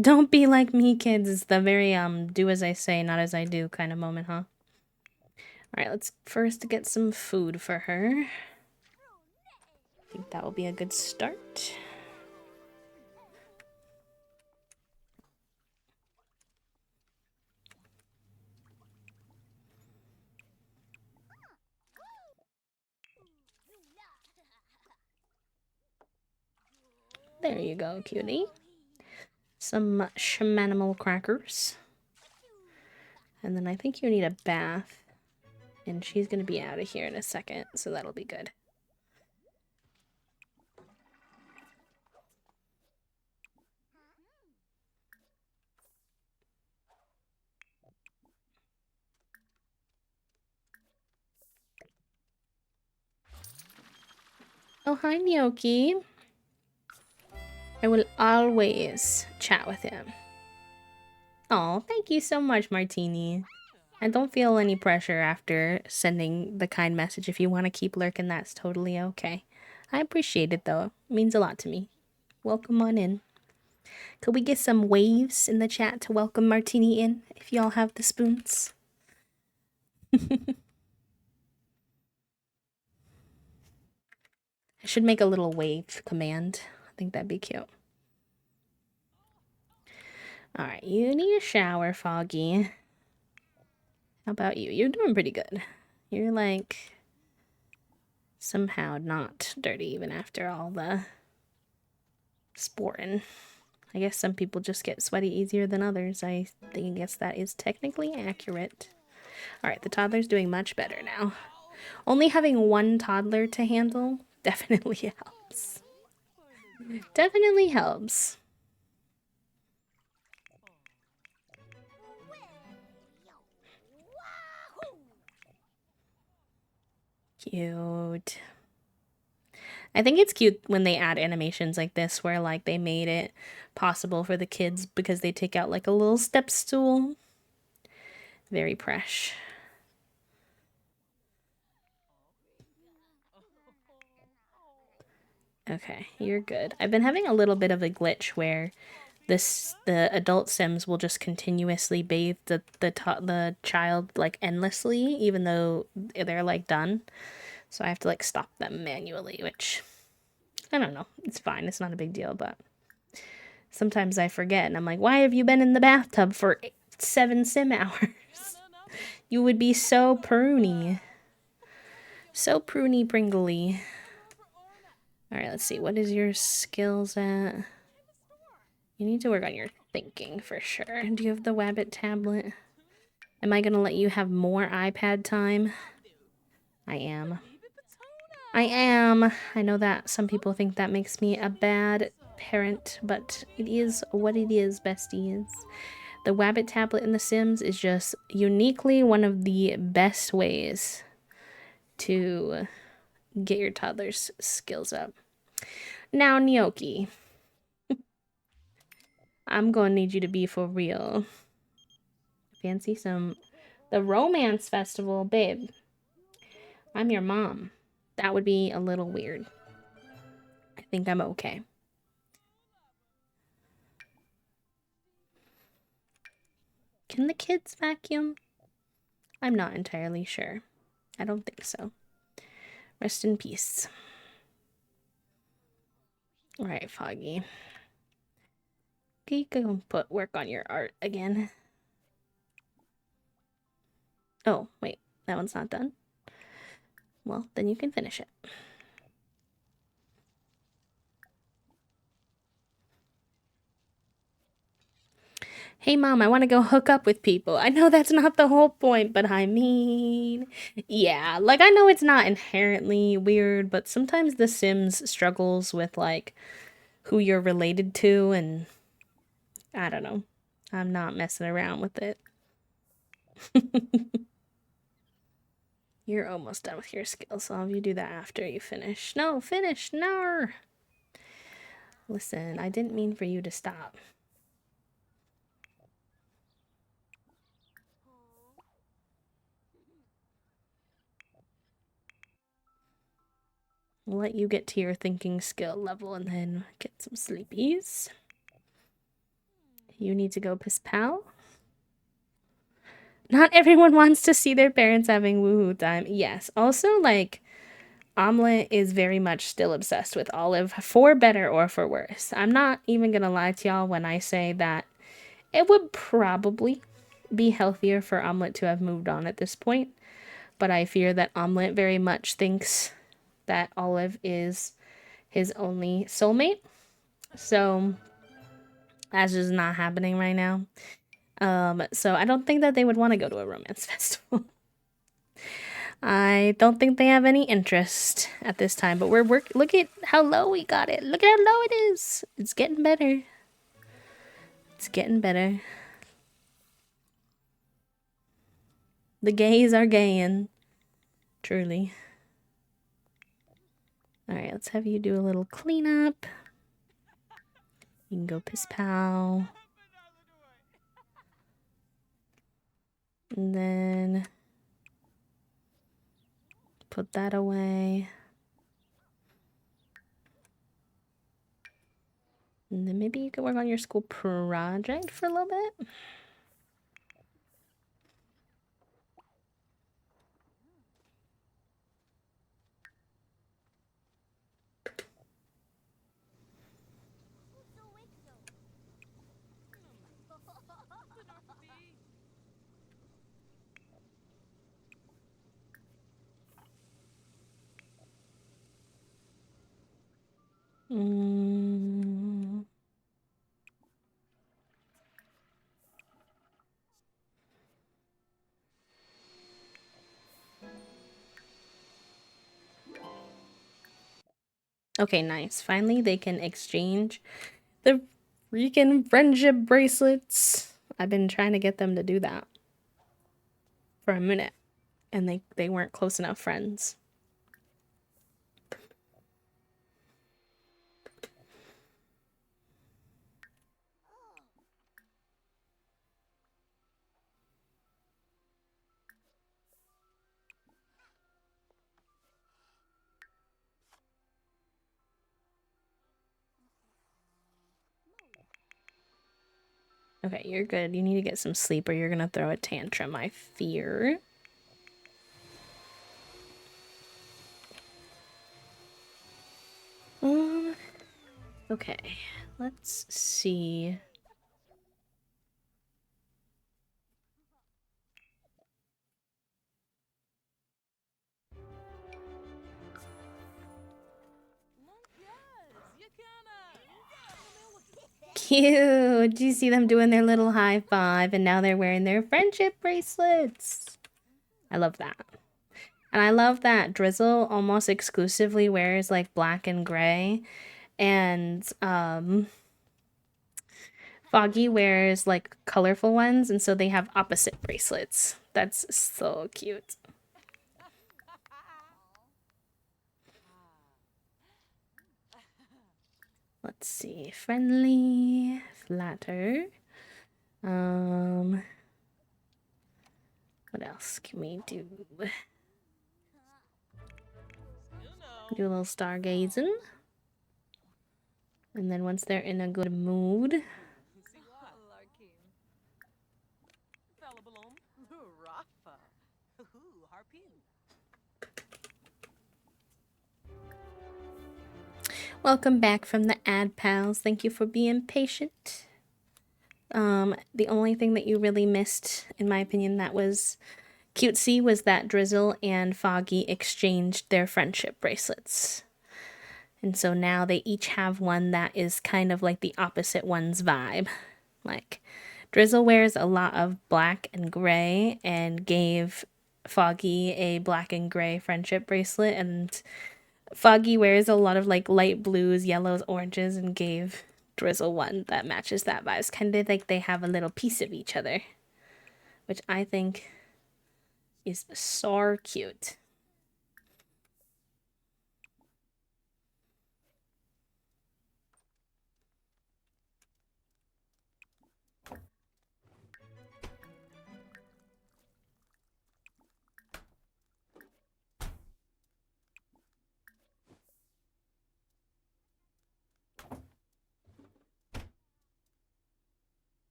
Don't be like me, kids. It's the very do as I say, not as I do kind of moment, huh? Alright, let's first get some food for her. I think that will be a good start. There you go, cutie. Some shmanimal crackers. And then I think you need a bath. And she's gonna be out of here in a second, so that'll be good. Oh, hi, Gnocchi. I will always chat with him. Oh, thank you so much, Martini. And don't feel any pressure after sending the kind message. If you want to keep lurking, that's totally okay. I appreciate it, though. It means a lot to me. Welcome on in. Could we get some waves in the chat to welcome Martini in, if y'all have the spoons? I should make a little wave command. I think that'd be cute. Alright, you need a shower, Foggy. How about you? You're doing pretty good. You're like somehow not dirty even after all the sporting. I guess some people just get sweaty easier than others. I guess that is technically accurate. Alright, the toddler's doing much better now. Only having one toddler to handle definitely helps. Definitely helps. Cute. I think it's cute when they add animations like this where like they made it possible for the kids because they take out like a little step stool. Very fresh. Okay, you're good. I've been having a little bit of a glitch where the adult Sims will just continuously bathe the child like endlessly, even though they're like done. So I have to like stop them manually, which I don't know. It's fine. It's not a big deal, but sometimes I forget and I'm like, why have you been in the bathtub for 7 sim hours? You would be so pruny. So pruny pringly. Alright, let's see. What is your skills at? You need to work on your thinking for sure. Do you have the Wabbit tablet? Am I gonna let you have more iPad time? I am. I am. I know that some people think that makes me a bad parent, but it is what it is, besties. The Wabbit tablet in The Sims is just uniquely one of the best ways to get your toddler's skills up. Now, Gnocchi, I'm gonna need you to be for real. Fancy the romance festival, babe. I'm your mom. That would be a little weird. I think I'm okay. Can the kids vacuum? I'm not entirely sure. I don't think so. Rest in peace. Alright, Foggy. You can work on your art again. Oh, wait. That one's not done? Well, then you can finish it. Hey, Mom, I want to go hook up with people. I know that's not the whole point, but I mean... Yeah, like, I know it's not inherently weird, but sometimes The Sims struggles with, like, who you're related to, and... I don't know. I'm not messing around with it. You're almost done with your skills, so I'll have you do that after you finish. No, finish! No! Listen, I didn't mean for you to stop. I'll let you get to your thinking skill level and then get some sleepies. You need to go piss pal. Not everyone wants to see their parents having woohoo time. Yes. Also, like, Omelette is very much still obsessed with Olive, for better or for worse. I'm not even gonna lie to y'all when I say that it would probably be healthier for Omelette to have moved on at this point. But I fear that Omelette very much thinks that Olive is his only soulmate. So, that's just not happening right now. So I don't think that they would want to go to a romance festival. I don't think they have any interest at this time, but look at how low we got it. Look at how low it is. It's getting better. It's getting better. The gays are gaying. Truly. Alright, let's have you do a little cleanup. You can go piss pal. And then put that away. And then maybe you could work on your school project for a little bit. Mm. Okay, nice. Finally, they can exchange the freaking friendship bracelets. I've been trying to get them to do that for a minute, and they weren't close enough friends. Okay, you're good. You need to get some sleep or you're gonna throw a tantrum, I fear. Okay, let's see. Cute! Do you see them doing their little high five and now they're wearing their friendship bracelets? I love that. And I love that Drizzle almost exclusively wears like black and gray. And Foggy wears like colorful ones, and so they have opposite bracelets. That's so cute. Let's see. Friendly, flatter. What else can we do? Do a little stargazing. And then once they're in a good mood, welcome back from the ad pals. Thank you for being patient. The only thing that you really missed, in my opinion, that was cutesy was that Drizzle and Foggy exchanged their friendship bracelets. And so now they each have one that is kind of like the opposite one's vibe. Like, Drizzle wears a lot of black and gray and gave Foggy a black and gray friendship bracelet, and Foggy wears a lot of like light blues, yellows, oranges, and gave Drizzle one that matches that vibe. It's kind of like they have a little piece of each other, which I think is so cute.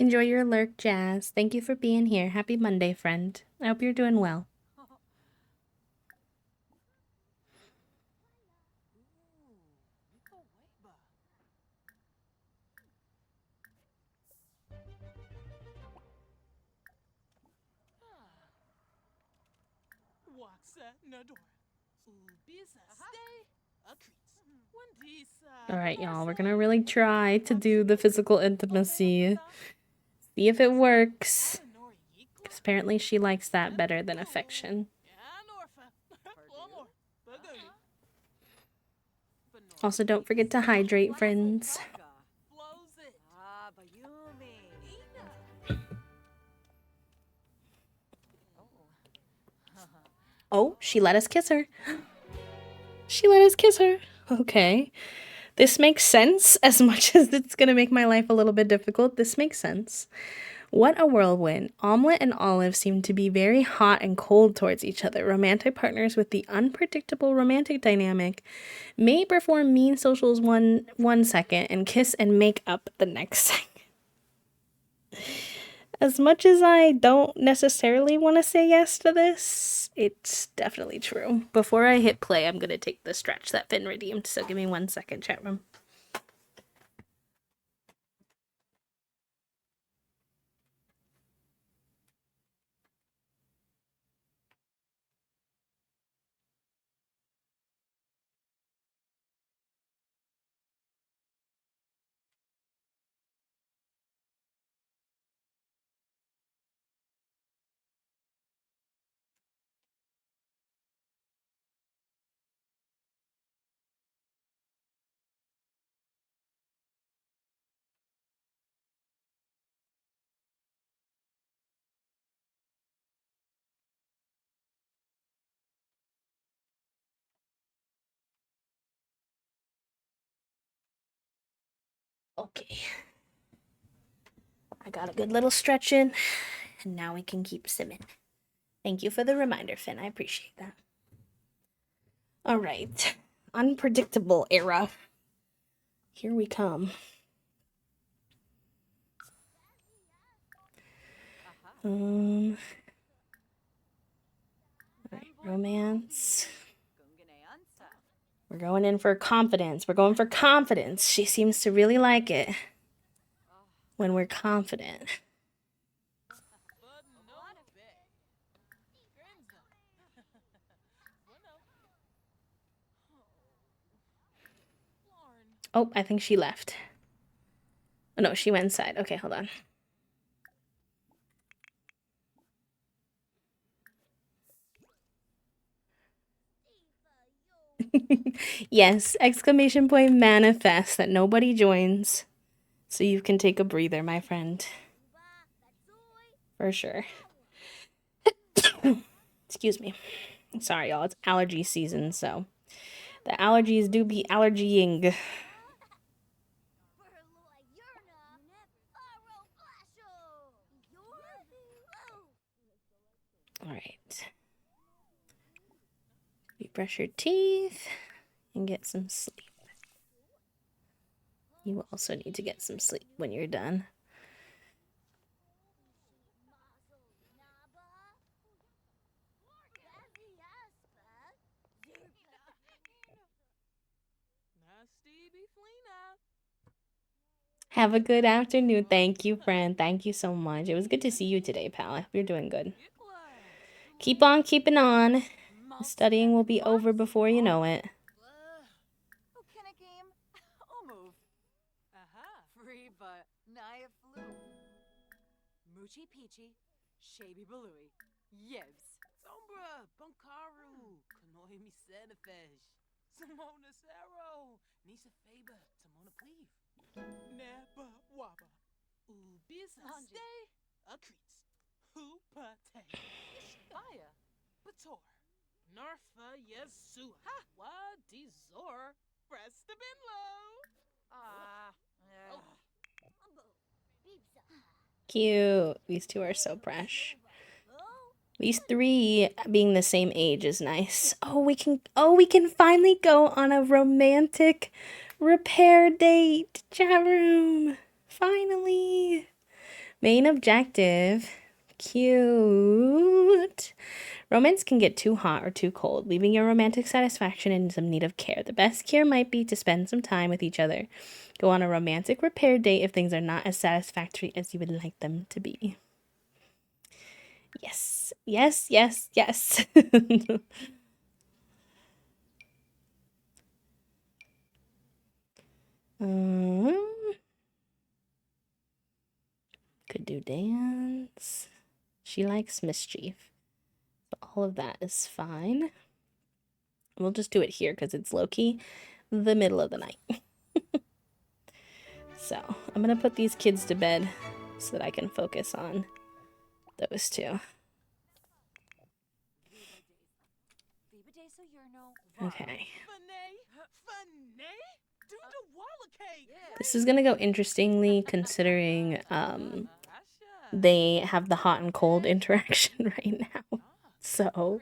Enjoy your lurk, Jazz. Thank you for being here. Happy Monday, friend. I hope you're doing well. All right, y'all. We're gonna really try to do the physical intimacy. See if it works. 'Cause apparently she likes that better than affection. Also, don't forget to hydrate, friends. Oh, she let us kiss her. She let us kiss her. Okay. This makes sense. As much as it's gonna make my life a little bit difficult, this makes sense. What a whirlwind. Omelette and Olive seem to be very hot and cold towards each other. Romantic partners with the unpredictable romantic dynamic may perform mean socials one second and kiss and make up the next second. As much as I don't necessarily want to say yes to this, it's definitely true. Before I hit play, I'm going to take the stretch that Finn redeemed, so give me 1 second, chat room. Okay. I got a good little stretch in, and now we can keep simming. Thank you for the reminder, Finn. I appreciate that. All right. Unpredictable era. Here we come. All right, romance. We're going in for confidence. We're going for confidence. She seems to really like it when we're confident. Oh, I think she left. Oh, no, she went inside. Okay, hold on. Yes, exclamation point manifest that nobody joins. So you can take a breather, my friend. For sure. Excuse me. Sorry, y'all. It's allergy season, so the allergies do be allergying. All right. You brush your teeth and get some sleep. You also need to get some sleep when you're done. Have a good afternoon. Thank you, friend. Thank you so much. It was good to see you today, pal. I hope you're doing good. Keep on keeping on. The studying will be over before you know it. Moochie Peachy, Shaby Balooey, Yibs. Sombra, Bankaru, Kanoimi Senefesh, Simona Sero, Nisa Faber, Timona Cleave, Neba Waba, Ubisa Stay, Akreets, Hupate, Ishbaya, Bator, Narfa Yesu, Ha, Wadizor, Prestabinlo. Cute. These two are so fresh. These three being the same age is nice. Oh, we can finally go on a romantic repair date. Chat room. Finally. Main objective. Cute. Romance can get too hot or too cold, leaving your romantic satisfaction in some need of care. The best cure might be to spend some time with each other. Go on a romantic repair date if things are not as satisfactory as you would like them to be. Yes, yes, yes, yes. Could do dance. She likes mischief. So all of that is fine. We'll just do it here because it's low-key the middle of the night. So I'm gonna put these kids to bed so that I can focus on those two. Okay. This is gonna go interestingly considering they have the hot and cold interaction right now. So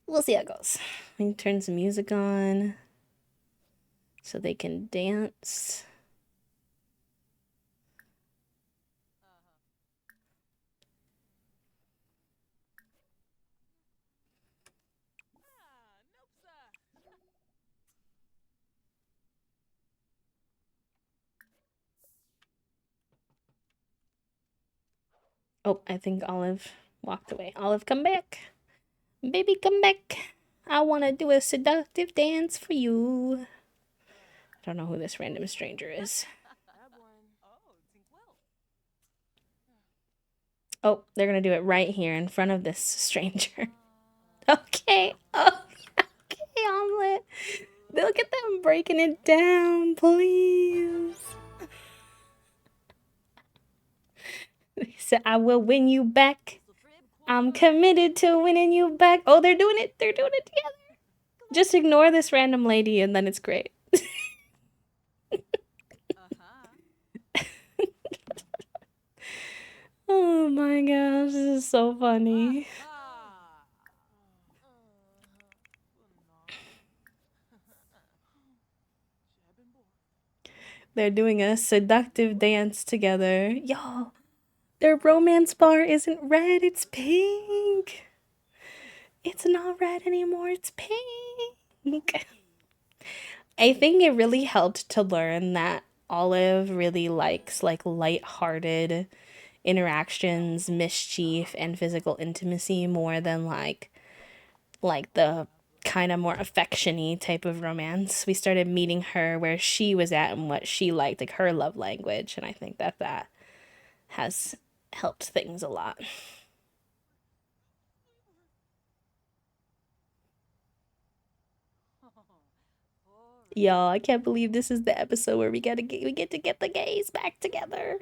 we'll see how it goes. We can turn some music on so they can dance. Oh, I think Olive walked away. Olive, come back. Baby, come back. I want to do a seductive dance for you. I don't know who this random stranger is. Oh, they're going to do it right here in front of this stranger. Okay. Oh, okay, Omelet. Look at them breaking it down, please. They said, I will win you back. I'm committed to winning you back. Oh, they're doing it. They're doing it together. Just ignore this random lady and then it's great. Oh my gosh, this is so funny. They're doing a seductive dance together. Y'all, their romance bar isn't red, it's pink. It's not red anymore, it's pink. I think it really helped to learn that Olive really likes like light-hearted interactions, mischief, and physical intimacy more than like the kind of more affectiony type of romance. We started meeting her where she was at and what she liked, like her love language, and I think that has helped things a lot. Y'all, I can't believe this is the episode where we get to get the gays back together.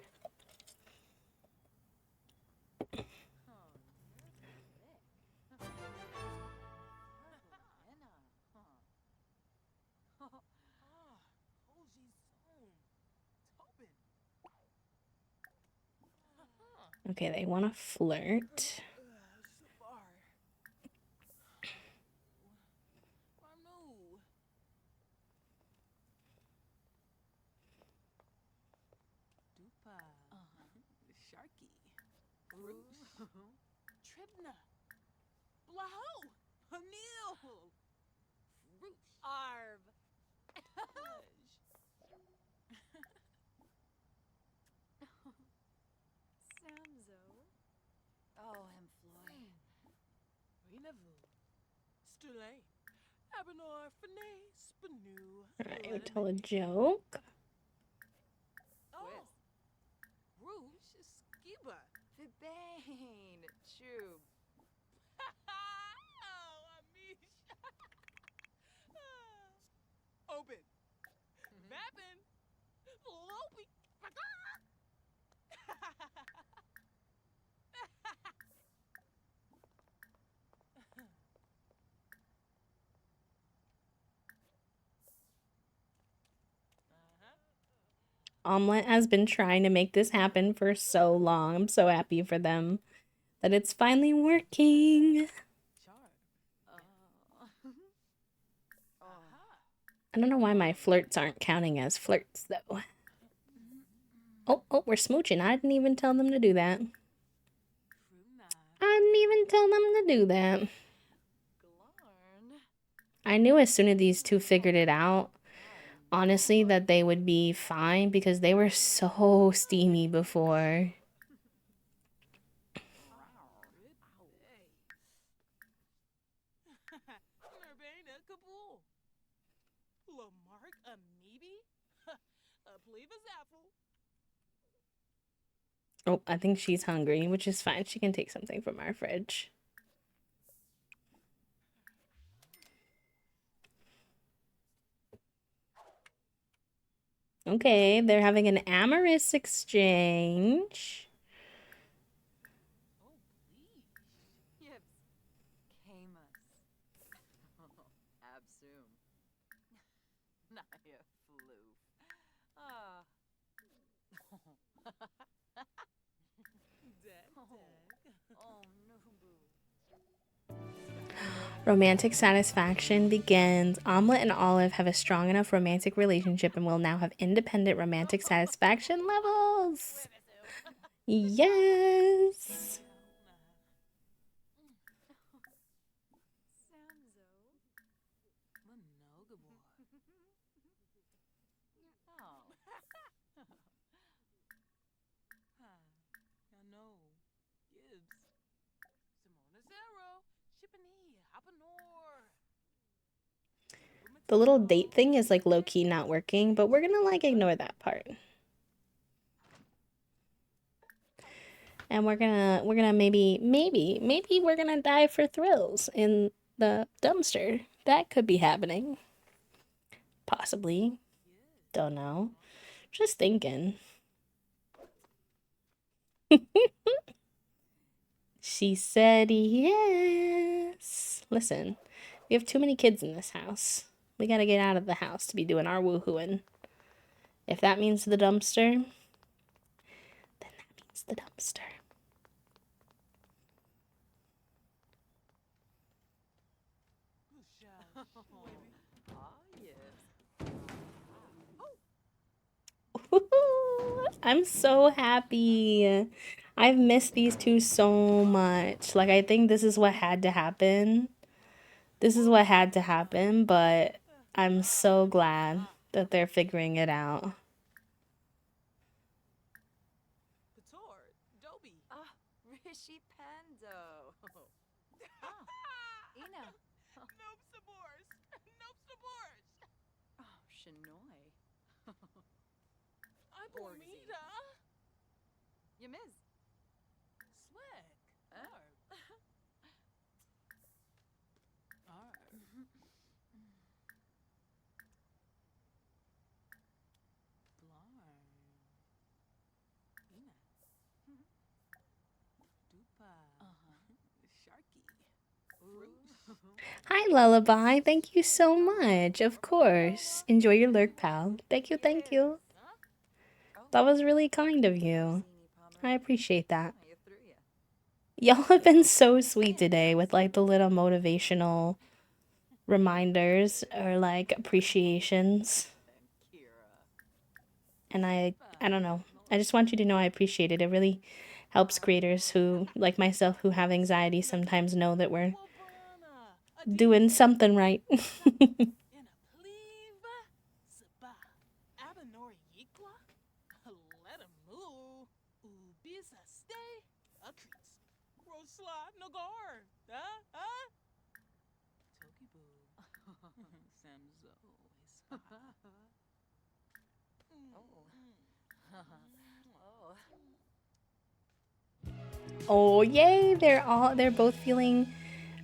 Okay, they want to flirt. Tribna. Blahu. Hanil. Arv. Samzo. Oh, him Floyd. Renavu. Stule. Abinor. Fene. Spanu. Alright, we'll tell a joke. Oh. Rouge. Skiba. Fibane. Chub. Oh, Amish. Open. Mappin. Lopi. Omelet has been trying to make this happen for so long. I'm so happy for them that it's finally working. I don't know why my flirts aren't counting as flirts, though. Oh, we're smooching. I didn't even tell them to do that. Fruna. I didn't even tell them to do that. Glarn. I knew as soon as these two figured it out, honestly, that they would be fine because they were so steamy before. Nerbaina Kabul. Lamarck Amoebi? Please apple. Oh, I think she's hungry, which is fine. She can take something from our fridge. Okay, they're having an amorous exchange. Oh, please. Yibs. Camus. Absum. Naya floof. Ah. Oh, Nubu. Romantic satisfaction begins. Omelette and Olive have a strong enough romantic relationship and will now have independent romantic satisfaction levels. Yes. Samzo. Monogabor. Oh. I know. Gibbs. Simona Zero. Shippany. Hoppanor. The little date thing is like low-key not working, but we're gonna like ignore that part. And we're gonna maybe we're gonna die for thrills in the dumpster. That could be happening. Possibly. Don't know. Just thinking. She said yes. Listen, we have too many kids in this house. We gotta get out of the house to be doing our woohooing. If that means the dumpster, then that means the dumpster. Ah, yes. I'm so happy. I've missed these two so much. Like, I think this is what had to happen. This is what had to happen, but I'm so glad that they're figuring it out. Pator. Dobie. Ah, Rishi Pando. Ah, Ina. Nope, Sabors. Nope, Sabors. Oh, Shinoy. I Borgsy. Bormida. Yamiz. Swag. Oh. Blarn. Ina. Dupa. Sharky. Hi, Lullaby. Thank you so much. Of course. Enjoy your lurk, pal. Thank you, thank you. That was really kind of you. I appreciate that. Y'all have been so sweet today with like the little motivational reminders or like appreciations. And I don't know. I just want you to know I appreciate it. It really helps creators who, like myself, who have anxiety sometimes know that we're doing something right. Oh, yay! They're both feeling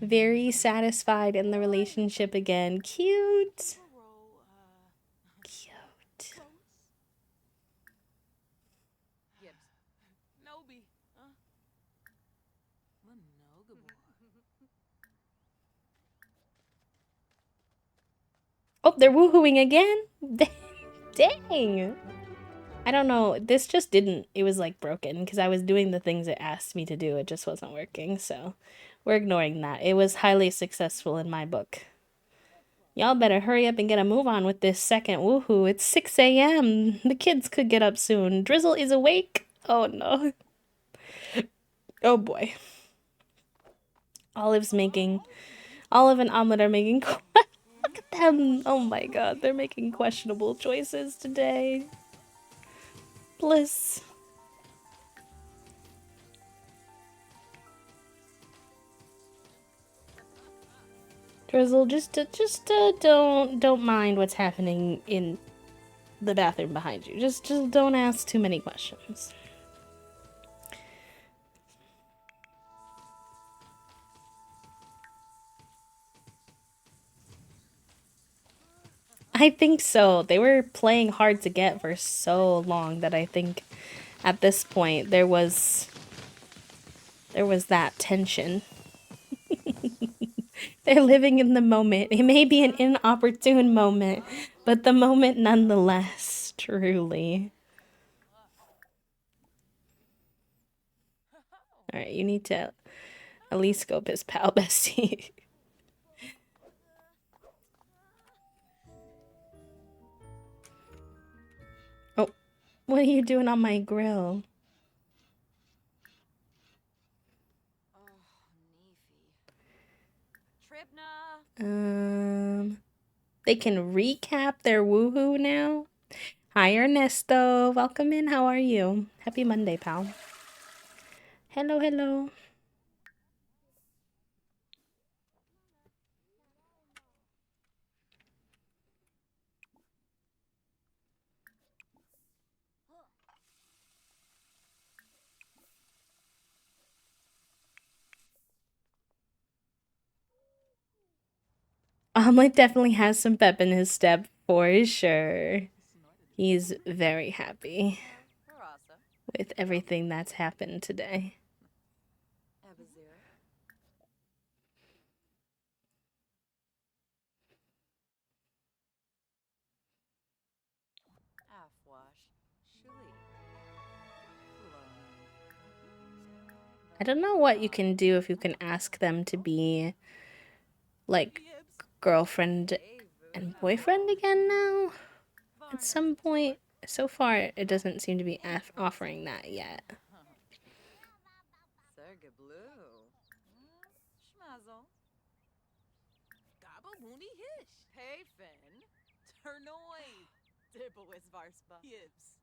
very satisfied in the relationship again. Cute. Cute. Nobi. Oh, they're woohooing again? Dang. I don't know. This just didn't. It was like broken because I was doing the things it asked me to do. It just wasn't working. So we're ignoring that. It was highly successful in my book. Y'all better hurry up and get a move on with this second woohoo. It's 6 a.m. The kids could get up soon. Drizzle is awake. Oh no. Oh boy. Olive and Omelet are making. Look at them. Oh my god, they're making questionable choices today. Bliss. Drizzle, just don't mind what's happening in the bathroom behind you. Just don't ask too many questions. I think so. They were playing hard to get for so long that I think at this point there was that tension. They're living in the moment. It may be an inopportune moment, but the moment nonetheless, truly. Alright, you need to at least scope his pal bestie. Oh, what are you doing on my grill? They can recap their woohoo now? Hi, Ernesto. Welcome in. How are you? Happy Monday, pal. Hello, hello. Omelet definitely has some pep in his step for sure. He's very happy with everything that's happened today. I don't know what you can do if you can ask them to be like girlfriend and boyfriend again now. At some point, so far, it doesn't seem to be offering that yet. Gababoony hish. Hey, Finn. Turnoy. Dibblewis varspa. Gibbs.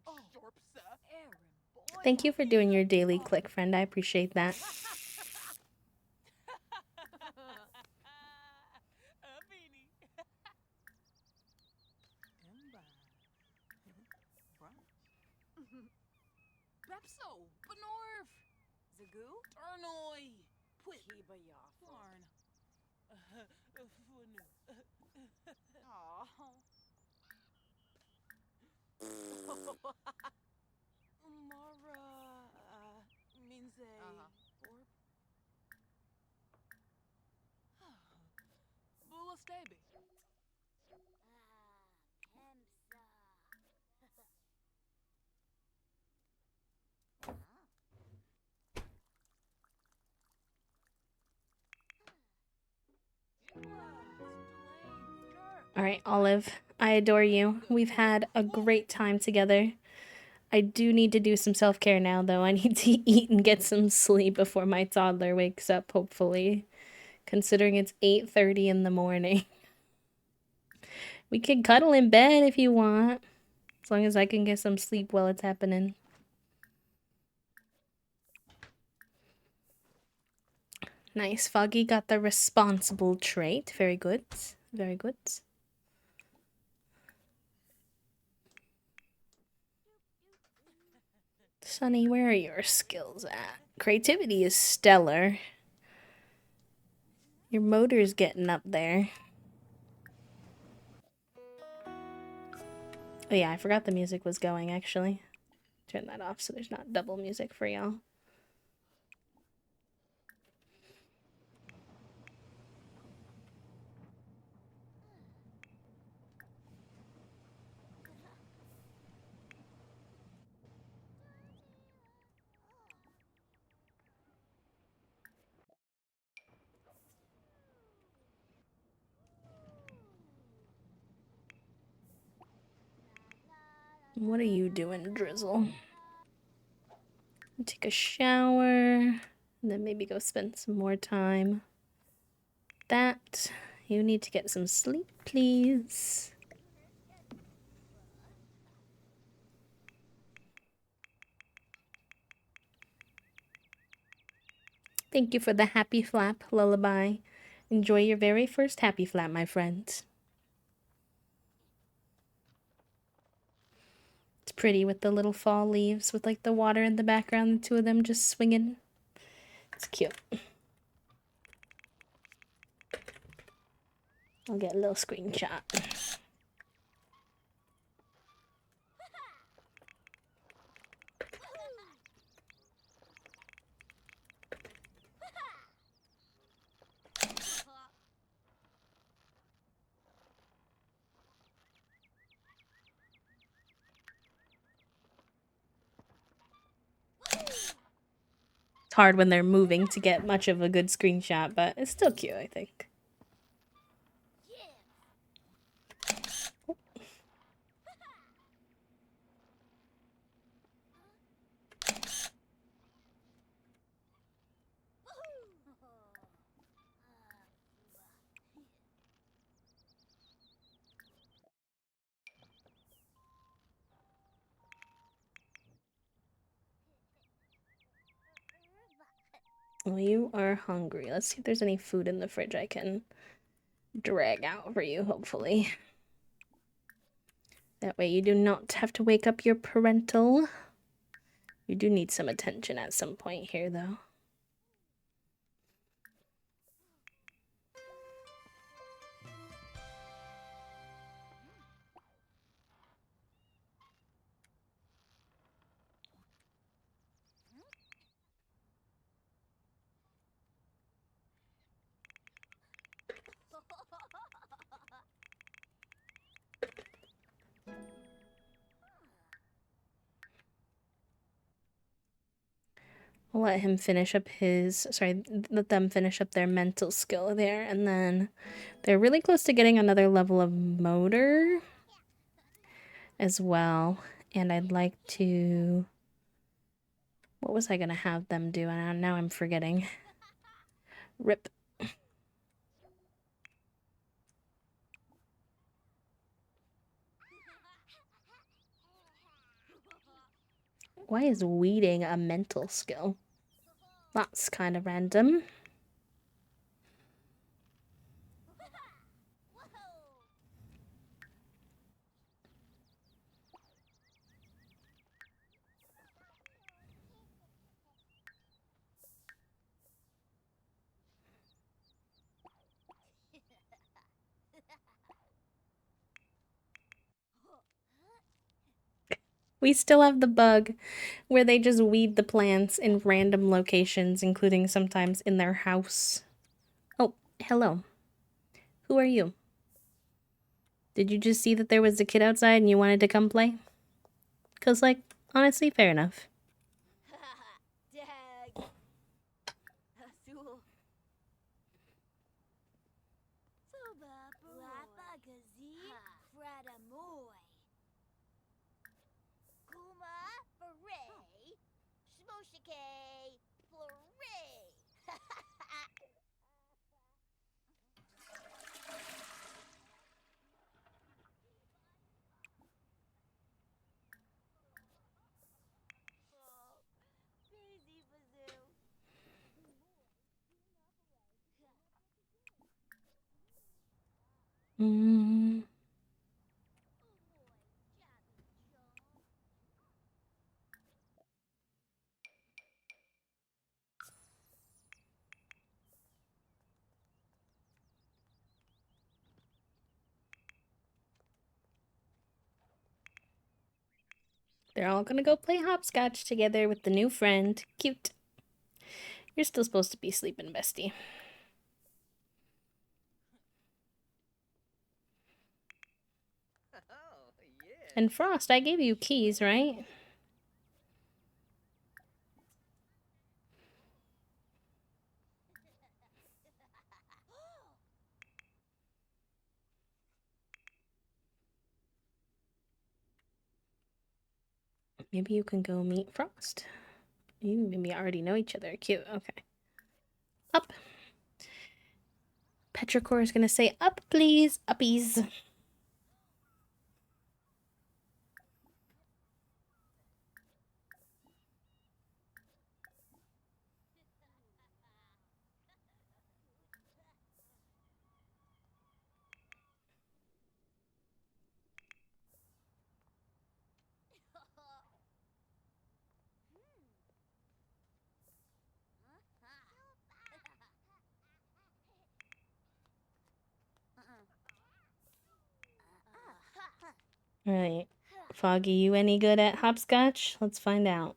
Oh, Thank you for doing your daily click, friend. I appreciate that. Bepso, Benorf, Zagoo, Turnoy, Pwibaya, Farn. Mara, Minze, Orb. Bula Staby. Pemsa. Alright, Olive, I adore you. We've had a great time together. I do need to do some self-care now, though. I need to eat and get some sleep before my toddler wakes up, hopefully. Considering it's 8:30 in the morning. We can cuddle in bed if you want. As long as I can get some sleep while it's happening. Nice. Foggy got the responsible trait. Very good. Very good. Sunny, where are your skills at? Creativity is stellar. Your motor's getting up there. Oh yeah, I forgot the music was going, actually. Turn that off so there's not double music for y'all. What are you doing, Drizzle? Take a shower, and then maybe go spend some more time. That you need to get some sleep, please. Thank you for the happy flap lullaby. Enjoy your very first happy flap, my friend. It's pretty with the little fall leaves with like the water in the background, the two of them just swinging. It's cute. I'll get a little screenshot. It's hard when they're moving to get much of a good screenshot, but it's still cute, I think. Well, you are hungry. Let's see if there's any food in the fridge I can drag out for you, hopefully. That way you do not have to wake up your parental. You do need some attention at some point here, though. I'll let him finish up his, let them finish up their mental skill there, and then they're really close to getting another level of motor as well. And I'd like to, what was I gonna have them do? And now I'm forgetting. Rip. Why is weeding a mental skill? That's kind of random. We still have the bug where they just weed the plants in random locations, including sometimes in their house. Oh, hello. Who are you? Did you just see that there was a kid outside and you wanted to come play? 'Cause, like, honestly, fair enough. Dag. Azul. Soba Lapa Gazi Fradamoy. Kuma Beret. Shmoshike Flore. Crazy Bazoo. They're all gonna go play hopscotch together with the new friend. Cute. You're still supposed to be sleeping, bestie. And Frost, I gave you keys, right? Maybe you can go meet Frost. You maybe already know each other. Cute. Okay. Up. Petrichor is gonna say, up, please. Uppies. Alright. Foggy, you any good at hopscotch? Let's find out.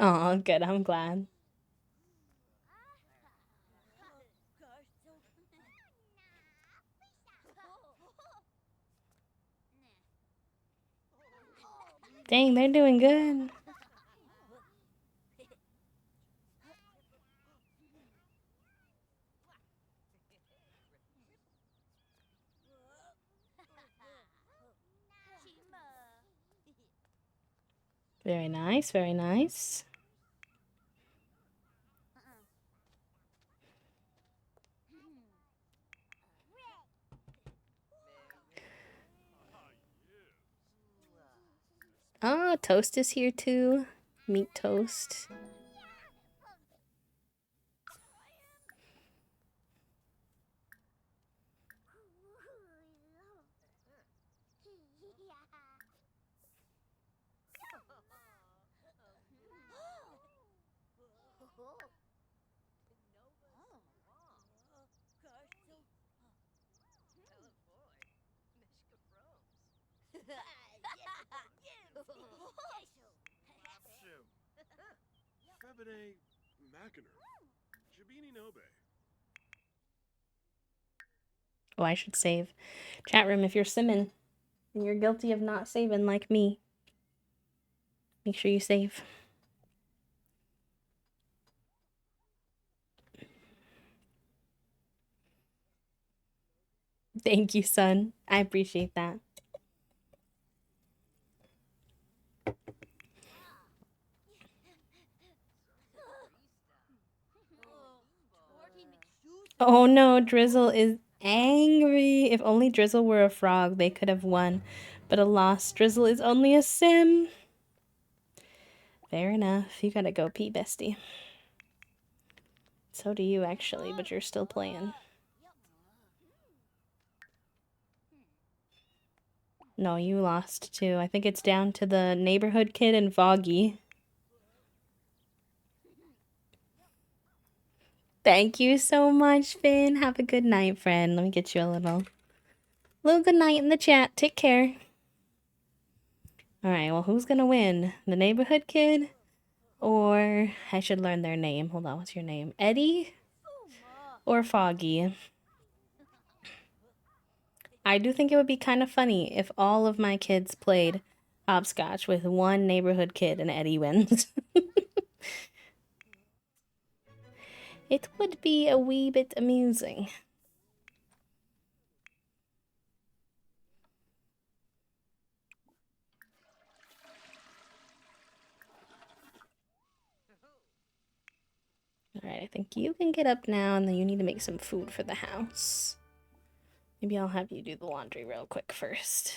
Oh, good. I'm glad. Dang, they're doing good. Very nice, very nice. Oh, Toast is here too. Meet Toast. Febine Mackiner. Jabini Nobe. Oh, I should save. Chat room, if you're simming and you're guilty of not saving like me, make sure you save. Thank you, son. I appreciate that. Oh no, Drizzle is angry. If only Drizzle were a frog, they could have won. But alas, Drizzle is only a sim. Fair enough. You gotta go pee, bestie. So do you, actually, but you're still playing. No, you lost too. I think it's down to the neighborhood kid and Foggy. Thank you so much, Finn. Have a good night, friend. Let me get you a little good night in the chat. Take care. Alright, well, who's gonna win? The neighborhood kid? Or I should learn their name. Hold on, what's your name? Eddie? Or Foggy? I do think it would be kind of funny if all of my kids played hopscotch with one neighborhood kid and Eddie wins. It would be a wee bit amusing. Alright, I think you can get up now, and then you need to make some food for the house. Maybe I'll have you do the laundry real quick first.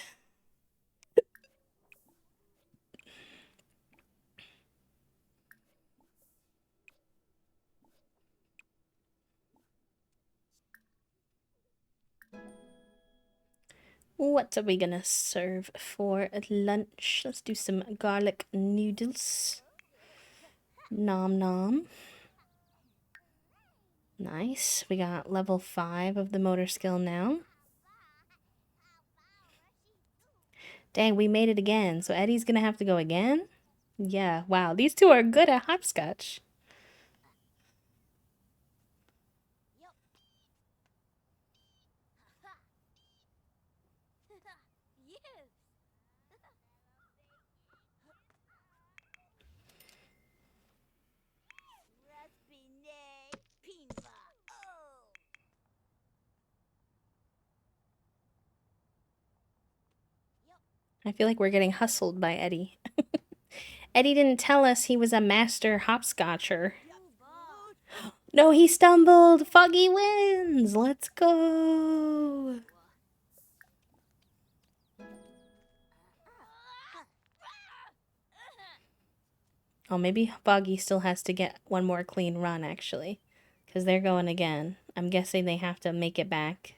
What are we gonna serve for lunch? Let's do some garlic noodles. Nom nom. Nice. We got level 5 of the motor skill now. Dang, we made it again. So Eddie's gonna have to go again? Yeah, wow. These two are good at hopscotch. I feel like we're getting hustled by Eddie. Eddie didn't tell us he was a master hopscotcher. No, he stumbled. Foggy wins. Let's go. Oh, maybe Foggy still has to get one more clean run, actually. Because they're going again. I'm guessing they have to make it back.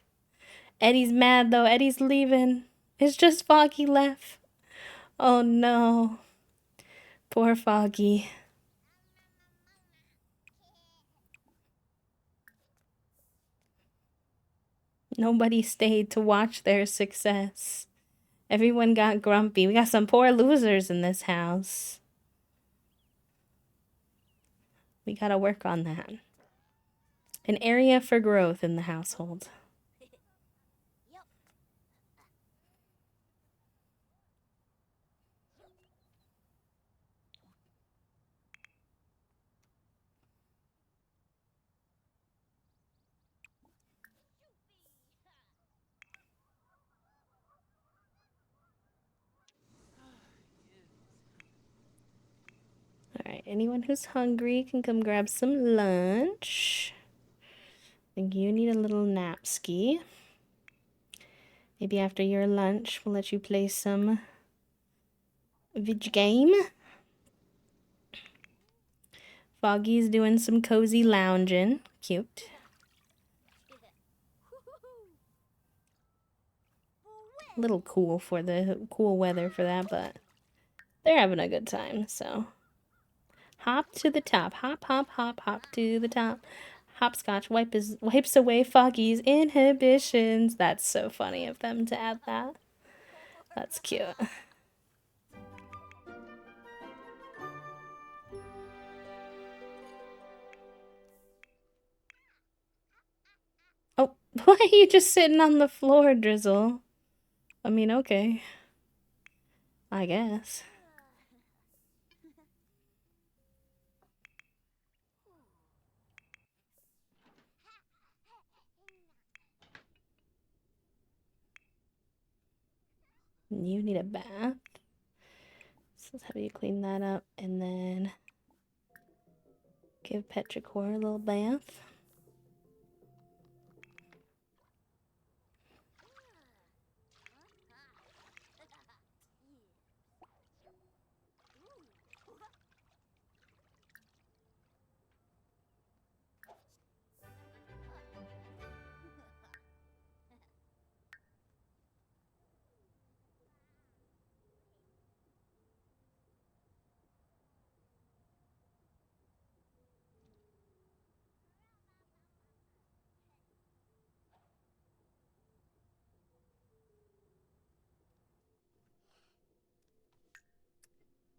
Eddie's mad, though. Eddie's leaving. It's just Foggy left. Oh, no. Poor Foggy. Nobody stayed to watch their success. Everyone got grumpy. We got some poor losers in this house. We gotta work on that. An area for growth in the household. Alright, anyone who's hungry can come grab some lunch. I think you need a little nap ski. Maybe after your lunch, we'll let you play some vid game. Foggy's doing some cozy lounging. Cute. A little cool for the cool weather for that, but they're having a good time, so. Hop to the top. Hop, hop, hop, hop to the top. Hopscotch wipes away Foggy's inhibitions. That's so funny of them to add that. That's cute. Oh, why are you just sitting on the floor, Drizzle? I mean, okay. I guess. You need a bath. So let's have you clean that up and then give Petrichor a little bath.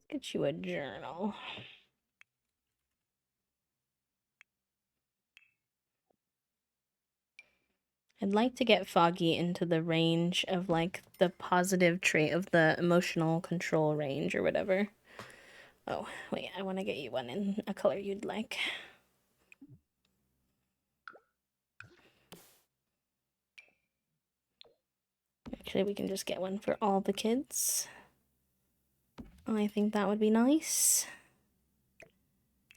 Get you a journal. I'd like to get Foggy into the range of like the positive trait of the emotional control range or whatever. Oh, wait, I want to get you one in a color you'd like. Actually, we can just get one for all the kids. I think that would be nice.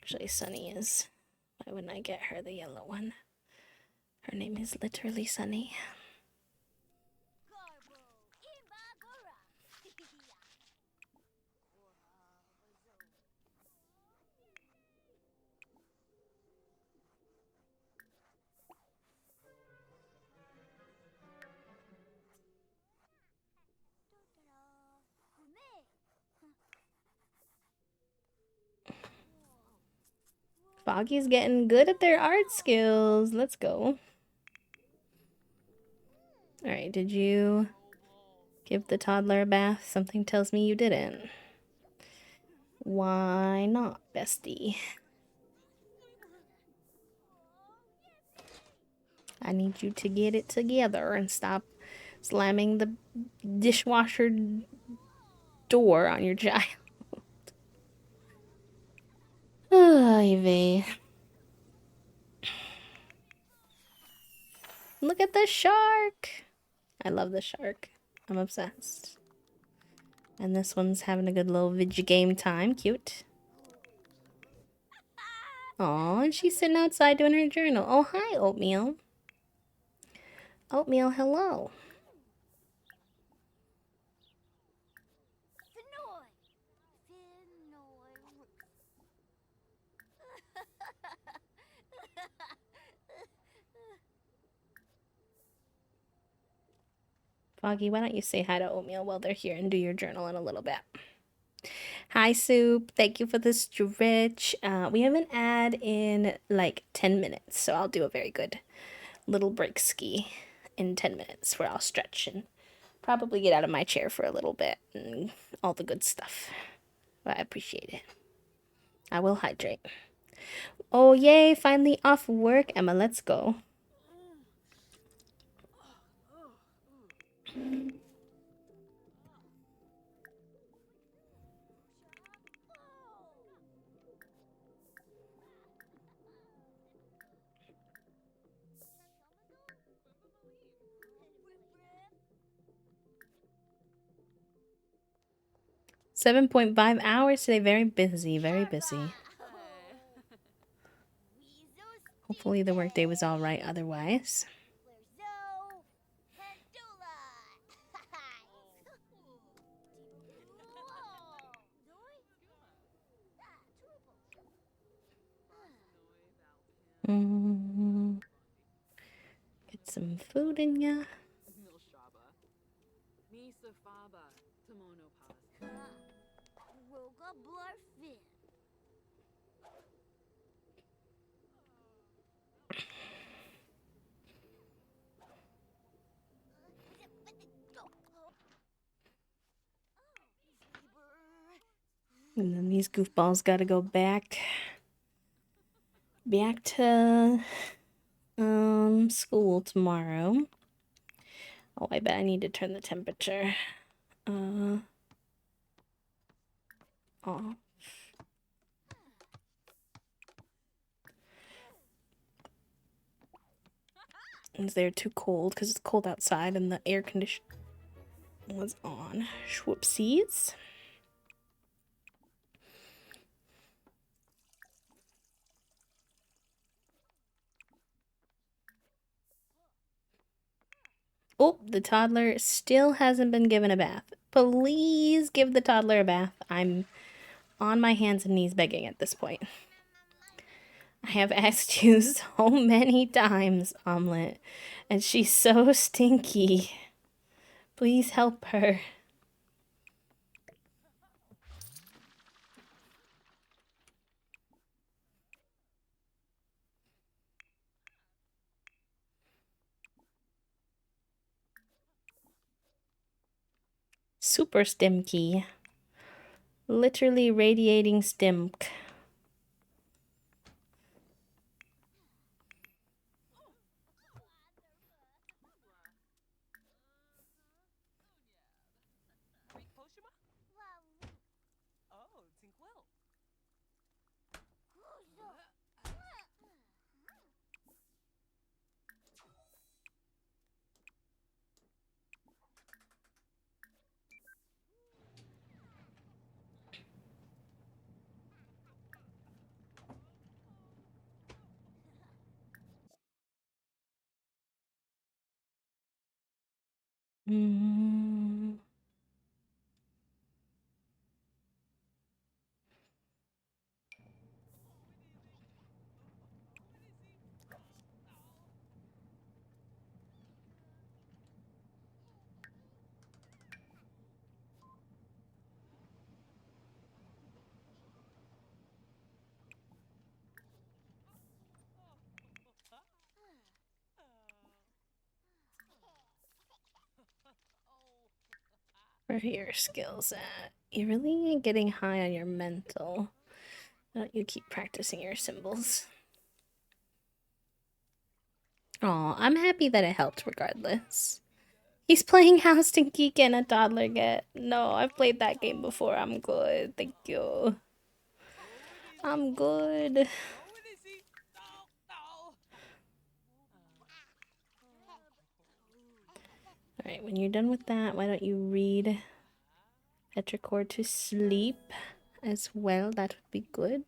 Actually, Sunny is. Why wouldn't I get her the yellow one? Her name is literally Sunny. Foggy's getting good at their art skills. Let's go. Alright, did you give the toddler a bath? Something tells me you didn't. Why not, bestie? I need you to get it together and stop slamming the dishwasher door on your child. Ivy. Look at the shark. I love the shark. I'm obsessed. And this one's having a good little video game time. Cute. Aw, and she's sitting outside doing her journal. Oh, hi, Oatmeal. Oatmeal, hello. Finoy. Finoy. Foggy, why don't you say hi to Oatmeal while they're here and do your journal in a little bit? Hi, Soup. Thank you for the stretch. We have an ad in like 10 minutes, so I'll do a very good little break ski in 10 minutes where I'll stretch and probably get out of my chair for a little bit and all the good stuff. But I appreciate it. I will hydrate. Oh, yay. Finally off work. Emma, let's go. Brr. 7.5 hours today. Very busy. Very busy. Hopefully the workday was all right otherwise. Mm, get some food in ya. Milshaba. Misa Faba. Tomono Paz. Roga Blarfin. And then these goofballs gotta go back to school tomorrow. Oh, I bet I need to turn the temperature off. Is they're too cold because it's cold outside and the air condition was on. Whoopsies. Oh, the toddler still hasn't been given a bath. Please give the toddler a bath. I'm on my hands and knees begging at this point. I have asked you so many times, Omelet, and she's so stinky. Please help her. Super stimky. Literally radiating stimk. Poshima? Oh, Tinkwell. Mm. Where are your skills at? You're really getting high on your mental. Why don't you keep practicing your symbols? Aw, I'm happy that it helped regardless. He's playing How Stinky Can a Toddler Get? No, I've played that game before. I'm good. Thank you. I'm good. Alright, when you're done with that, why don't you read Petrichor to sleep as well. That would be good.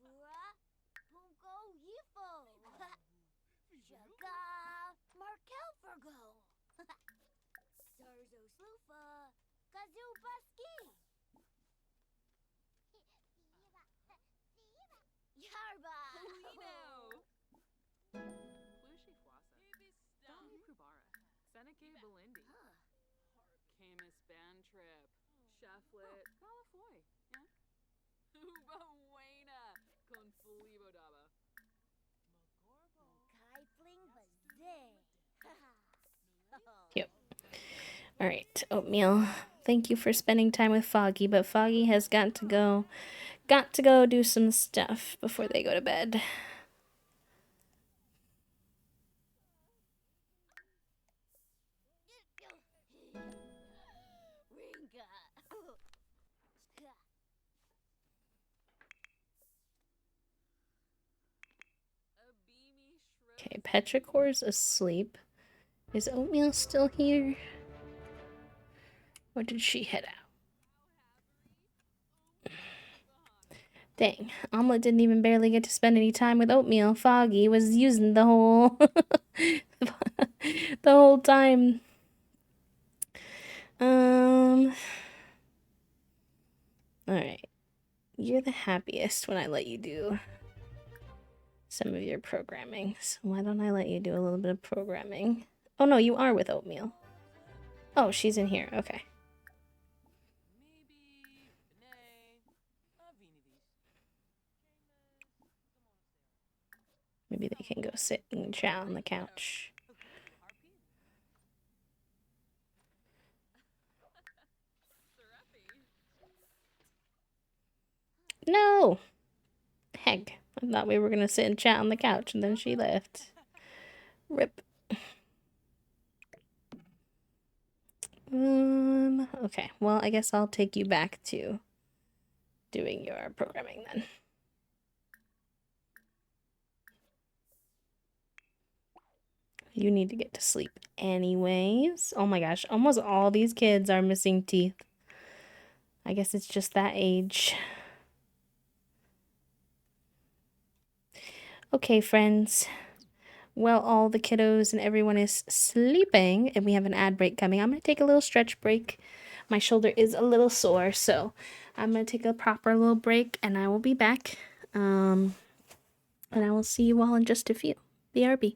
Vura, Punko Yifo. Shaga, Markel Virgo. Sarzo Slufa, Kazoo Baski. Yarba. Plushi Fwasa. Donny Prubara. Seneca Belindi. Camus Band Trip. Cheflet. Malafoy. Yeah. Uba Wayna. Con Felibo Daba. Kai Fling Bazay. Cute. All right, Oatmeal. Thank you for spending time with Foggy, but Foggy has got to go do some stuff before they go to bed. Ringa. Okay, Petrichor's asleep. Is Oatmeal still here? Or did she head out? Dang, Omelet didn't even barely get to spend any time with Oatmeal. Foggy was using the whole the whole time. Alright. You're the happiest when I let you do some of your programming. So why don't I let you do a little bit of programming? Oh no, you are with Oatmeal. Oh, she's in here. Okay. Maybe they can go sit and chat on the couch. No! Heck, I thought we were gonna sit and chat on the couch and then she left. Rip. Okay, well, I guess I'll take you back to doing your programming then. You need to get to sleep anyways. Oh my gosh, almost all these kids are missing teeth. I guess it's just that age. Okay, friends. Well, all the kiddos and everyone is sleeping, and we have an ad break coming. I'm going to take a little stretch break. My shoulder is a little sore, so I'm going to take a proper little break, and I will be back. And I will see you all in just a few. BRB.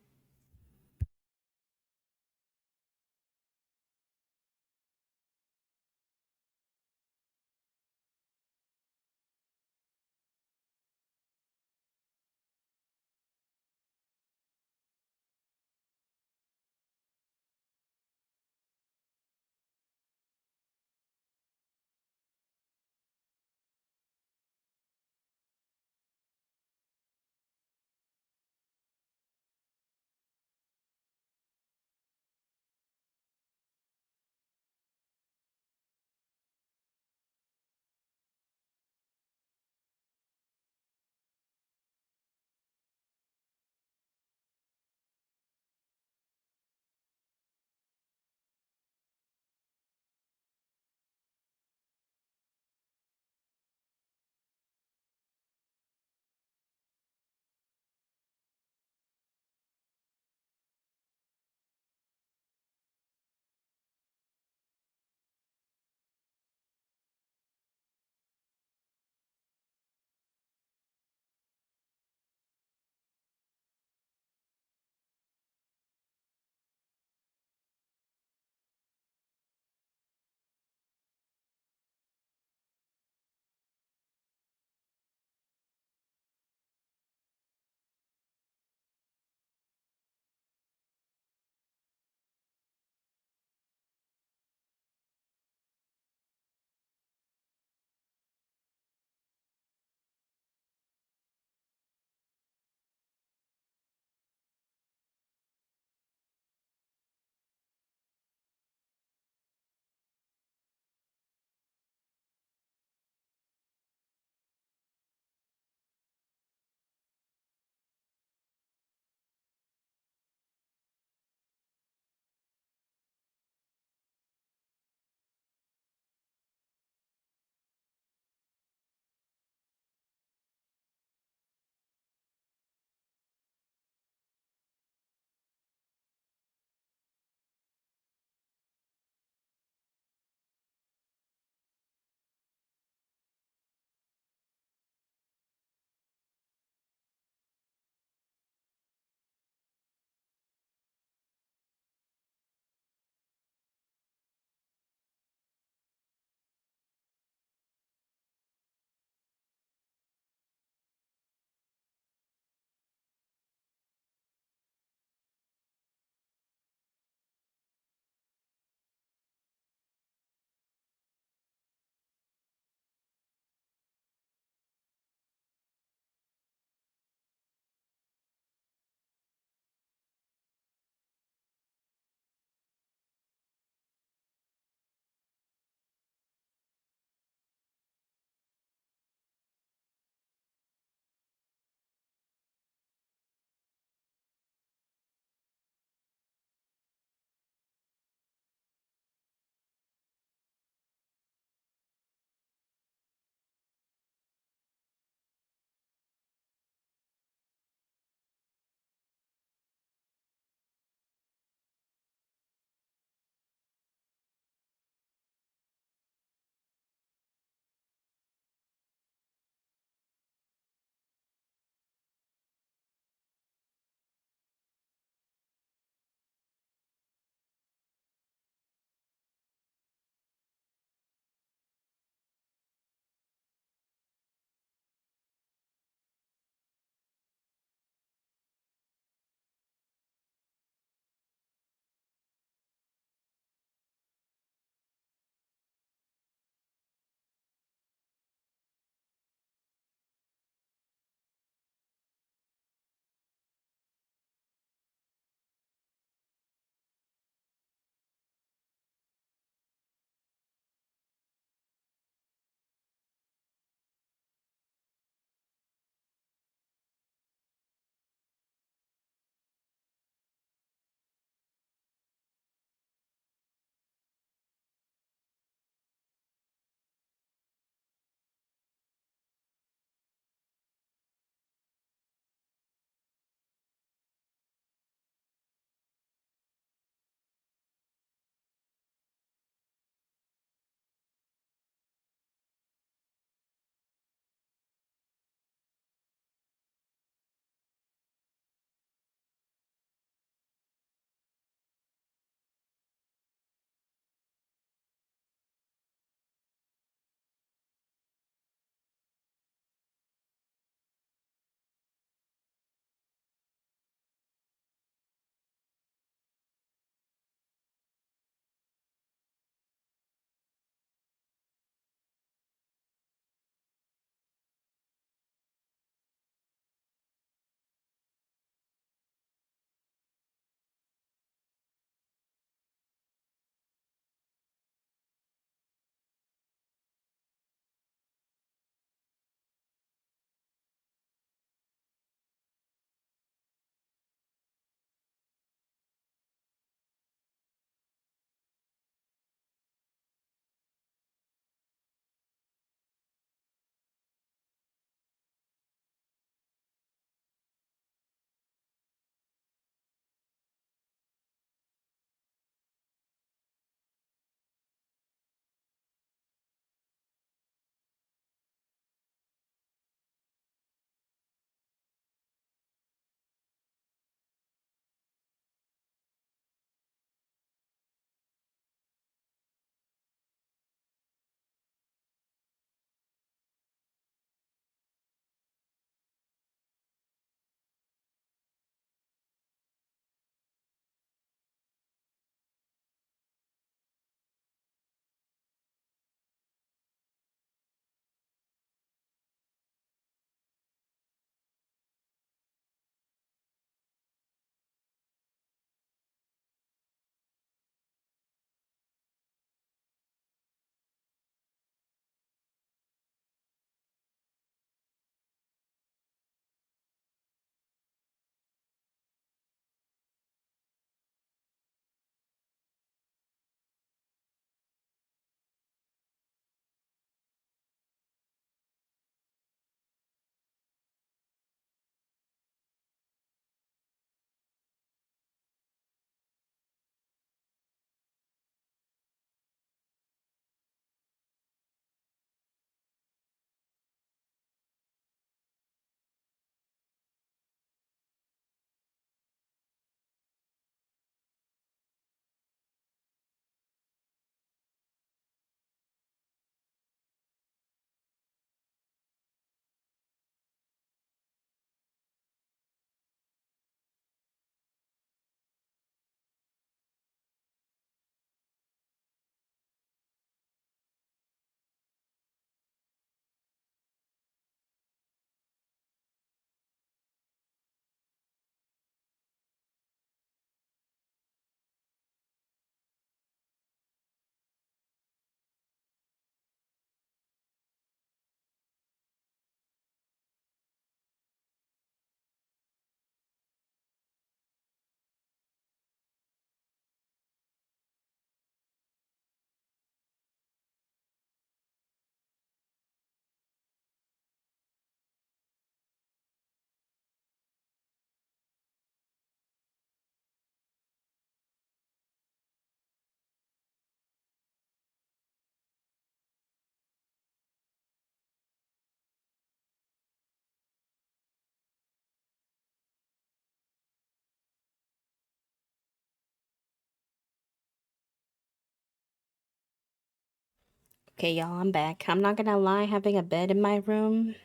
Okay, y'all, I'm back. I'm not gonna lie, having a bed in my room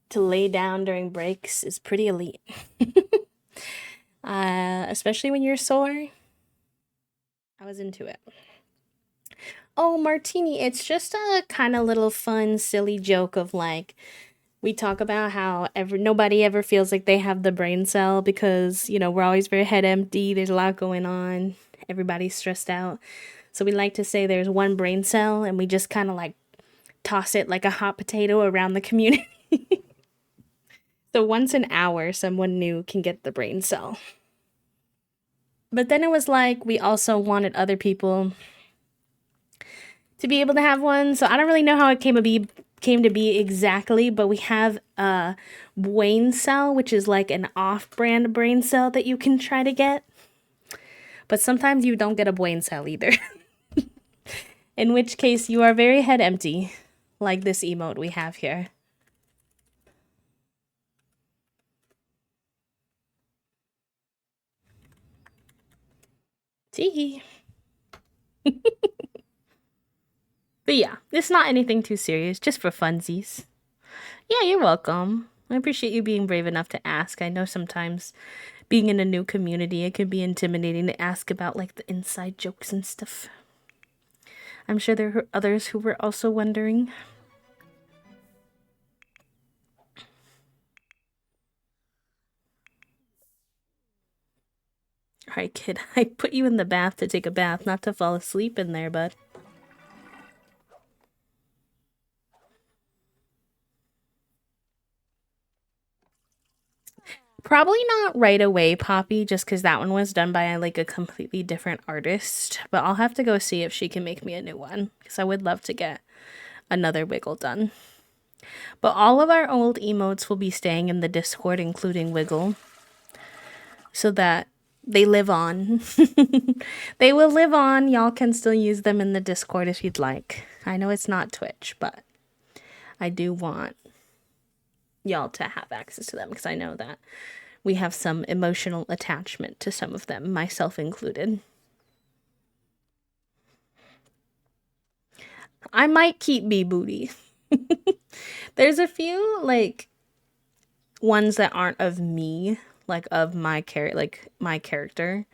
to lay down during breaks is pretty elite. Especially when you're sore. I was into it. Oh, Martini, it's just a kind of little fun, silly joke of like, we talk about how nobody ever feels like they have the brain cell because, you know, we're always very head empty. There's a lot going on. Everybody's stressed out. So we like to say there's one brain cell and we just kind of like toss it like a hot potato around the community. So once an hour, someone new can get the brain cell. But then it was like we also wanted other people to be able to have one. So I don't really know how it came to be exactly, but we have a brain cell, which is like an off-brand brain cell that you can try to get. But sometimes you don't get a brain cell either. In which case you are very head empty, like this emote we have here. Tee. But yeah, it's not anything too serious, just for funsies. Yeah, you're welcome. I appreciate you being brave enough to ask. I know sometimes being in a new community, it can be intimidating to ask about like the inside jokes and stuff. I'm sure there are others who were also wondering. Alright, kid, I put you in the bath to take a bath, not to fall asleep in there, bud. Probably not right away, Poppy, just because that one was done by like a completely different artist. But I'll have to go see if she can make me a new one, because I would love to get another Wiggle done. But all of our old emotes will be staying in the Discord, including Wiggle, so that they live on. They will live on. Y'all can still use them in the Discord if you'd like. I know it's not Twitch, but I do want y'all to have access to them because I know that we have some emotional attachment to some of them, myself included. I might keep Bee Booty. There's a few like ones that aren't of me, like of my character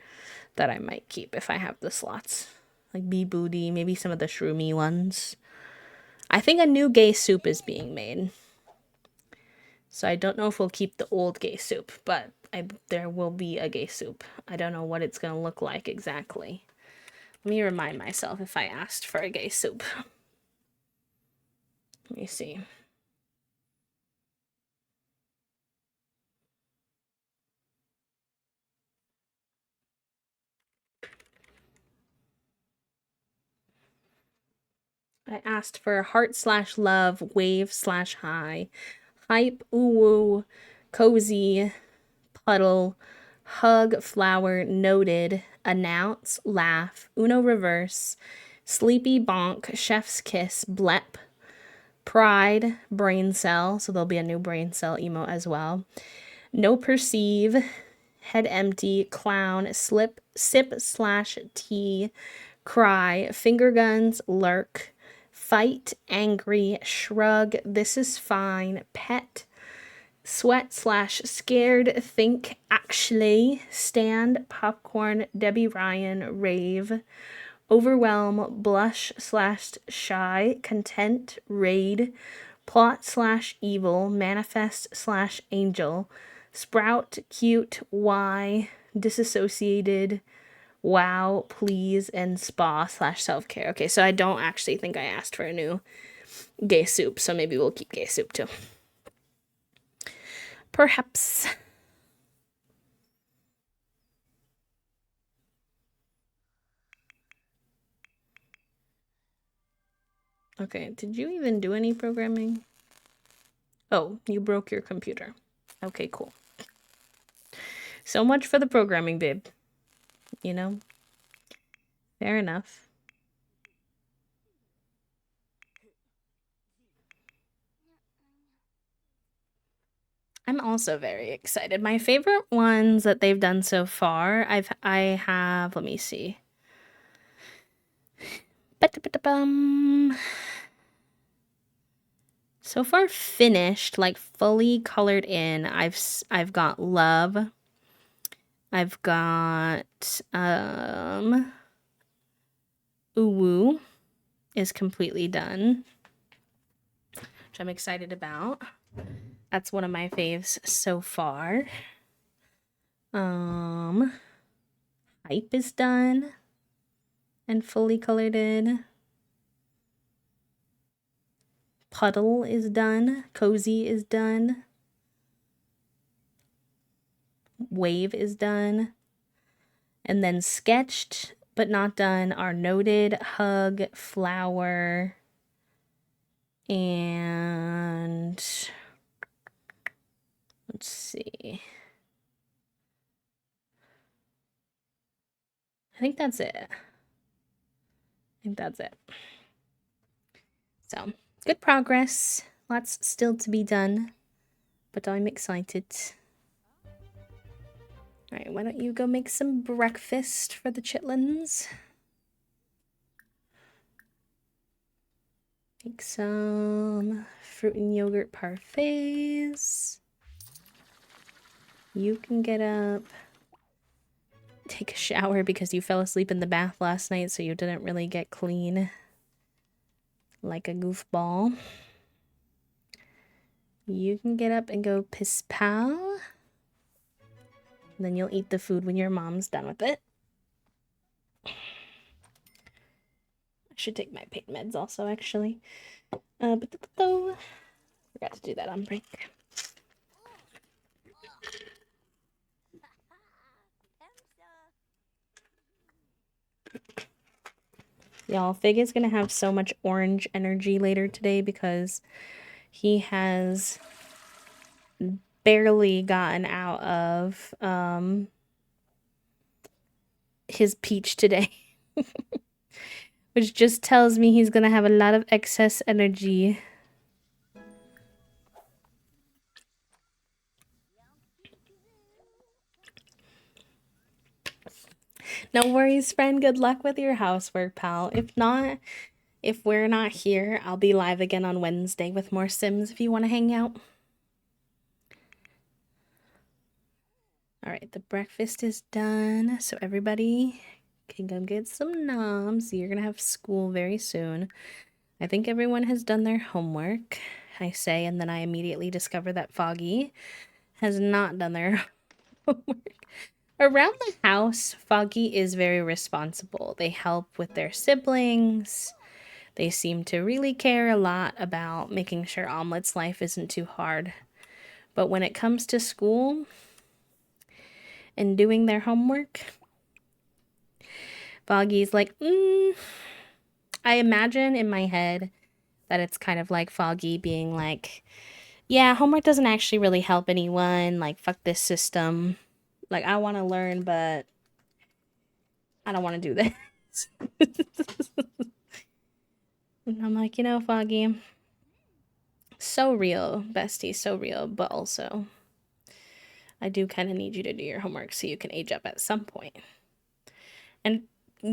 that I might keep if I have the slots. Like Bee Booty, maybe some of the Shroomy ones. I think a new gay soup is being made. So I don't know if we'll keep the old gay soup, but there will be a gay soup. I don't know what it's going to look like exactly. Let me remind myself if I asked for a gay soup. Let me see. I asked for heart/love, wave/high, hype, ooh, cozy, puddle, hug, flower, noted, announce, laugh, Uno reverse, sleepy bonk, chef's kiss, blep, pride, brain cell, so there'll be a new brain cell emo as well, no perceive, head empty, clown, sip/tea, cry, finger guns, lurk, fight, angry, shrug, this is fine, pet, sweat/scared, think, actually, stand, popcorn, Debbie Ryan, rave, overwhelm, blush/shy, content, raid, plot/evil, manifest/angel, sprout, cute, why, disassociated, wow, please, and spa/self-care. Okay, so I don't actually think I asked for a new gay soup, so maybe we'll keep gay soup too. Perhaps. Okay, did you even do any programming? Oh, you broke your computer. Okay, cool. So much for the programming, babe. You know? Fair enough. I'm also very excited. My favorite ones that they've done so far, I have, let me see. Ba-da-ba-da-bum. So far finished, like fully colored in. I've got Love. I've got Uwu is completely done, which I'm excited about. That's one of my faves so far. Hype is done and fully colored in. Puddle is done. Cozy is done. Wave is done. And then sketched but not done are Noted, Hug, Flower, and let's see. I think that's it. So, good progress. Lots still to be done, but I'm excited. Alright, why don't you go make some breakfast for the chitlins? Make some fruit and yogurt parfaits. You can get up, take a shower because you fell asleep in the bath last night, so you didn't really get clean like a goofball. You can get up and go piss pow. And then you'll eat the food when your mom's done with it. I should take my pain meds also, actually. Forgot to do that on break. Y'all, Fig is gonna have so much orange energy later today because he has barely gotten out of his peach today. Which just tells me he's gonna have a lot of excess energy. No worries, friend. Good luck with your housework, pal. If we're not here, I'll be live again on Wednesday with more Sims if you want to hang out. Alright, the breakfast is done, so everybody can go get some noms. You're gonna have school very soon. I think everyone has done their homework, I say, and then I immediately discover that Foggy has not done their homework. Around the house, Foggy is very responsible. They help with their siblings. They seem to really care a lot about making sure Omelet's life isn't too hard. But when it comes to school and doing their homework, Foggy's like, I imagine in my head that it's kind of like Foggy being like, yeah, homework doesn't actually really help anyone. Like, fuck this system. Like, I want to learn, but I don't want to do this. And I'm like, Foggy, so real, bestie, so real, but also I do kind of need you to do your homework so you can age up at some point. And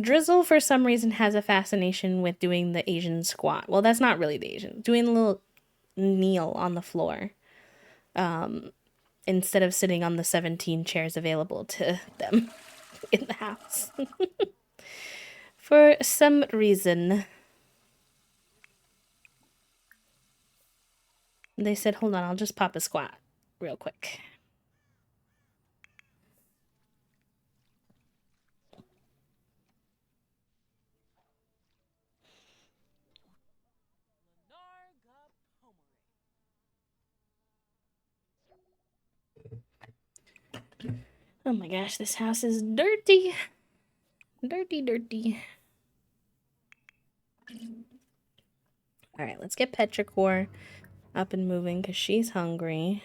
Drizzle, for some reason, has a fascination with doing the Asian squat. Well, that's not really the Asian. Doing a little kneel on the floor. Instead of sitting on the 17 chairs available to them in the house. For some reason. They said, hold on, I'll just pop a squat real quick. Oh my gosh, this house is dirty. Dirty, dirty. Alright, let's get Petrichor up and moving because she's hungry.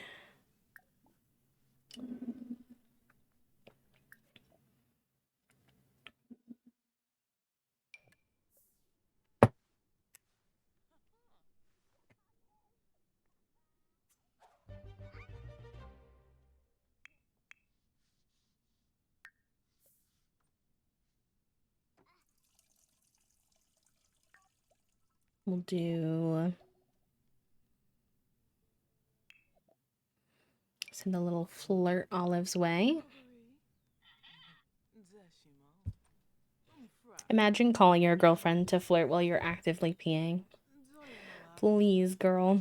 We'll do... Send a little flirt Olive's way. Imagine calling your girlfriend to flirt while you're actively peeing. Please, girl.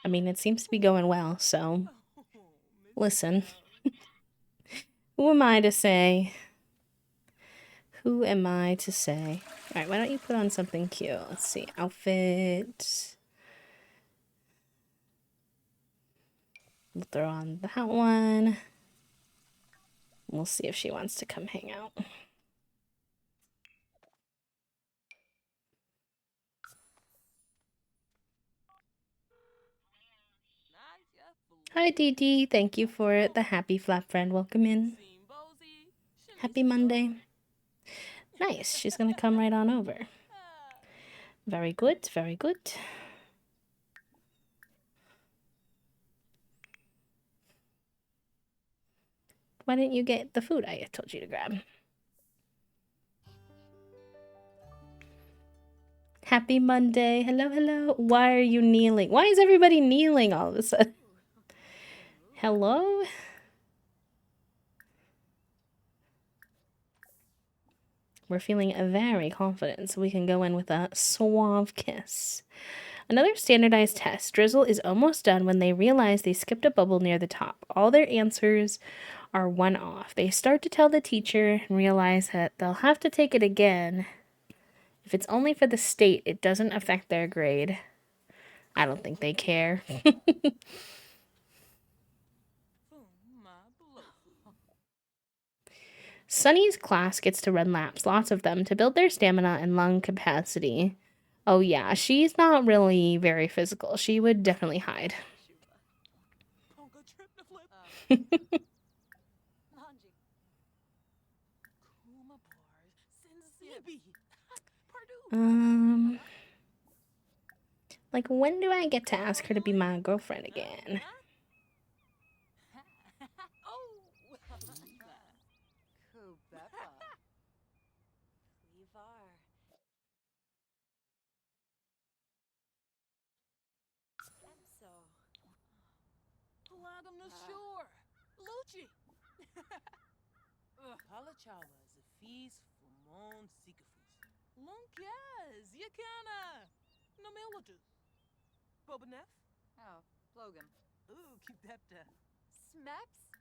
I mean, it seems to be going well, so... Listen. Who am I to say? Who am I to say? Alright, why don't you put on something cute? Let's see. Outfit. We'll throw on that one. We'll see if she wants to come hang out. Hi, Dee Dee. Thank you for the happy flap friend. Welcome in. Happy Monday. Nice. She's gonna come right on over. Very good. Very good. Why didn't you get the food I told you to grab? Happy Monday. Hello, hello. Why are you kneeling? Why is everybody kneeling all of a sudden? Hello? We're feeling very confident, so we can go in with a suave kiss. Another standardized test. Drizzle is almost done when they realize they skipped a bubble near the top. All their answers are one off. They start to tell the teacher and realize that they'll have to take it again. If it's only for the state, it doesn't affect their grade. I don't think they care. Sunny's class gets to run laps, lots of them, to build their stamina and lung capacity. Oh yeah, she's not really very physical. She would definitely hide. Like, when do I get to ask her to be my girlfriend again? Halachawa is a feast for mon sikafus. Lunkaz, yakana. No melody. Bobanef? Oh, Logan. Ooh, Kipepta. Smeps?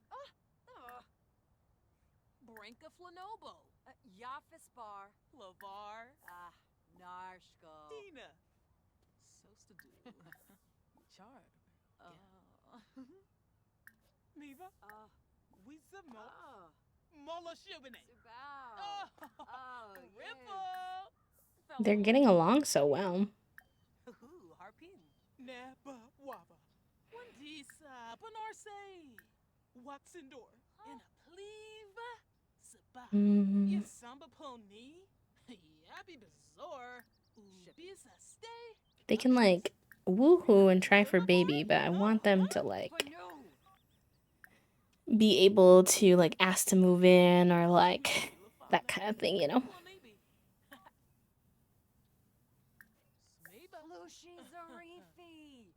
Branka Flanobo. Yafis bar. Lavar. Narshko. Tina. Sostadu. Char. Miva. Wizamo. Mola Shubine. Subao. Ripple. They're getting along so well. Harpin. Napa Waba. Wandisa. Panarse. Waxendor. In a pleve. Saba. Yasamba pony. Yappy bizarre. Ubisa stay. They can, like, woohoo and try for baby, but I want them to, like, be able to, like, ask to move in or, like, that kind of thing, you know? Lucy Zarifi.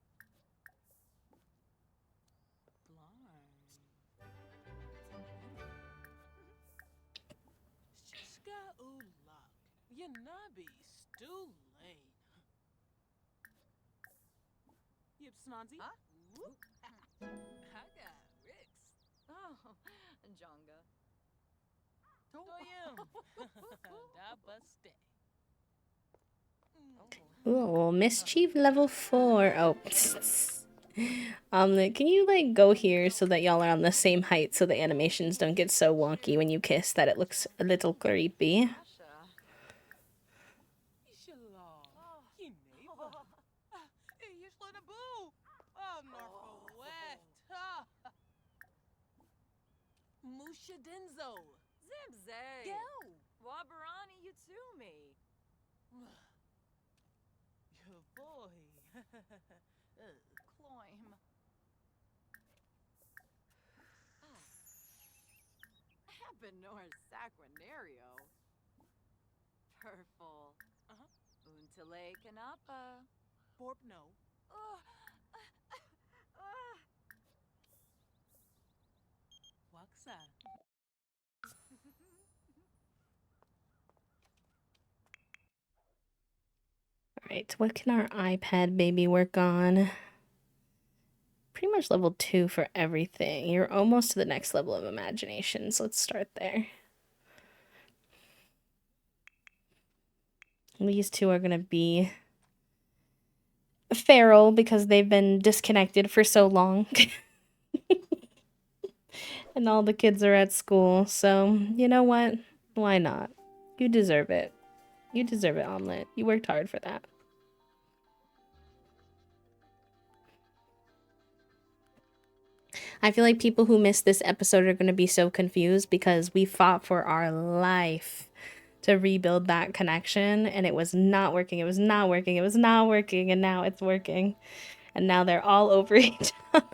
Shka ulak. Yanabi stu lane. Yip snanzi. Haga Rix. Oh, Jonga. Toyam. Dabaste. Ooh, mischief level 4. Oh, can you, like, go here so that y'all are on the same height so the animations don't get so wonky when you kiss that it looks a little creepy? Musha Denzo. Zibze. Go. Wabarani Yutumi. Your boy. Cloim. Sapinor Saquinario. Purple. Untale Canapa. Borp no. Waksa. Alright, what can our iPad baby work on? Pretty much level 2 for everything. You're almost to the next level of imagination, so let's start there. These two are going to be feral because they've been disconnected for so long. And all the kids are at school, so you know what? Why not? You deserve it. You deserve it, Omelet. You worked hard for that. I feel like people who missed this episode are going to be so confused because we fought for our life to rebuild that connection and it was not working. It was not working. It was not working. And now it's working. And now they're all over each other.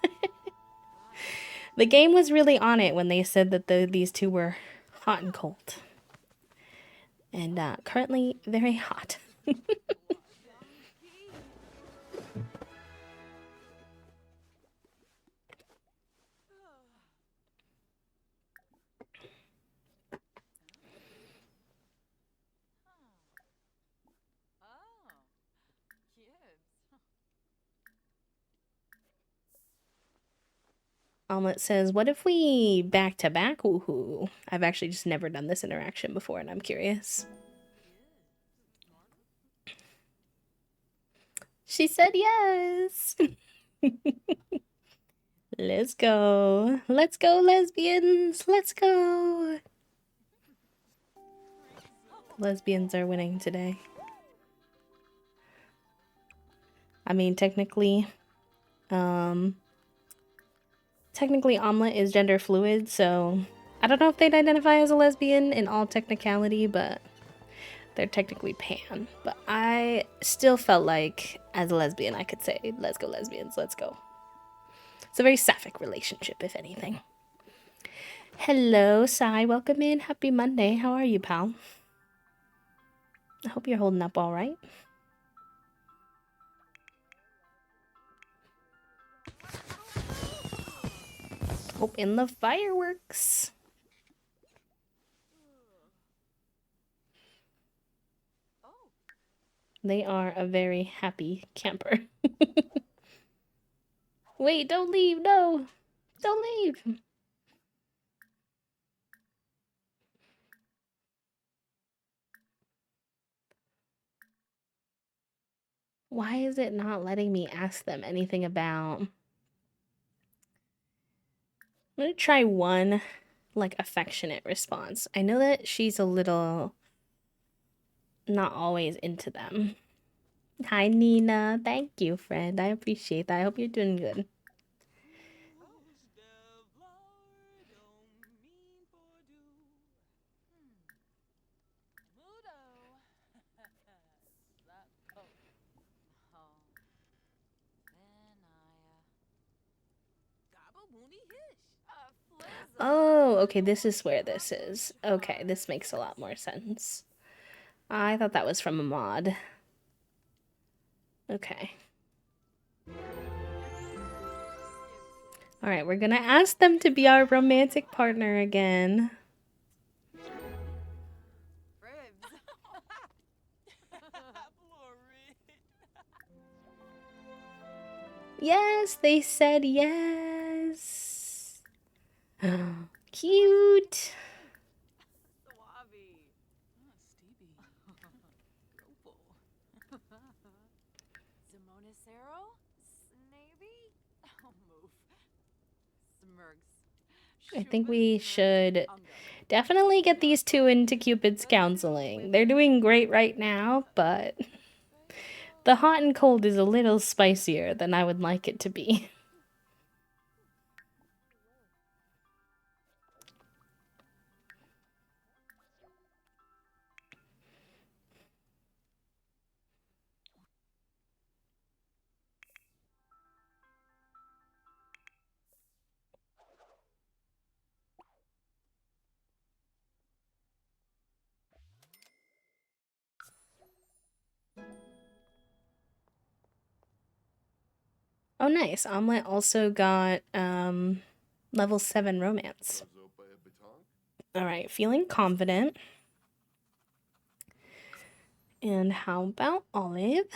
The game was really on it when they said that these two were hot and cold. And currently very hot. Omelet says, what if we back to back? Woohoo. I've actually just never done this interaction before and I'm curious. She said yes. Let's go. Let's go, lesbians. Let's go. Lesbians are winning today. I mean, technically Omelet is gender fluid, so I don't know if they'd identify as a lesbian in all technicality, but they're technically pan. But I still felt like, as a lesbian, I could say, let's go lesbians, let's go. It's a very sapphic relationship, if anything. Hello, Sai. Welcome in. Happy Monday. How are you, pal? I hope you're holding up all right. Open the fireworks. They are a very happy camper. Wait, don't leave. No. Don't leave. Why is it not letting me ask them anything about... I'm gonna try one, like, affectionate response. I know that she's a little not always into them. Hi, Nina. Thank you, friend. I appreciate that. I hope you're doing good. Oh, okay, this is where this is. Okay, this makes a lot more sense. I thought that was from a mod. Okay. Alright, we're gonna ask them to be our romantic partner again. Yes, they said yes. Cute. I think we should definitely get these two into Cupid's counseling. They're doing great right now, but the hot and cold is a little spicier than I would like it to be. Oh, nice. Omelet also got level 7 romance. All right, feeling confident. And how about Olive?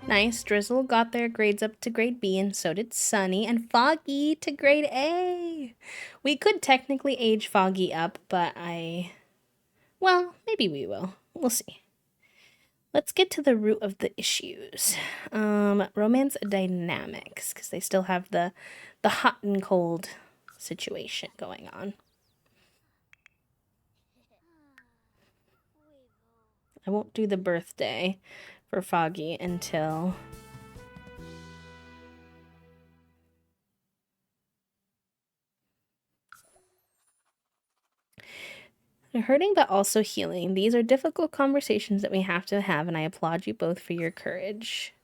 Nice. Drizzle got their grades up to grade B, and so did Sunny, and Foggy to grade A. We could technically age Foggy up, but well, maybe we will. We'll see. Let's get to the root of the issues. Romance dynamics, because they still have the hot and cold situation going on. I won't do the birthday for Foggy until hurting but also healing. These are difficult conversations that we have to have, and I applaud you both for your courage.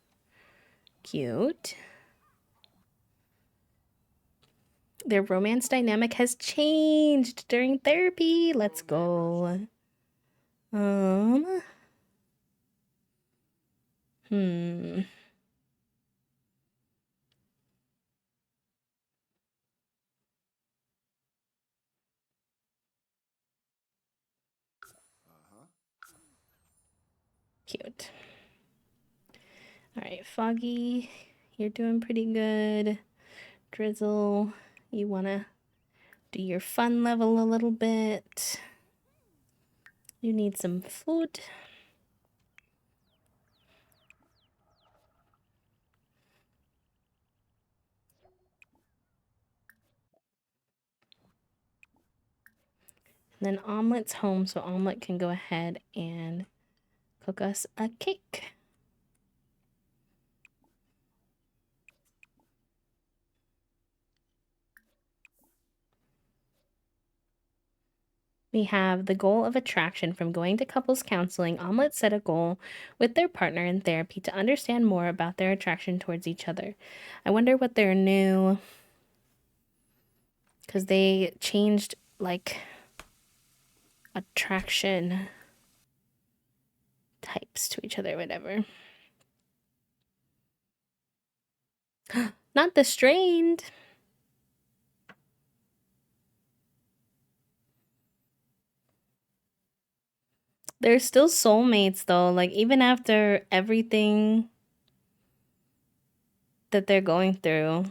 Cute. Their romance dynamic has changed during therapy. Let's go. Cute. All right, Foggy, you're doing pretty good. Drizzle, you wanna do your fun level a little bit. You need some food. And then Omelet's home, so Omelet can go ahead and cook us a cake. We have the goal of attraction from going to couples counseling. Omelet set a goal with their partner in therapy to understand more about their attraction towards each other. I wonder what their new, because they changed like attraction types to each other, whatever. Not the strained. They're still soulmates though, like even after everything that they're going through.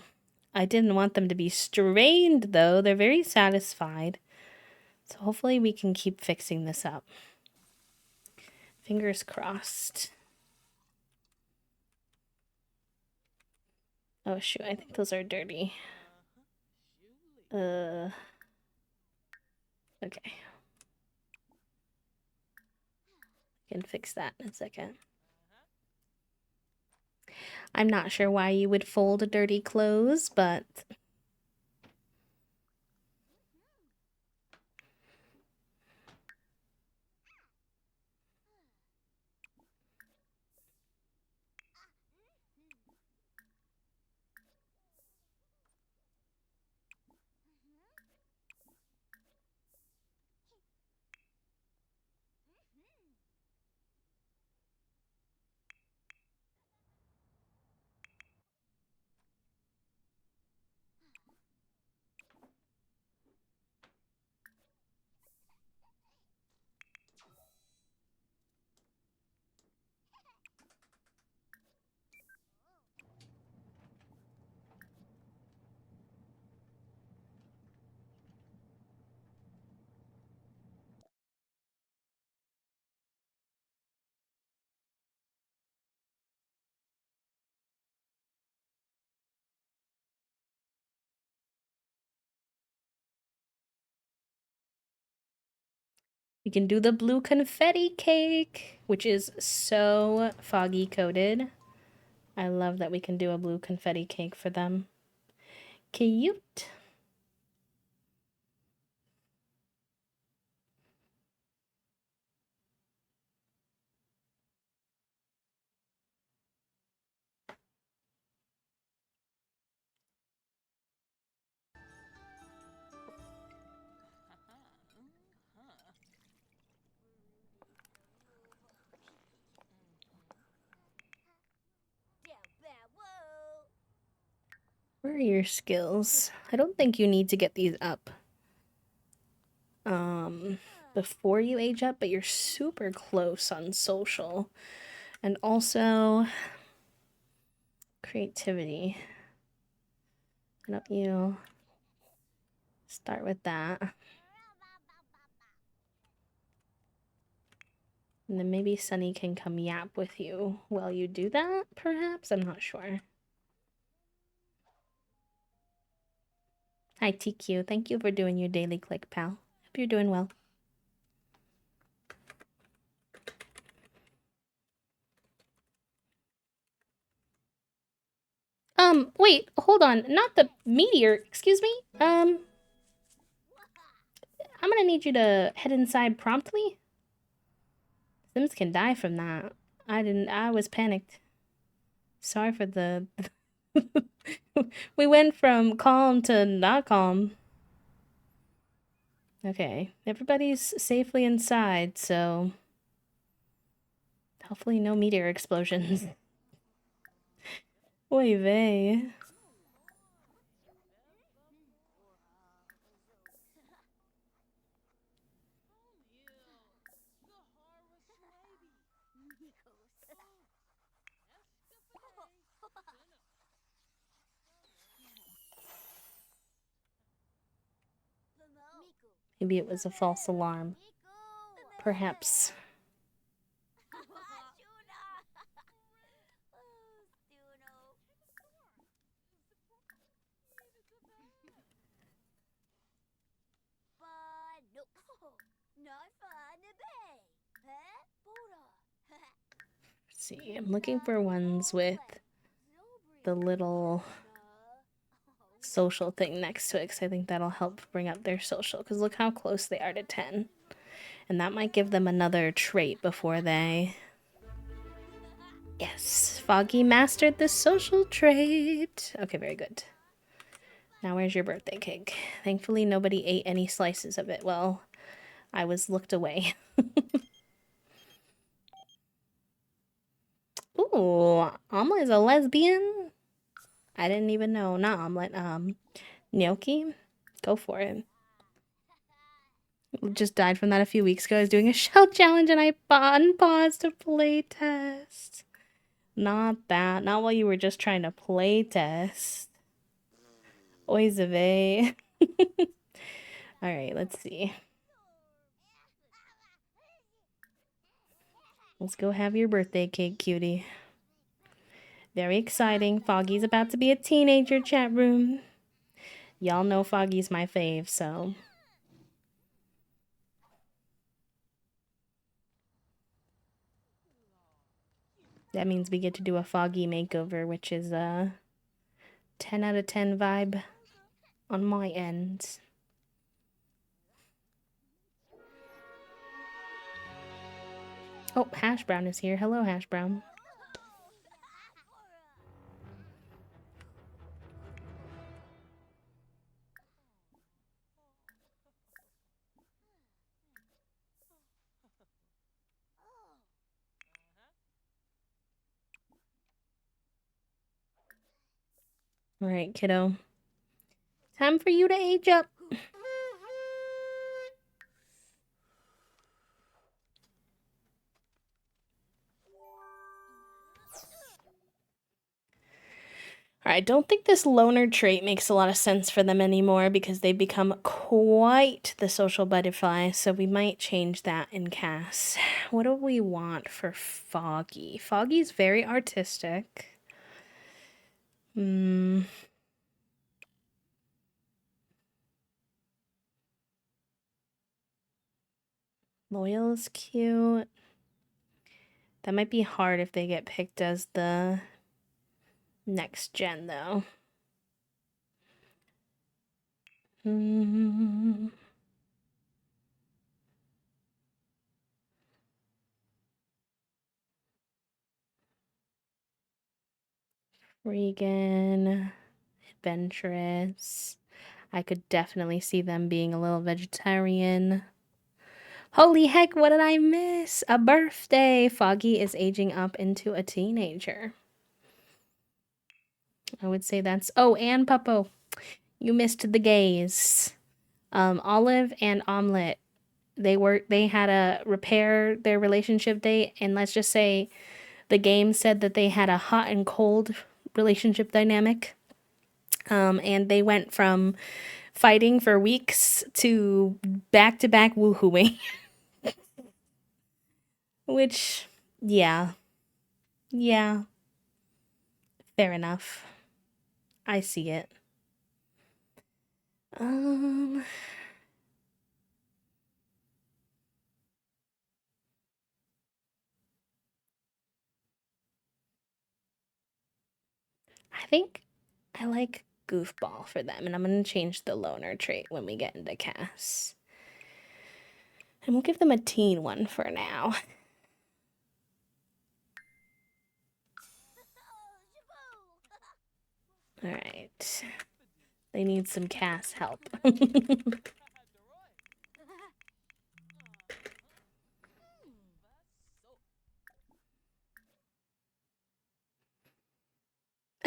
I didn't want them to be strained though. They're very satisfied. So hopefully we can keep fixing this up. Fingers crossed. Oh shoot, I think those are dirty. Okay. Can fix that in a second. I'm not sure why you would fold dirty clothes, but we can do the blue confetti cake, which is so foggy coated. I love that we can do a blue confetti cake for them. Cute. are your skills? I don't think you need to get these up before you age up, but you're super close on social. And also creativity. Why don't you start with that? And then maybe Sunny can come yap with you while you do that, perhaps? I'm not sure. Hi, TQ. Thank you for doing your daily click, pal. Hope you're doing well. Wait, hold on. Not the meteor, excuse me? I'm gonna need you to head inside promptly. Sims can die from that. I was panicked. Sorry for the... We went from calm to not calm. Okay, everybody's safely inside, so... Hopefully no meteor explosions. Oy vey. Maybe it was a false alarm. Perhaps. Let's see, I'm looking for ones with the little social thing next to it, because I think that'll help bring up their social, because look how close they are to 10. And that might give them another trait before they... Yes, Foggy mastered the social trait. Okay, very good. Now where's your birthday cake? Thankfully nobody ate any slices of it. Well, I was looked away. Ooh, Omelet is a lesbian? I didn't even know. Not Omelet, Gnocchi? Go for it. Just died from that a few weeks ago. I was doing a shell challenge and I unpaused to play test. Not that. Not while you were just trying to play test. Oizave. Alright, let's see. Let's go have your birthday cake, cutie. Very exciting. Foggy's about to be a teenager, chat room. Y'all know Foggy's my fave, so... That means we get to do a Foggy makeover, which is a 10 out of 10 vibe on my end. Oh, Hash Brown is here. Hello, Hash Brown. All right, kiddo. Time for you to age up. I don't think this loner trait makes a lot of sense for them anymore because they've become quite the social butterfly, so we might change that in Cass. What do we want for Foggy? Foggy's very artistic. Loyal is cute. That might be hard if they get picked as the next gen, though. Regan, adventurous. I could definitely see them being a little vegetarian. Holy heck, what did I miss? A birthday! Foggy is aging up into a teenager. I would say that's... Oh, and Puppo. You missed the gays. Olive and Omelette. They had a repair their relationship date, and let's just say the game said that they had a hot and cold relationship dynamic. And they went from fighting for weeks to back-to-back woohooing. Which, yeah. Yeah. Fair enough. I see it. I think I like Goofball for them, and I'm gonna change the loner trait when we get into Cass. And we'll give them a teen one for now. Alright. They need some Cass help.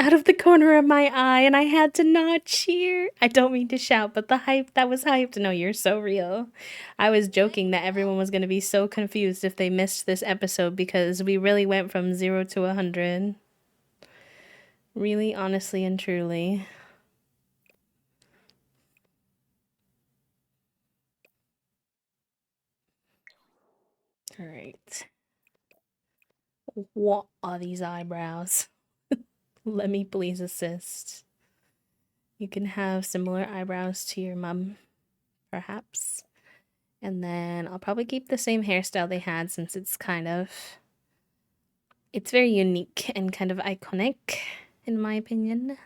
Out of the corner of my eye, and I had to not cheer. I don't mean to shout, but the hype, that was hyped. No, you're so real. I was joking that everyone was going to be so confused if they missed this episode because we really went from 0 to 100. Really, honestly, and truly. Alright. What are these eyebrows? Let me please assist. You can have similar eyebrows to your mum, perhaps. And then I'll probably keep the same hairstyle they had since it's very unique and kind of iconic, in my opinion.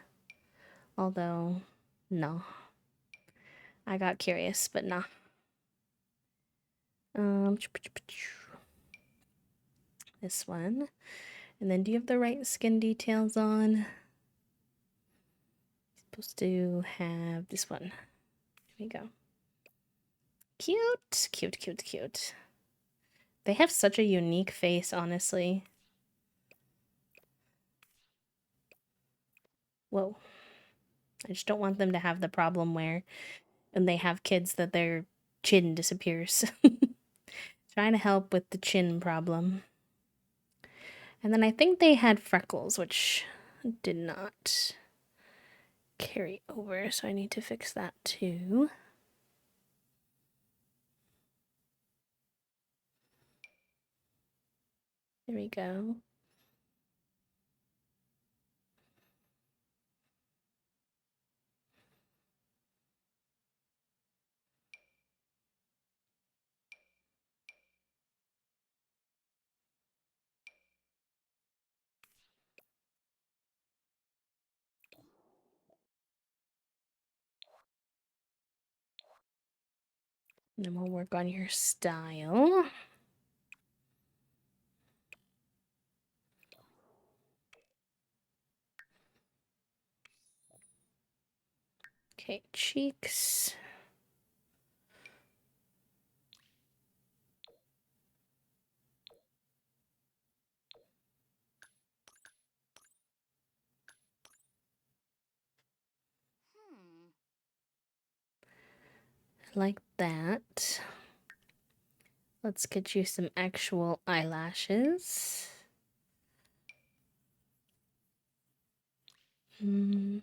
Although, no. I got curious, but nah. This one. And then do you have the right skin details on? Supposed to have this one. Here we go. Cute, cute, cute, cute. They have such a unique face, honestly. Whoa. I just don't want them to have the problem where when they have kids that their chin disappears. Trying to help with the chin problem. And then I think they had freckles, which did not carry over, so I need to fix that too. There we go. And then we'll work on your style. Okay, cheeks. Like that. Let's get you some actual eyelashes. They're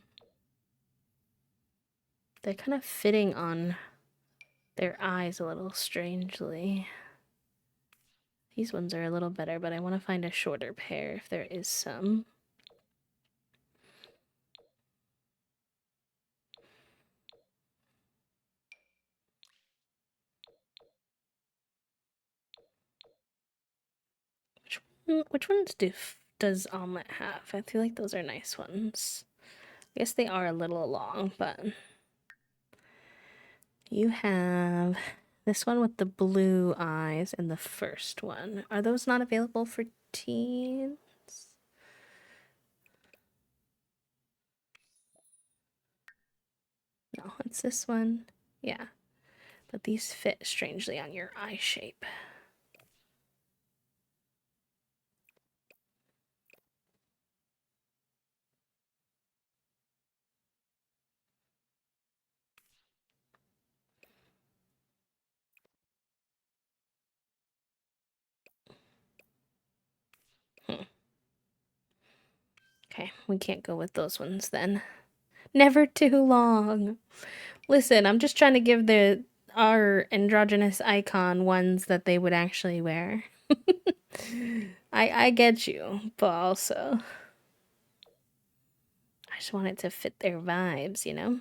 kind of fitting on their eyes a little strangely. These ones are a little better, but I want to find a shorter pair if there is some. Which ones does Omelette have? I feel like those are nice ones. I guess they are a little long, but you have this one with the blue eyes and the first one. Are those not available for teens? No, it's this one. Yeah. But these fit strangely on your eye shape. Okay, we can't go with those ones then. Never too long. Listen, I'm just trying to give our androgynous icon ones that they would actually wear. I get you, but also I just want it to fit their vibes, you know?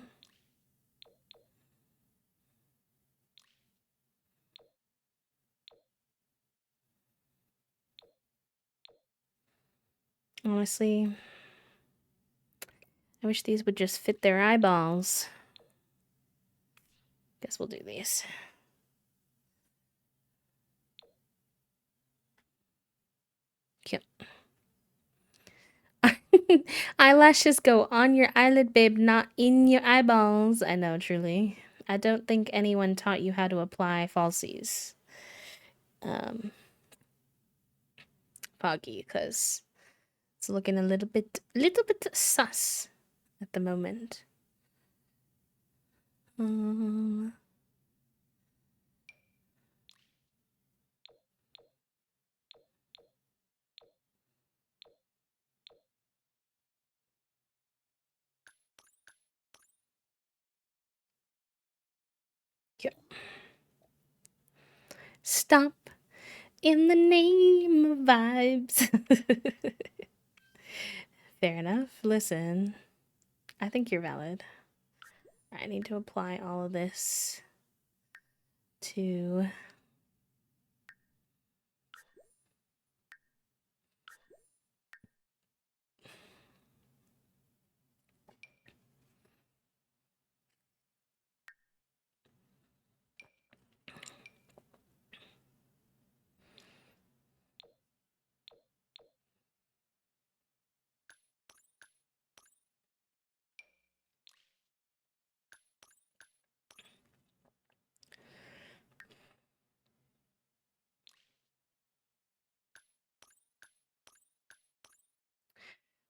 Honestly, I wish these would just fit their eyeballs. Guess we'll do these. Cute. Eyelashes go on your eyelid, babe, not in your eyeballs. I know, truly. I don't think anyone taught you how to apply falsies. Foggy, because it's looking a little bit sus at the moment. Yep. Stop in the name of vibes. Fair enough. Listen, I think you're valid. I need to apply all of this to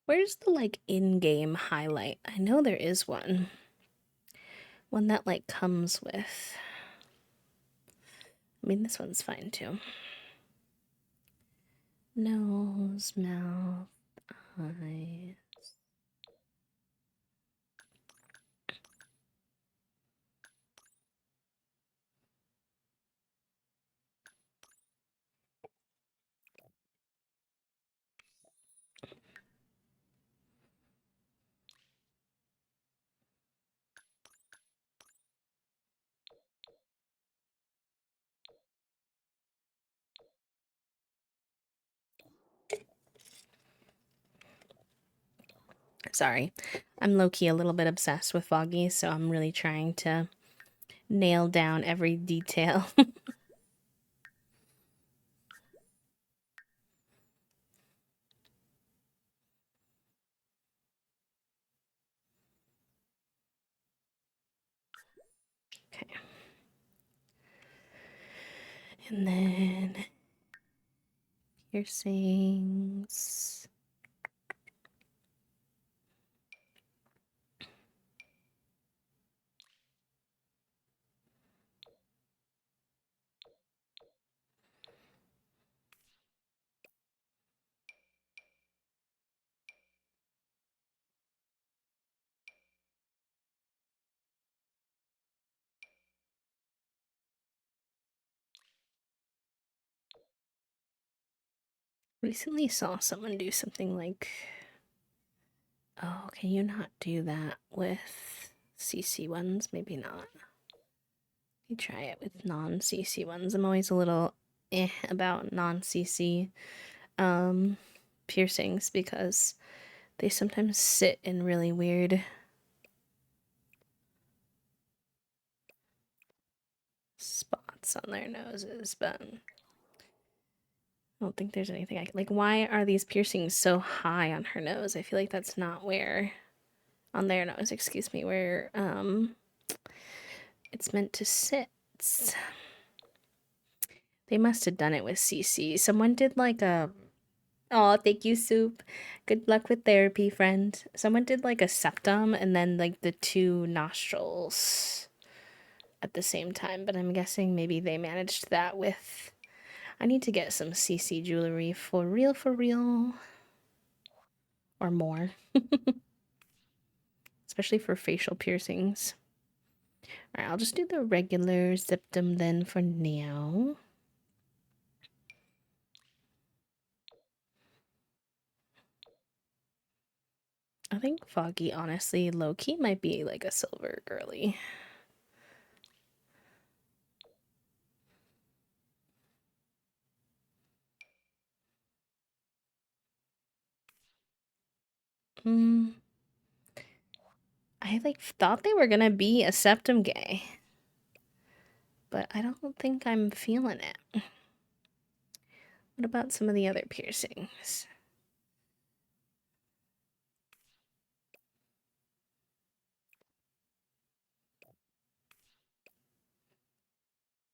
where's the like in-game highlight? I know there is one. One that like comes with. I mean, this one's fine too. Nose, mouth, eyes. Sorry, I'm low-key a little bit obsessed with Foggy, so I'm really trying to nail down every detail. Okay. And then piercings. Recently saw someone do something like, oh, can you not do that with CC ones? Maybe not. You try it with non-CC ones. I'm always a little about non-CC piercings because they sometimes sit in really weird spots on their noses, but I don't think there's anything I can, like, why are these piercings so high on her nose? I feel like that's not where, on their nose, excuse me, where it's meant to sit. They must have done it with CC. Someone did like a, oh, thank you, Soup. Good luck with therapy, friend. Someone did like a septum and then like the two nostrils at the same time, but I'm guessing maybe they managed that with. I need to get some CC jewelry for real, for real. or more. Especially for facial piercings. Alright, I'll just do the regular septum then for now. I think Foggy, honestly, low-key might be like a silver girly. I like thought they were gonna be a septum gay, but I don't think I'm feeling it. What about some of the other piercings?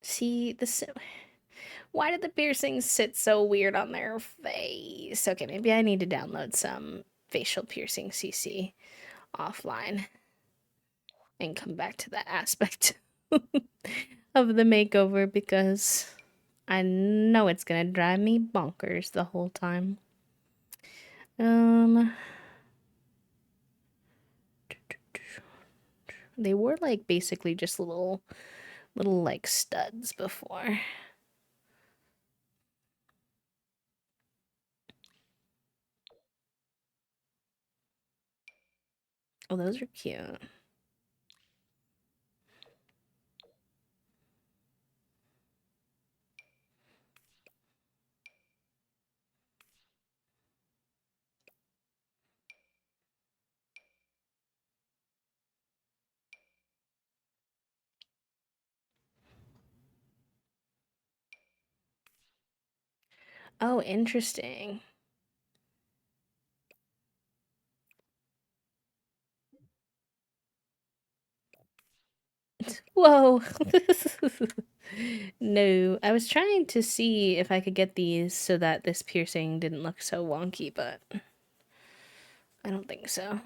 See, why did the piercings sit so weird on their face? Okay, maybe I need to download some facial piercing CC offline and come back to that aspect of the makeover because I know it's gonna drive me bonkers the whole time. They were like basically just little like studs before. Oh, those are cute. Oh, interesting. Whoa. No, I was trying to see if I could get these so that this piercing didn't look so wonky, but I don't think so.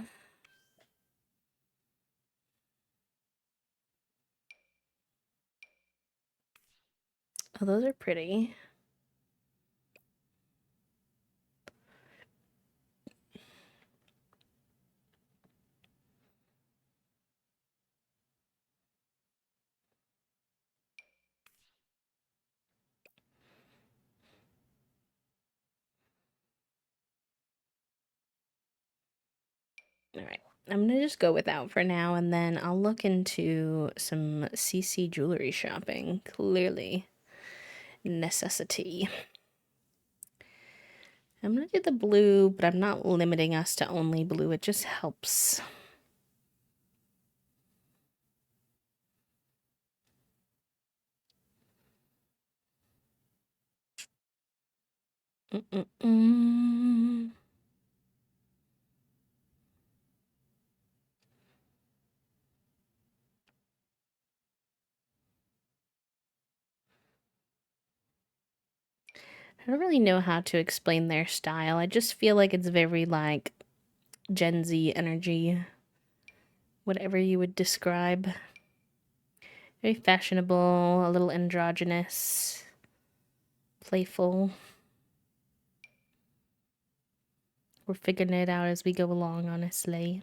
Oh, those are pretty. Alright, I'm gonna just go without for now, and then I'll look into some CC jewelry shopping. Clearly, necessity. I'm gonna do the blue, but I'm not limiting us to only blue. It just helps. Mm-mm-mm. I don't really know how to explain their style. I just feel like it's very like Gen Z energy, whatever you would describe. Very fashionable, a little androgynous, playful. We're figuring it out as we go along, honestly.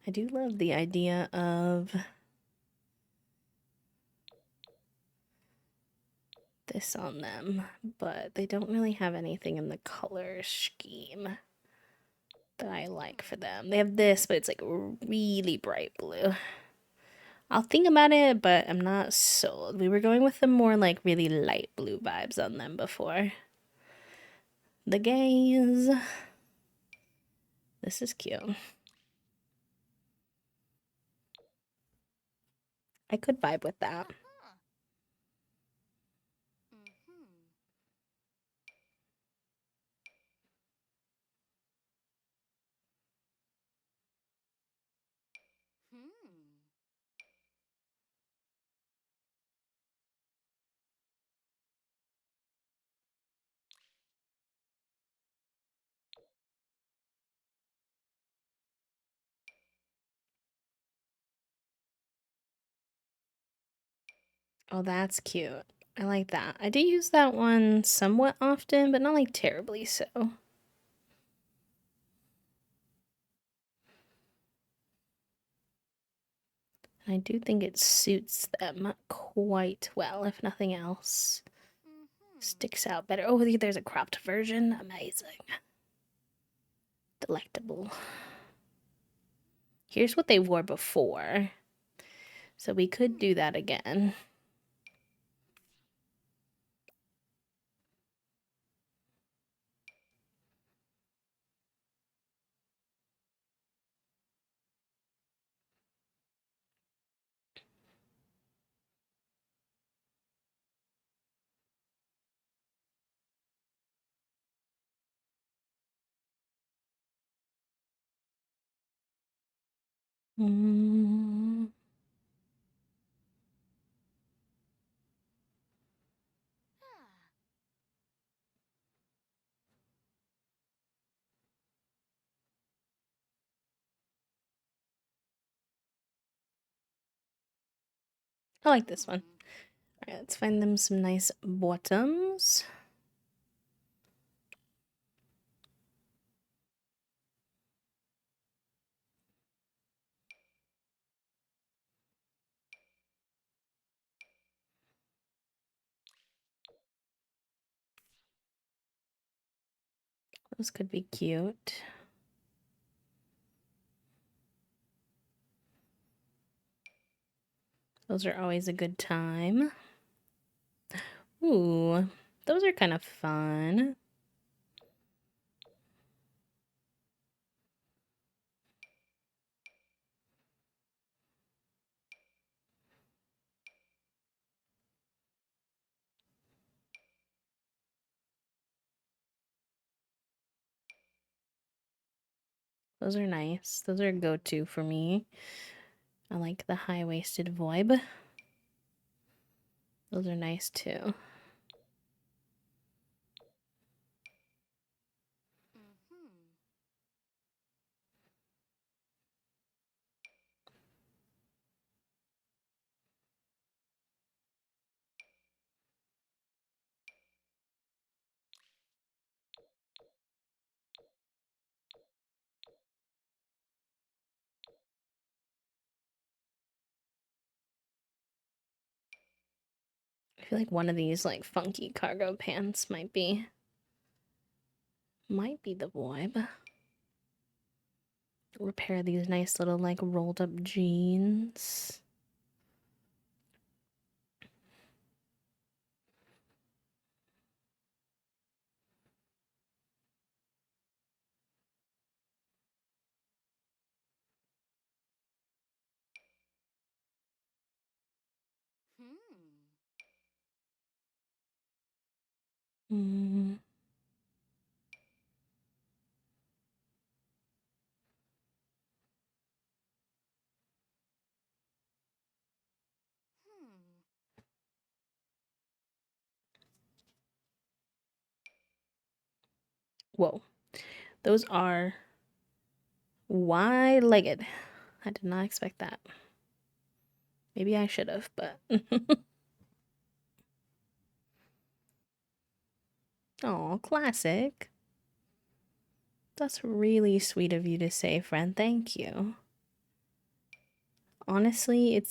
I do love the idea of this on them, but they don't really have anything in the color scheme that I like for them. They have this, but it's like really bright blue. I'll think about it, but I'm not sold. We were going with the more like really light blue vibes on them before. The gaze. This is cute. I could vibe with that. Oh, that's cute. I like that. I do use that one somewhat often, but not like terribly so. I do think it suits them quite well, if nothing else. Sticks out better. Oh, there's a cropped version. Amazing. Delectable. Here's what they wore before. So we could do that again. Mm. I like this one. Alright, let's find them some nice bottoms. Those could be cute. Those are always a good time. Ooh, those are kind of fun. Those are nice. Those are a go-to for me. I like the high-waisted vibe. Those are nice too. I feel like one of these like funky cargo pants might be the vibe. Repair these nice little like rolled up jeans. Mm. Whoa, those are wide-legged. I did not expect that. Maybe I should have, but oh, classic. That's really sweet of you to say, friend. Thank you. Honestly,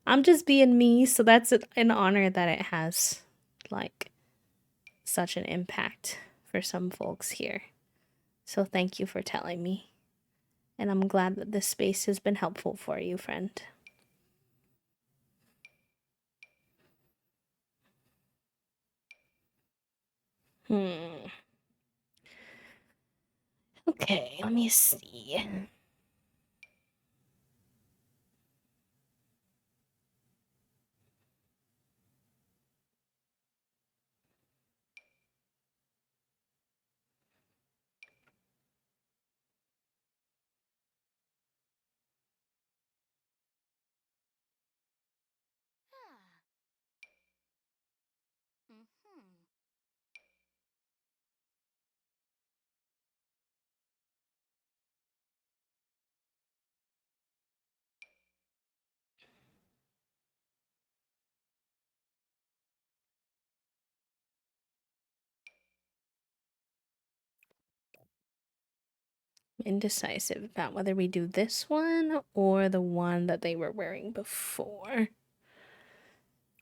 I'm just being me, so that's an honor that it has like such an impact for some folks here. So thank you for telling me. And I'm glad that this space has been helpful for you, friend. Okay, let me see. Indecisive about whether we do this one or the one that they were wearing before.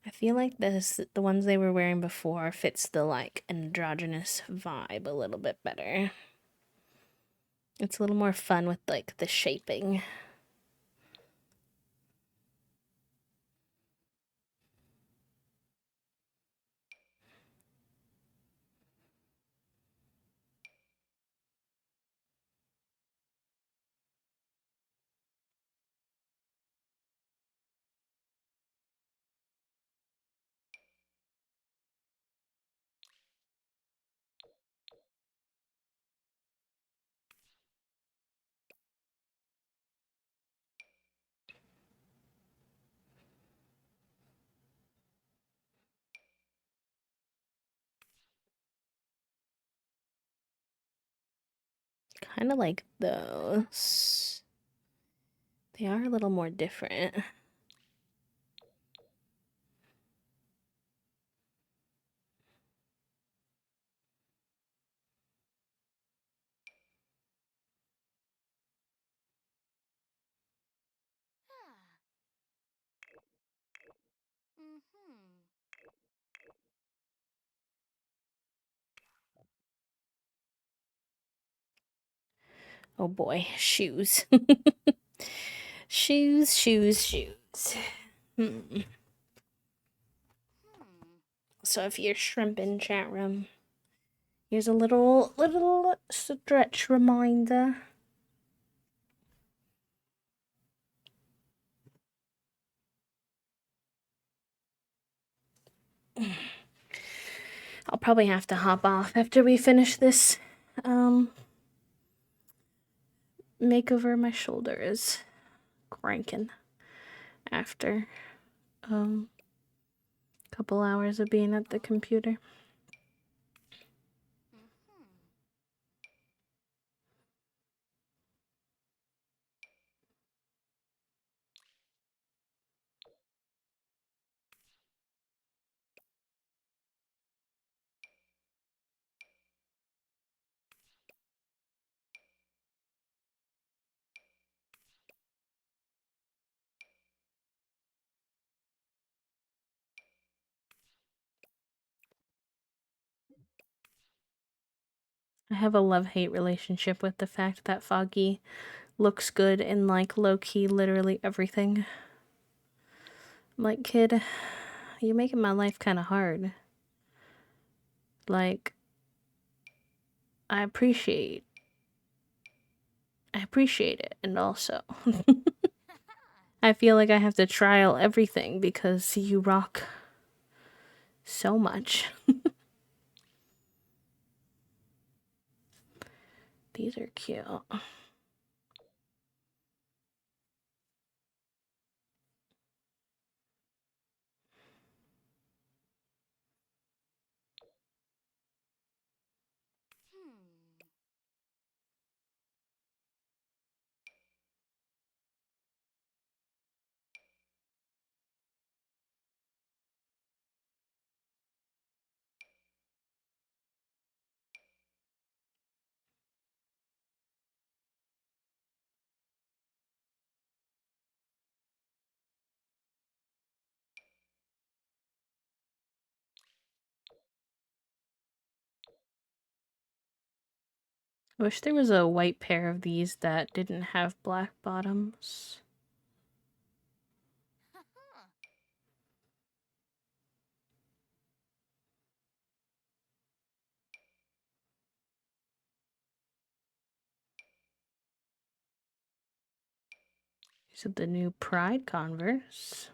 I feel like the ones they were wearing before fits the like androgynous vibe a little bit better. It's a little more fun with like the shaping. Kind of like those. They are a little more different. Oh boy, shoes. Shoes, shoes, shoes. So if you're shrimp in chat room, here's a little stretch reminder. I'll probably have to hop off after we finish this makeover. My shoulder is cranking after a couple hours of being at the computer. I have a love-hate relationship with the fact that Foggy looks good in like low-key literally everything. I'm like, kid, you're making my life kind of hard. Like, I appreciate it, and also I feel like I have to trial everything because you rock so much. These are cute. I wish there was a white pair of these that didn't have black bottoms. These are the new Pride Converse.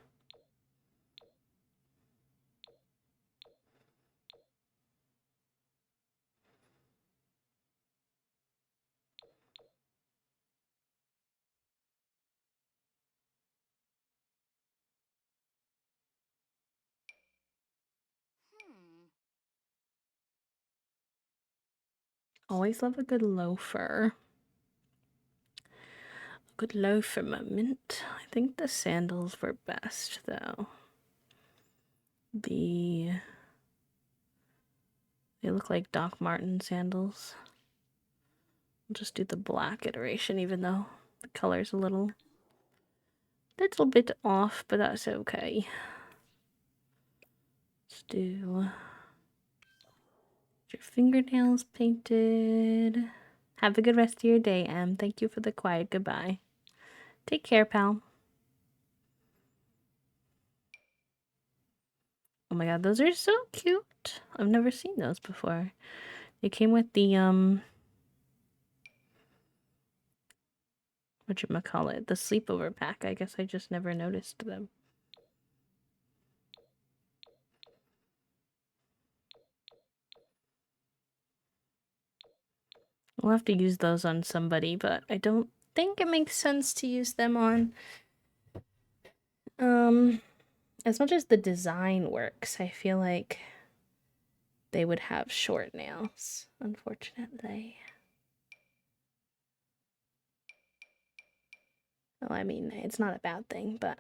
Always love a good loafer. A good loafer moment. I think the sandals were best though. They look like Doc Marten sandals. I'll just do the black iteration, even though the color's a little bit off, but that's okay. Let's do your fingernails painted. Have a good rest of your day, Em. Thank you for the quiet goodbye. Take care, pal. Oh my god, those are so cute. I've never seen those before. They came with the whatchamacallit, the sleepover pack. I guess I just never noticed them. We'll have to use those on somebody, but I don't think it makes sense to use them on as much as the design works. I feel like they would have short nails, unfortunately. Well, I mean, it's not a bad thing, but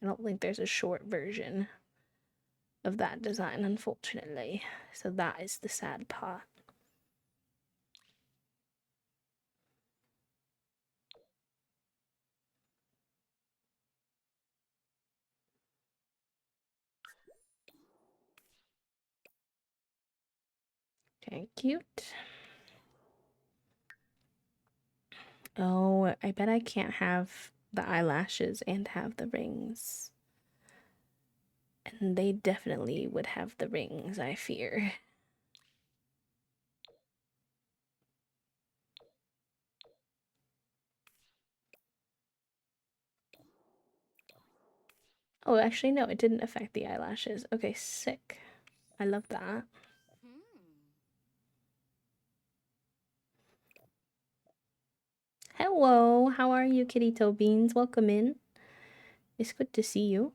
I don't think there's a short version of that design, unfortunately. So that is the sad part. Okay, cute. Oh, I bet I can't have the eyelashes and have the rings. And they definitely would have the rings, I fear. Oh, actually, no, it didn't affect the eyelashes. Okay, sick. I love that. Hello, how are you, Kitty Toe Beans? Welcome in. It's good to see you.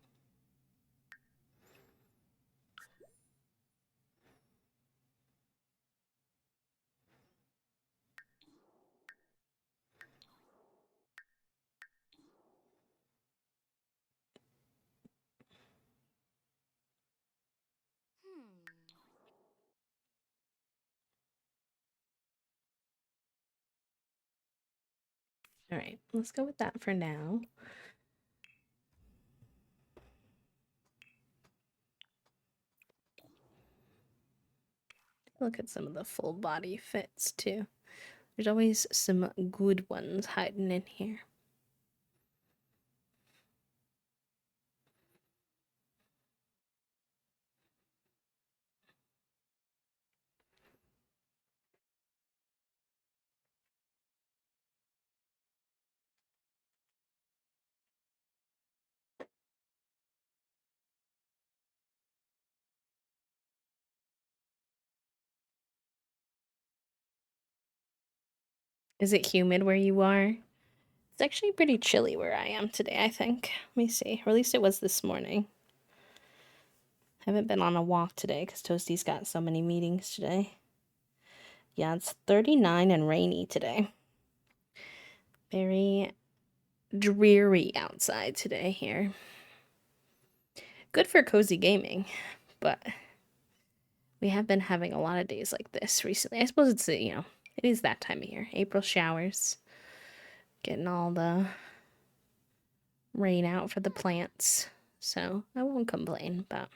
All right, let's go with that for now. Look at some of the full body fits too. There's always some good ones hiding in here. Is it humid where you are? It's actually pretty chilly where I am today, I think. Let me see. Or at least it was this morning. Haven't been on a walk today because Toasty's got so many meetings today. Yeah, it's 39 and rainy today. Very dreary outside today here. Good for cozy gaming, but we have been having a lot of days like this recently. I suppose it's, you know, it is that time of year. April showers. Getting all the rain out for the plants. So I won't complain, but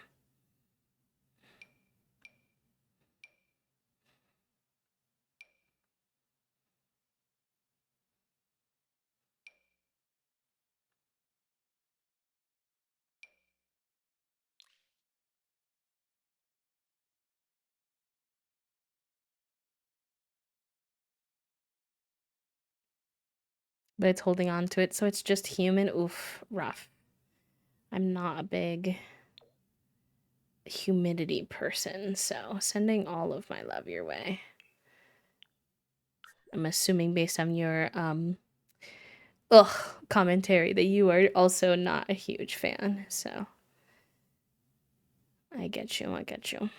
it's holding on to it, so it's just humid. Oof, rough. I'm not a big humidity person, so sending all of my love your way. I'm assuming based on your commentary that you are also not a huge fan, so I get you, I get you.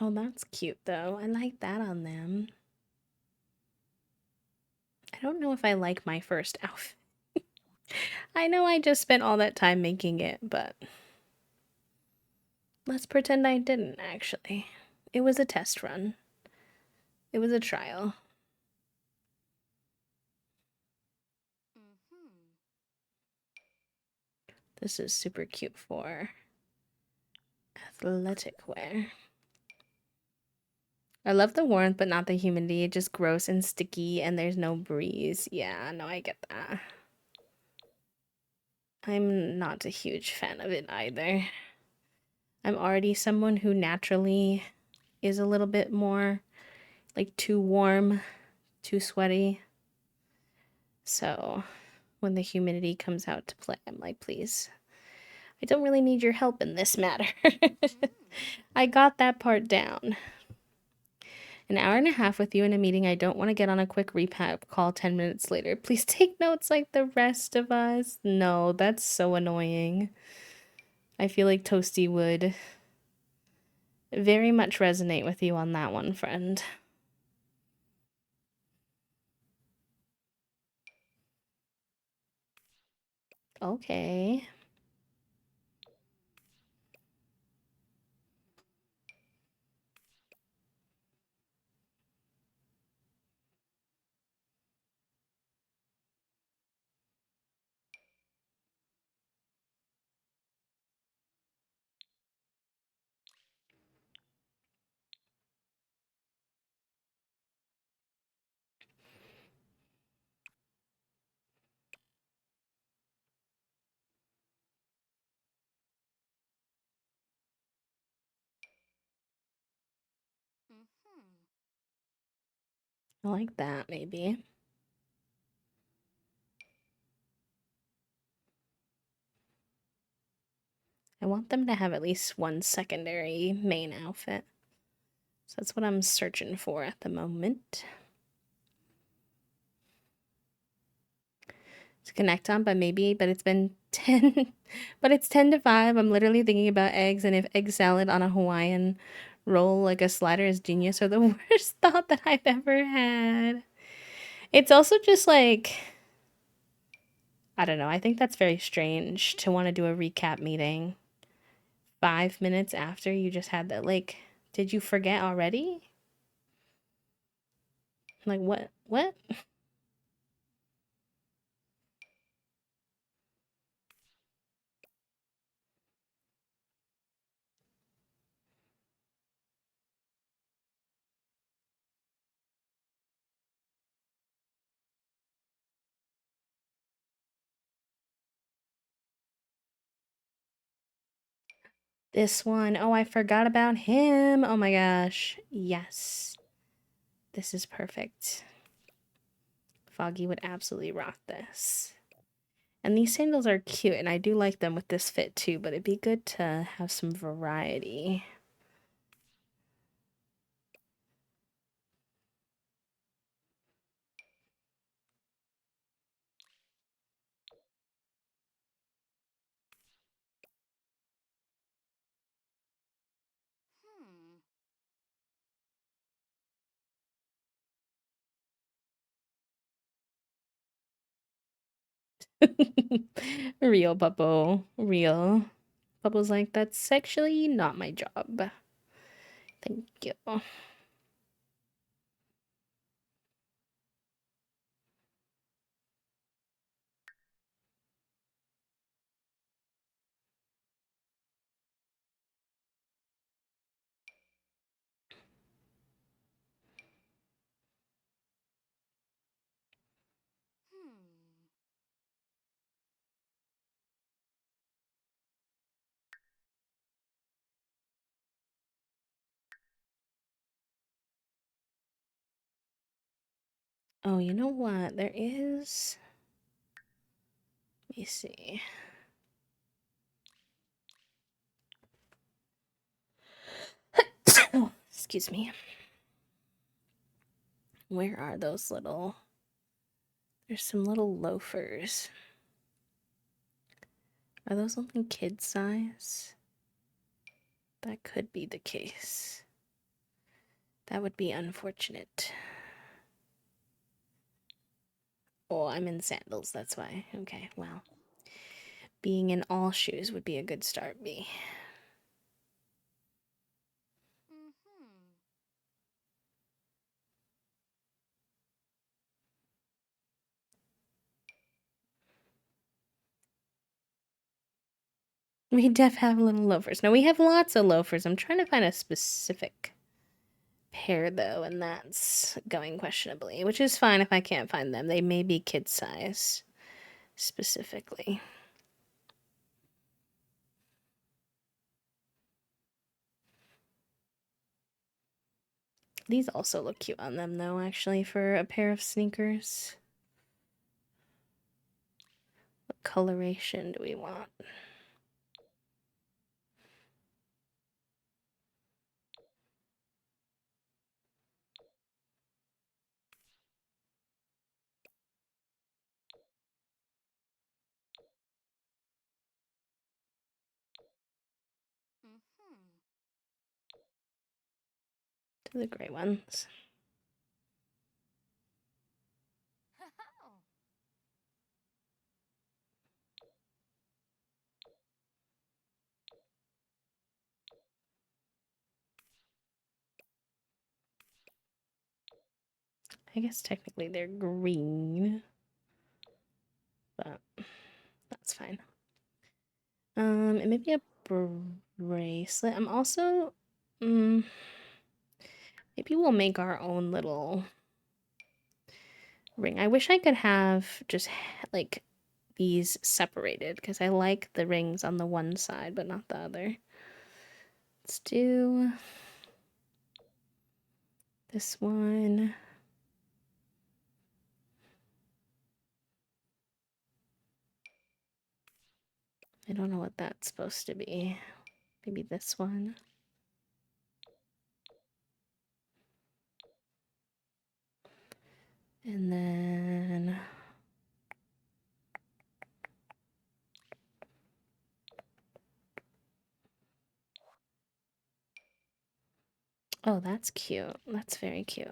Oh, that's cute though. I like that on them. I don't know if I like my first outfit. I know I just spent all that time making it, but let's pretend I didn't actually. It was a test run. It was a trial. This is super cute for athletic wear. I love the warmth, but not the humidity. It's just gross and sticky, and there's no breeze. Yeah, no, I get that. I'm not a huge fan of it either. I'm already someone who naturally is a little bit more like too warm, too sweaty. So when the humidity comes out to play, I'm like, please, I don't really need your help in this matter. I got that part down. An hour and a half with you in a meeting. I don't want to get on a quick recap call 10 minutes later. Please take notes like the rest of us. No, that's so annoying. I feel like Toasty would very much resonate with you on that one, friend. Okay. I like that, maybe. I want them to have at least one secondary main outfit. So that's what I'm searching for at the moment. To connect on, but it's been 10, but it's 10 to 5. I'm literally thinking about eggs, and if egg salad on a Hawaiian roll like a slider is genius or the worst thought that I've ever had. It's also just like, I don't know, I think that's very strange to want to do a recap meeting 5 minutes after you just had that. Like, did you forget already? Like, what? This one. Oh, I forgot about him. Oh my gosh. Yes. This is perfect. Foggy would absolutely rock this. And these sandals are cute, and I do like them with this fit too, but it'd be good to have some variety. Real, Bubble. Real. Bubble's like, that's actually not my job. Thank you. Oh, you know what? There is... Let me see. Oh, excuse me. Where are those little... There's some little loafers. Are those only kid size? That could be the case. That would be unfortunate. Oh, I'm in sandals, that's why. Okay, well. Being in all shoes would be a good start, B. Mm-hmm. We def have little loafers. No, we have lots of loafers. I'm trying to find a specific pair, though, and that's going questionably, which is fine if I can't find them. They may be kid size, specifically. These also look cute on them, though, actually, for a pair of sneakers. What coloration do we want? Mm-hmm. To the gray ones. I guess technically they're green, but that's fine. And maybe a bracelet. I'm also, maybe we'll make our own little ring. I wish I could have just like these separated because I like the rings on the one side but not the other. Let's do this one. I don't know what that's supposed to be. Maybe this one. And then oh, that's cute. That's very cute.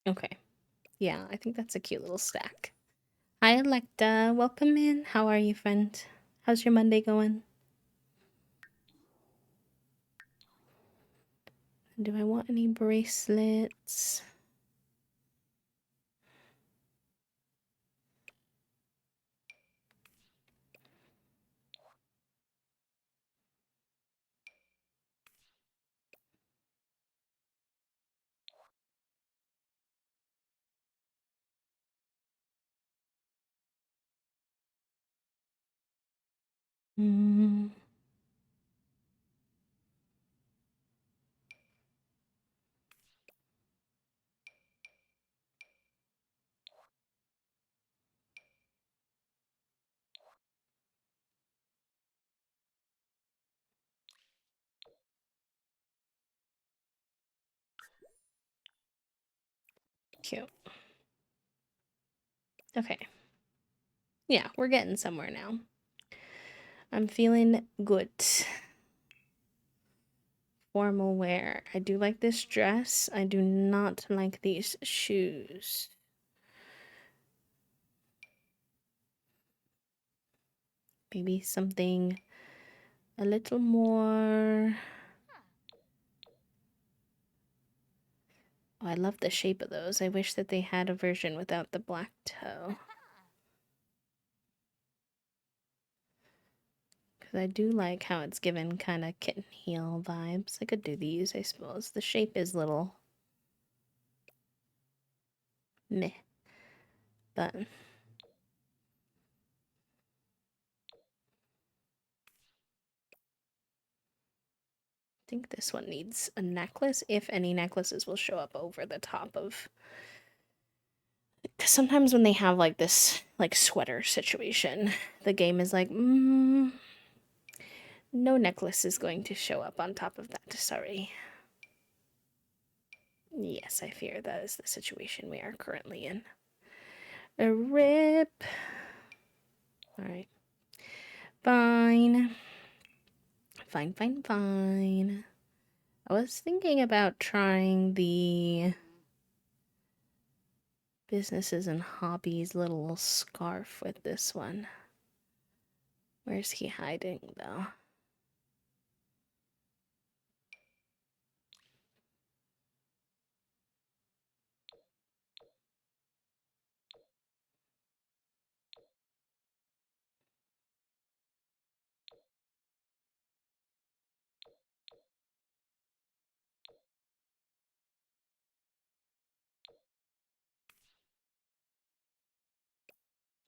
Okay. Yeah, I think that's a cute little stack. Hi, Electa. Welcome in. How are you, friend? How's your Monday going? Do I want any bracelets? Mm, cute. Okay. Yeah, we're getting somewhere now. I'm feeling good. Formal wear. I do like this dress. I do not like these shoes. Maybe something a little more. Oh, I love the shape of those. I wish that they had a version without the black toe. Because I do like how it's given kind of kitten heel vibes. I could do these, I suppose. The shape is little meh. But think this one needs a necklace, if any necklaces will show up over the top of. Because sometimes when they have like this like sweater situation, the game is like, no necklace is going to show up on top of that. Sorry. Yes, I fear that is the situation we are currently in. A rip. Alright. Fine. Fine. I was thinking about trying the businesses and hobbies little scarf with this one. Where's he hiding, though?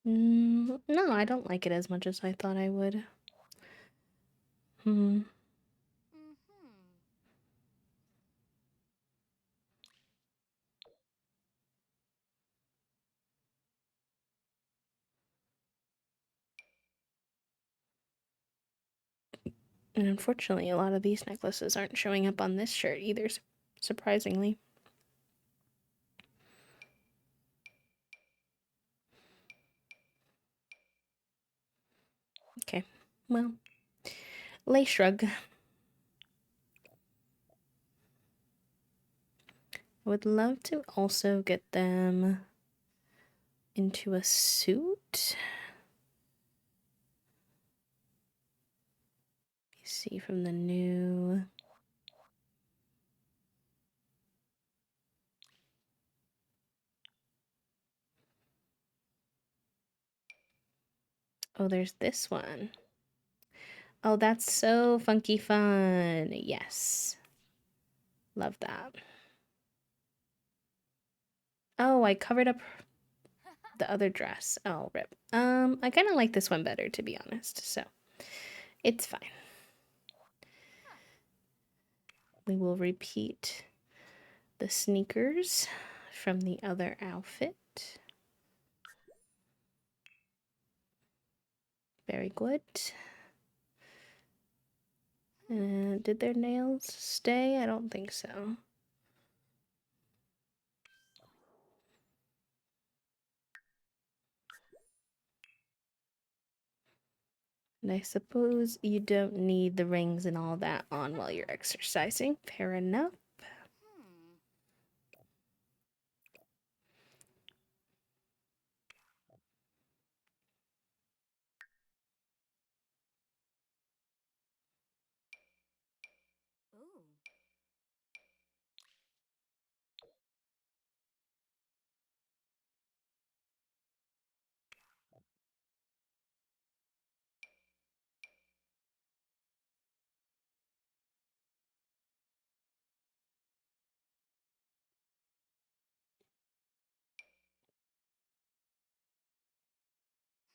No, I don't like it as much as I thought I would. Mm-hmm. And unfortunately, a lot of these necklaces aren't showing up on this shirt either, surprisingly. Okay, well, lace shrug. I would love to also get them into a suit. You see from the new. Oh, there's this one. Oh, that's so funky fun. Yes. Love that. Oh, I covered up the other dress. Oh, rip. I kind of like this one better, to be honest. So, it's fine. We will repeat the sneakers from the other outfit. Very good. Did their nails stay? I don't think so. And I suppose you don't need the rings and all that on while you're exercising. Fair enough. Hmm. Ooh.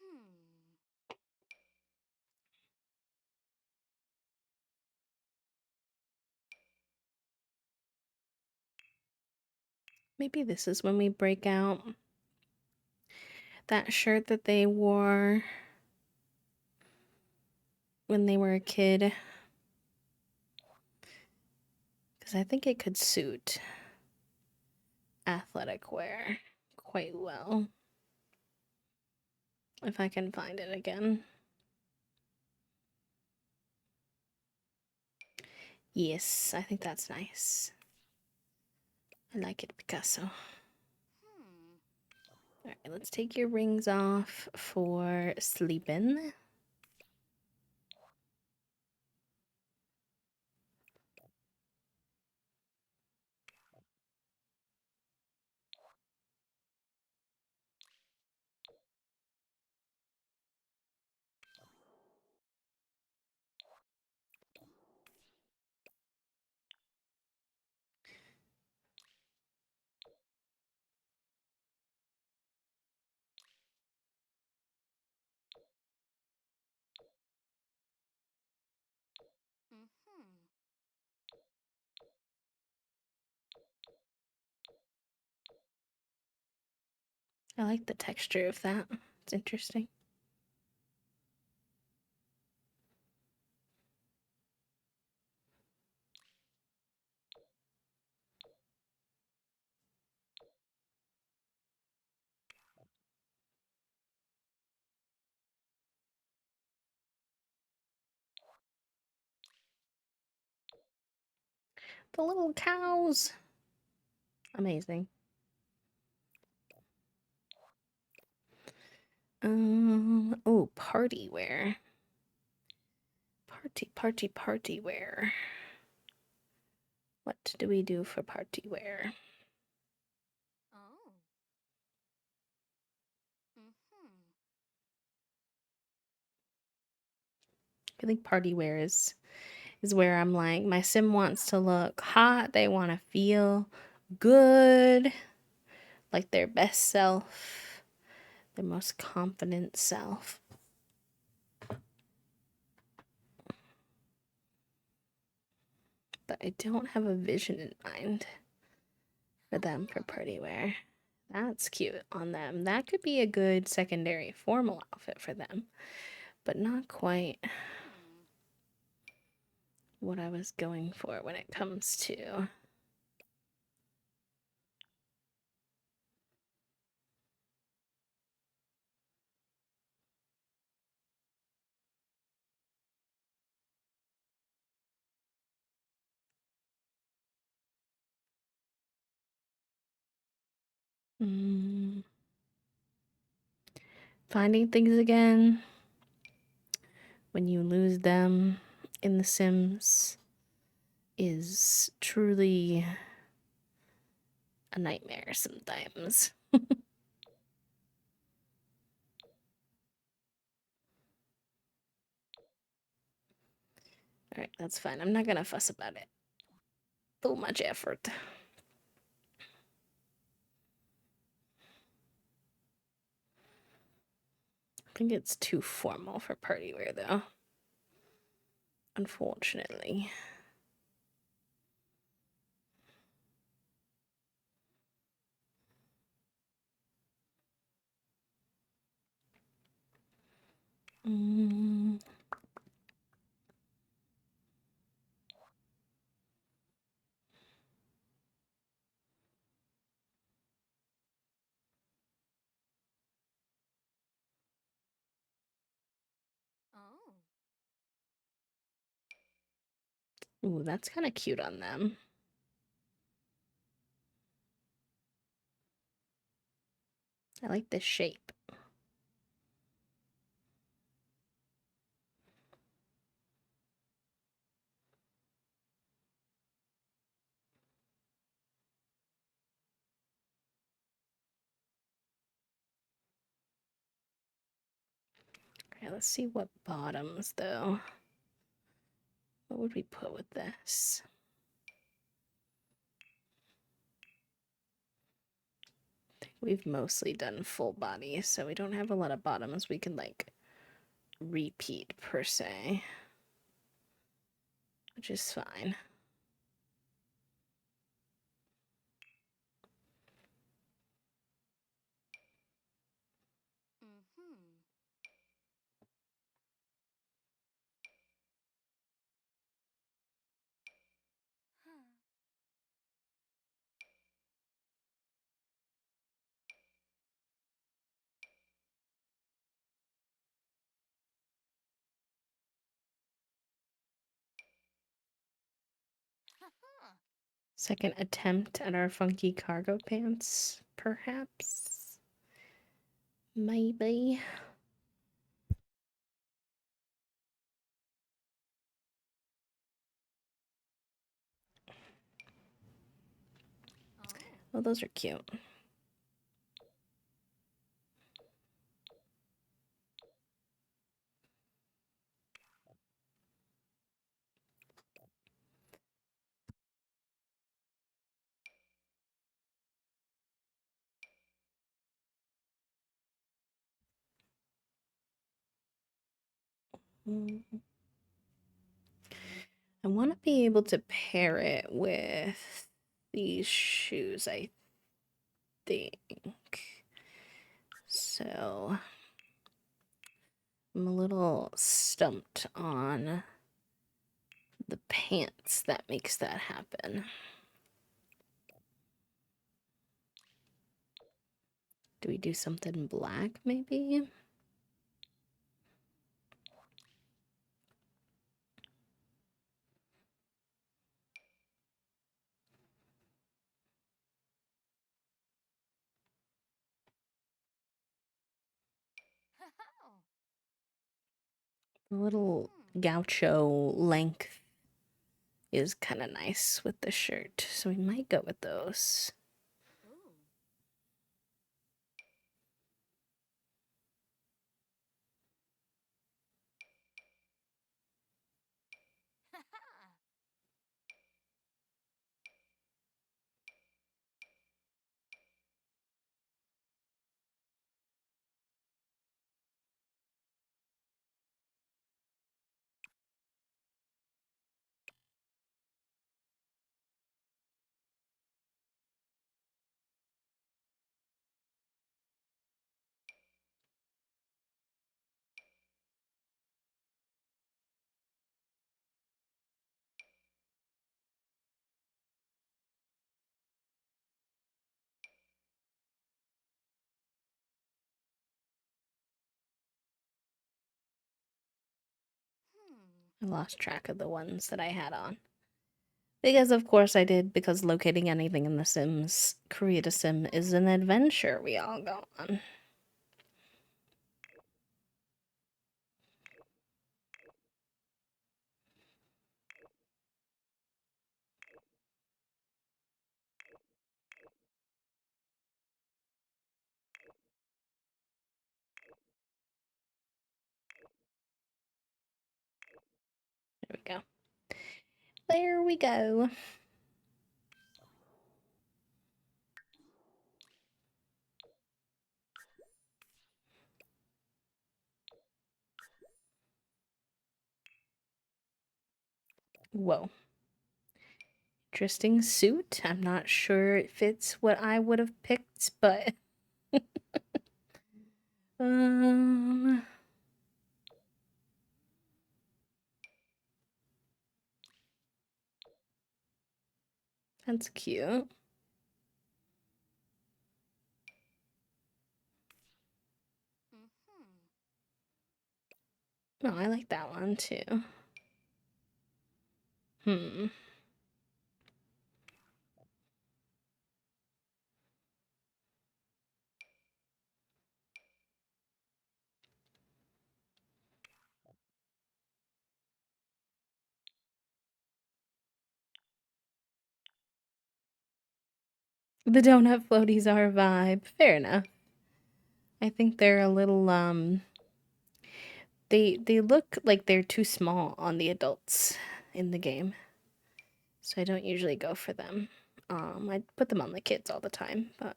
Hmm. Maybe this is when we break out that shirt that they wore when they were a kid. Because I think it could suit athletic wear quite well. If I can find it again. Yes, I think that's nice. I like it, Picasso. Hmm. Alright, let's take your rings off for sleeping. I like the texture of that. It's interesting. The little cows. Amazing. Oh, party wear. Party wear. What do we do for party wear? Oh. Mm-hmm. I think party wear is where I'm like, my sim wants to look hot, they want to feel good, like their best self, their most confident self. But I don't have a vision in mind for them for party wear. That's cute on them. That could be a good secondary formal outfit for them, but not quite Hmm. what I was going for when it comes to finding things again when you lose them in The Sims is truly a nightmare sometimes. Alright, that's fine. I'm not gonna fuss about it. Too much effort. I think it's too formal for party wear, though. Unfortunately. Mm. Oh. Ooh, that's kind of cute on them. I like this shape. Okay, let's see what bottoms, though. What would we put with this? I think we've mostly done full body, so we don't have a lot of bottoms we can, like, repeat, per se. Which is fine. Mm-hmm. Huh. Huh. Second attempt at our funky cargo pants, perhaps? Maybe. Oh. Oh, those are cute. Mm. I want to be able to pair it with these shoes, I think. So I'm a little stumped on the pants that makes that happen. Do we do something black, maybe? A little gaucho length is kind of nice with the shirt, so we might go with those. Ooh. I lost track of the ones that I had on. Because of course I did, because locating anything in The Sims, create a sim is an adventure we all go on. There we go. There we go. Whoa. Interesting suit. I'm not sure it fits what I would have picked, but um that's cute. No, I like that one too. The donut floaties are a vibe. Fair enough. I think they're a little they look like they're too small on the adults in the game. So I don't usually go for them. I put them on the kids all the time, but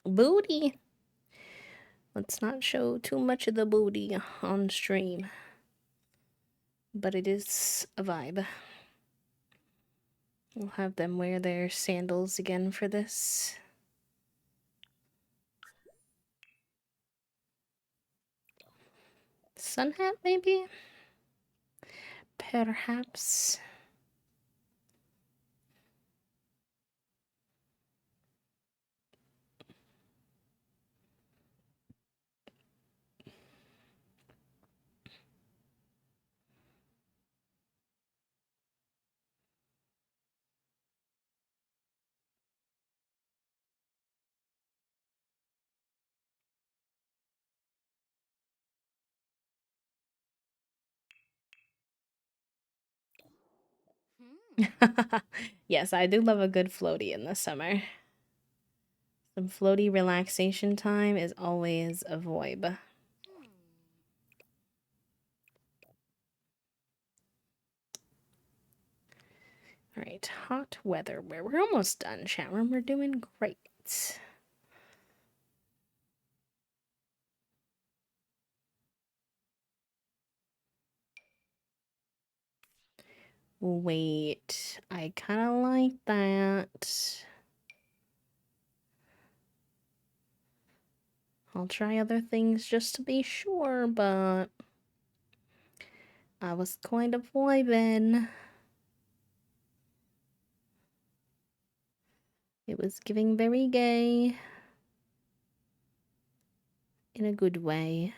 booty. Let's not show too much of the booty on stream. But it is a vibe. We'll have them wear their sandals again for this. Sun hat, maybe? Perhaps. Yes, I do love a good floaty in the summer. Some floaty relaxation time is always a vibe. All right, hot weather. We're almost done, chat room. We're doing great. Wait, I kind of like that. I'll try other things just to be sure, but I was kind of vibing. It was giving very gay. In a good way.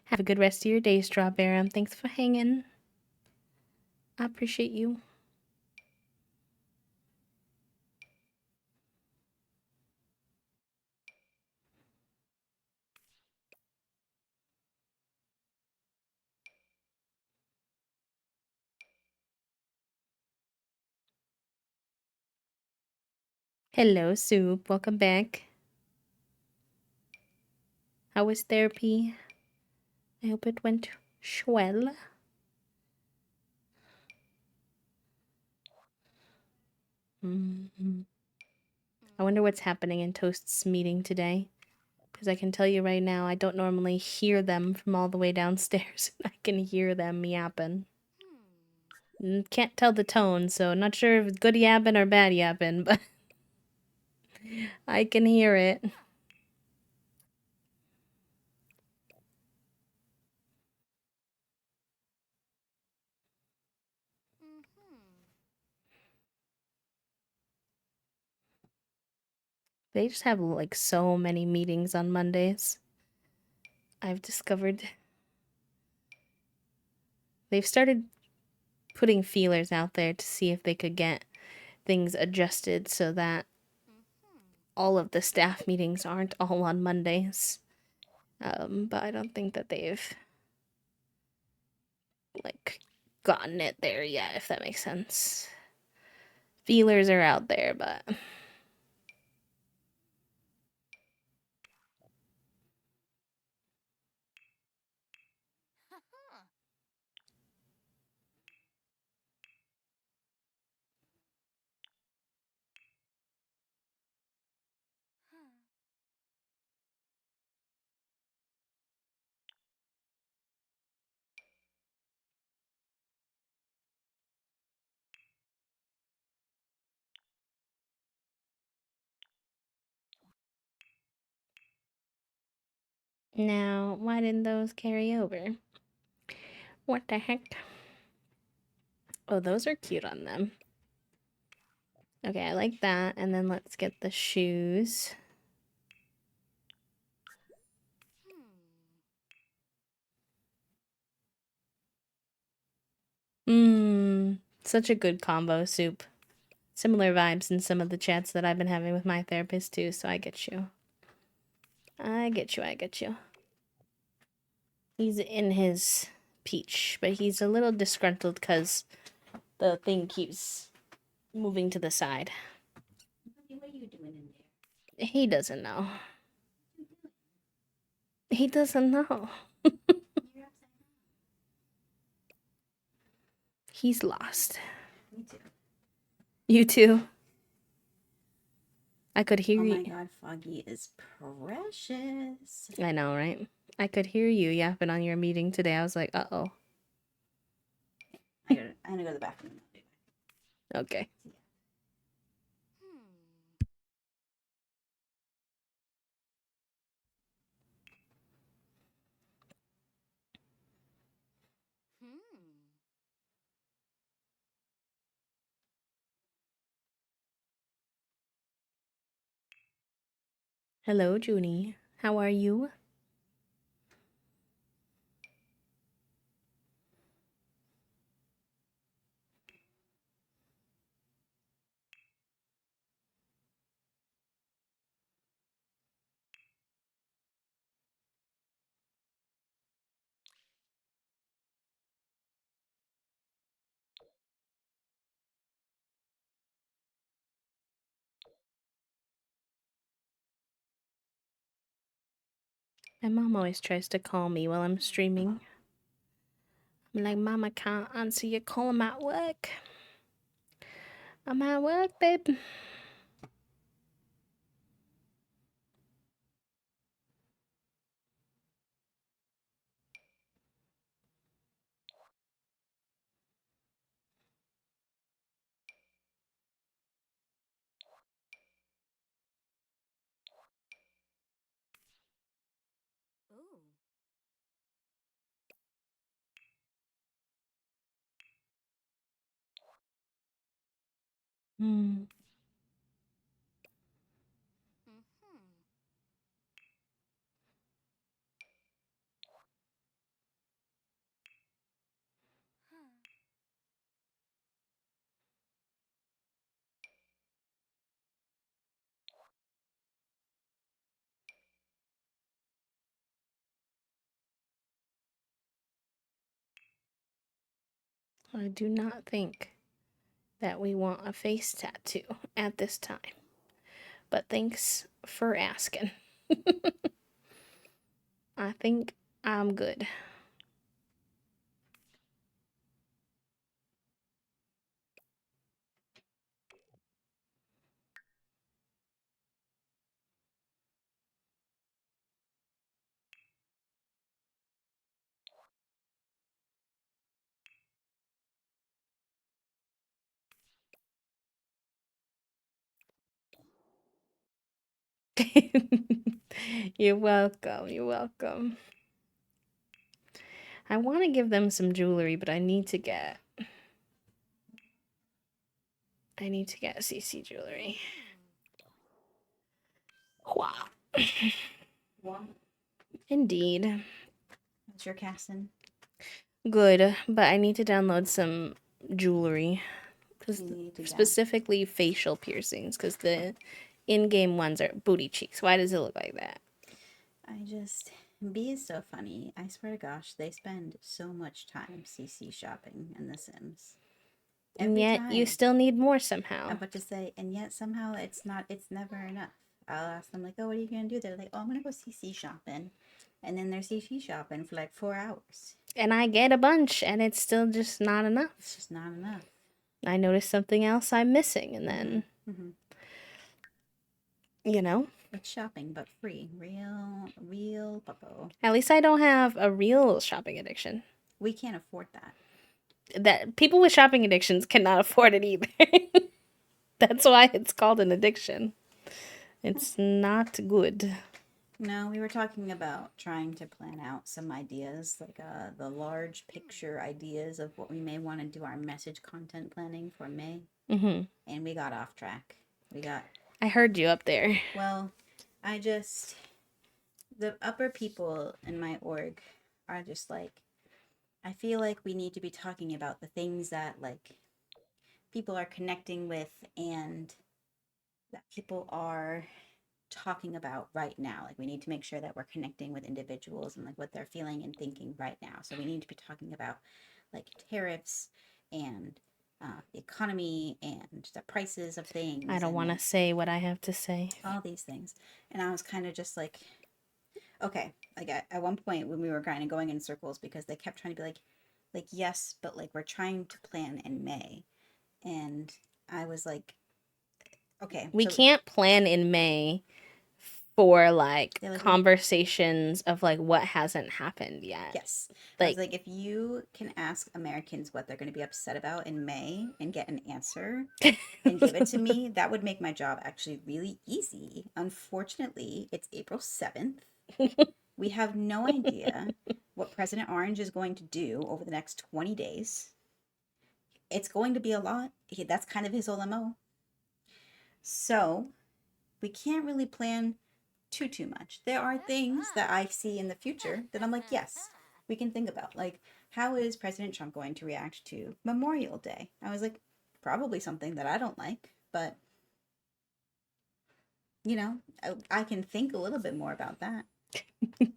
Have a good rest of your day, Strawberry. Thanks for hanging. I appreciate you. Hello, Soup. Welcome back. How was therapy? I hope it went swell. I wonder what's happening in Toast's meeting today. Because I can tell you right now, I don't normally hear them from all the way downstairs. I can hear them yapping. Can't tell the tone, so not sure if it's good yapping or bad yapping, but I can hear it. They just have like so many meetings on Mondays. I've discovered they've started putting feelers out there to see if they could get things adjusted so that all of the staff meetings aren't all on Mondays. But I don't think that they've like gotten it there yet, if that makes sense. Feelers are out there, but now why didn't those carry over? What the heck? Oh, those are cute on them. Okay, I like that. And then let's get the shoes. Such a good combo, Soup. Similar vibes in some of the chats that I've been having with my therapist too, so I get you. I get you, I get you. He's in his peach, but he's a little disgruntled because the thing keeps moving to the side. What are you doing in there? He doesn't know. He doesn't know. You're upside down. He's lost. Me too. You too. I could hear Oh my you. god, Foggy is precious. I know, right? I could hear you yapping on your meeting today. I was like, uh-oh. I'm gonna go to the bathroom. Okay. Hello, Junie. How are you? My mom always tries to call me while I'm streaming. I'm like, Mom, I can't answer your call. I'm at work. I'm at work, babe. Ooh. Hmm. Mm-hmm. Huh. I do not think that we want a face tattoo at this time. But thanks for asking. I think I'm good. You're welcome. You're welcome. I want to give them some jewelry, but I need to get CC jewelry. Wow. Well, Indeed. how's your casting? Good, but I need to download some jewelry. You need to Specifically facial piercings, because the in-game ones are booty cheeks. Why does it look like that? B is so funny. I swear to gosh, they spend so much time CC shopping in The Sims. And Every yet you time. still need more I'm somehow. about to say, and yet somehow it's never enough. I'll ask them, like, oh, what are you going to do? They're like, oh, I'm going to go CC shopping. And then they're CC shopping for like 4 hours. And I get a bunch, and it's still just not enough. It's just not enough. I notice something else I'm missing, and then, Mm-hmm. you know, It's shopping, but free. Real puppo. at least I don't have a real shopping addiction. We can't afford that. That people with shopping addictions cannot afford it either. That's why it's called an addiction. It's not good. No, we were talking about trying to plan out some ideas, like the large picture ideas of what we may want to do our message content planning for May. Mm-hmm. And we got off track. I heard you up there. Well, the upper people in my org are just like, I feel like we need to be talking about the things that like people are connecting with and that people are talking about right now. Like we need to make sure that we're connecting with individuals and like what they're feeling and thinking right now. So we need to be talking about like tariffs and the economy and the prices of things. I don't want to say what I have to say. All these things. And I was kind of just like, okay, like at one point when we were kind of going in circles because they kept trying to be like yes, but like we're trying to plan in May, and I was like, okay, We can't plan in May for like Yeah, like, conversations of like what hasn't happened yet. yes, I was like, if you can ask Americans what they're going to be upset about in May and get an answer and give it to me, that would make my job actually really easy. Unfortunately, it's April 7th. We have no idea what President Orange is going to do over the next 20 days. It's going to be a lot. That's kind of his whole MO. So we can't really plan too much. There are things that I see in the future that I'm like, yes, we can think about. Like, how is President Trump going to react to Memorial Day? I was like, probably something that I don't like, but you know, I can think a little bit more about that.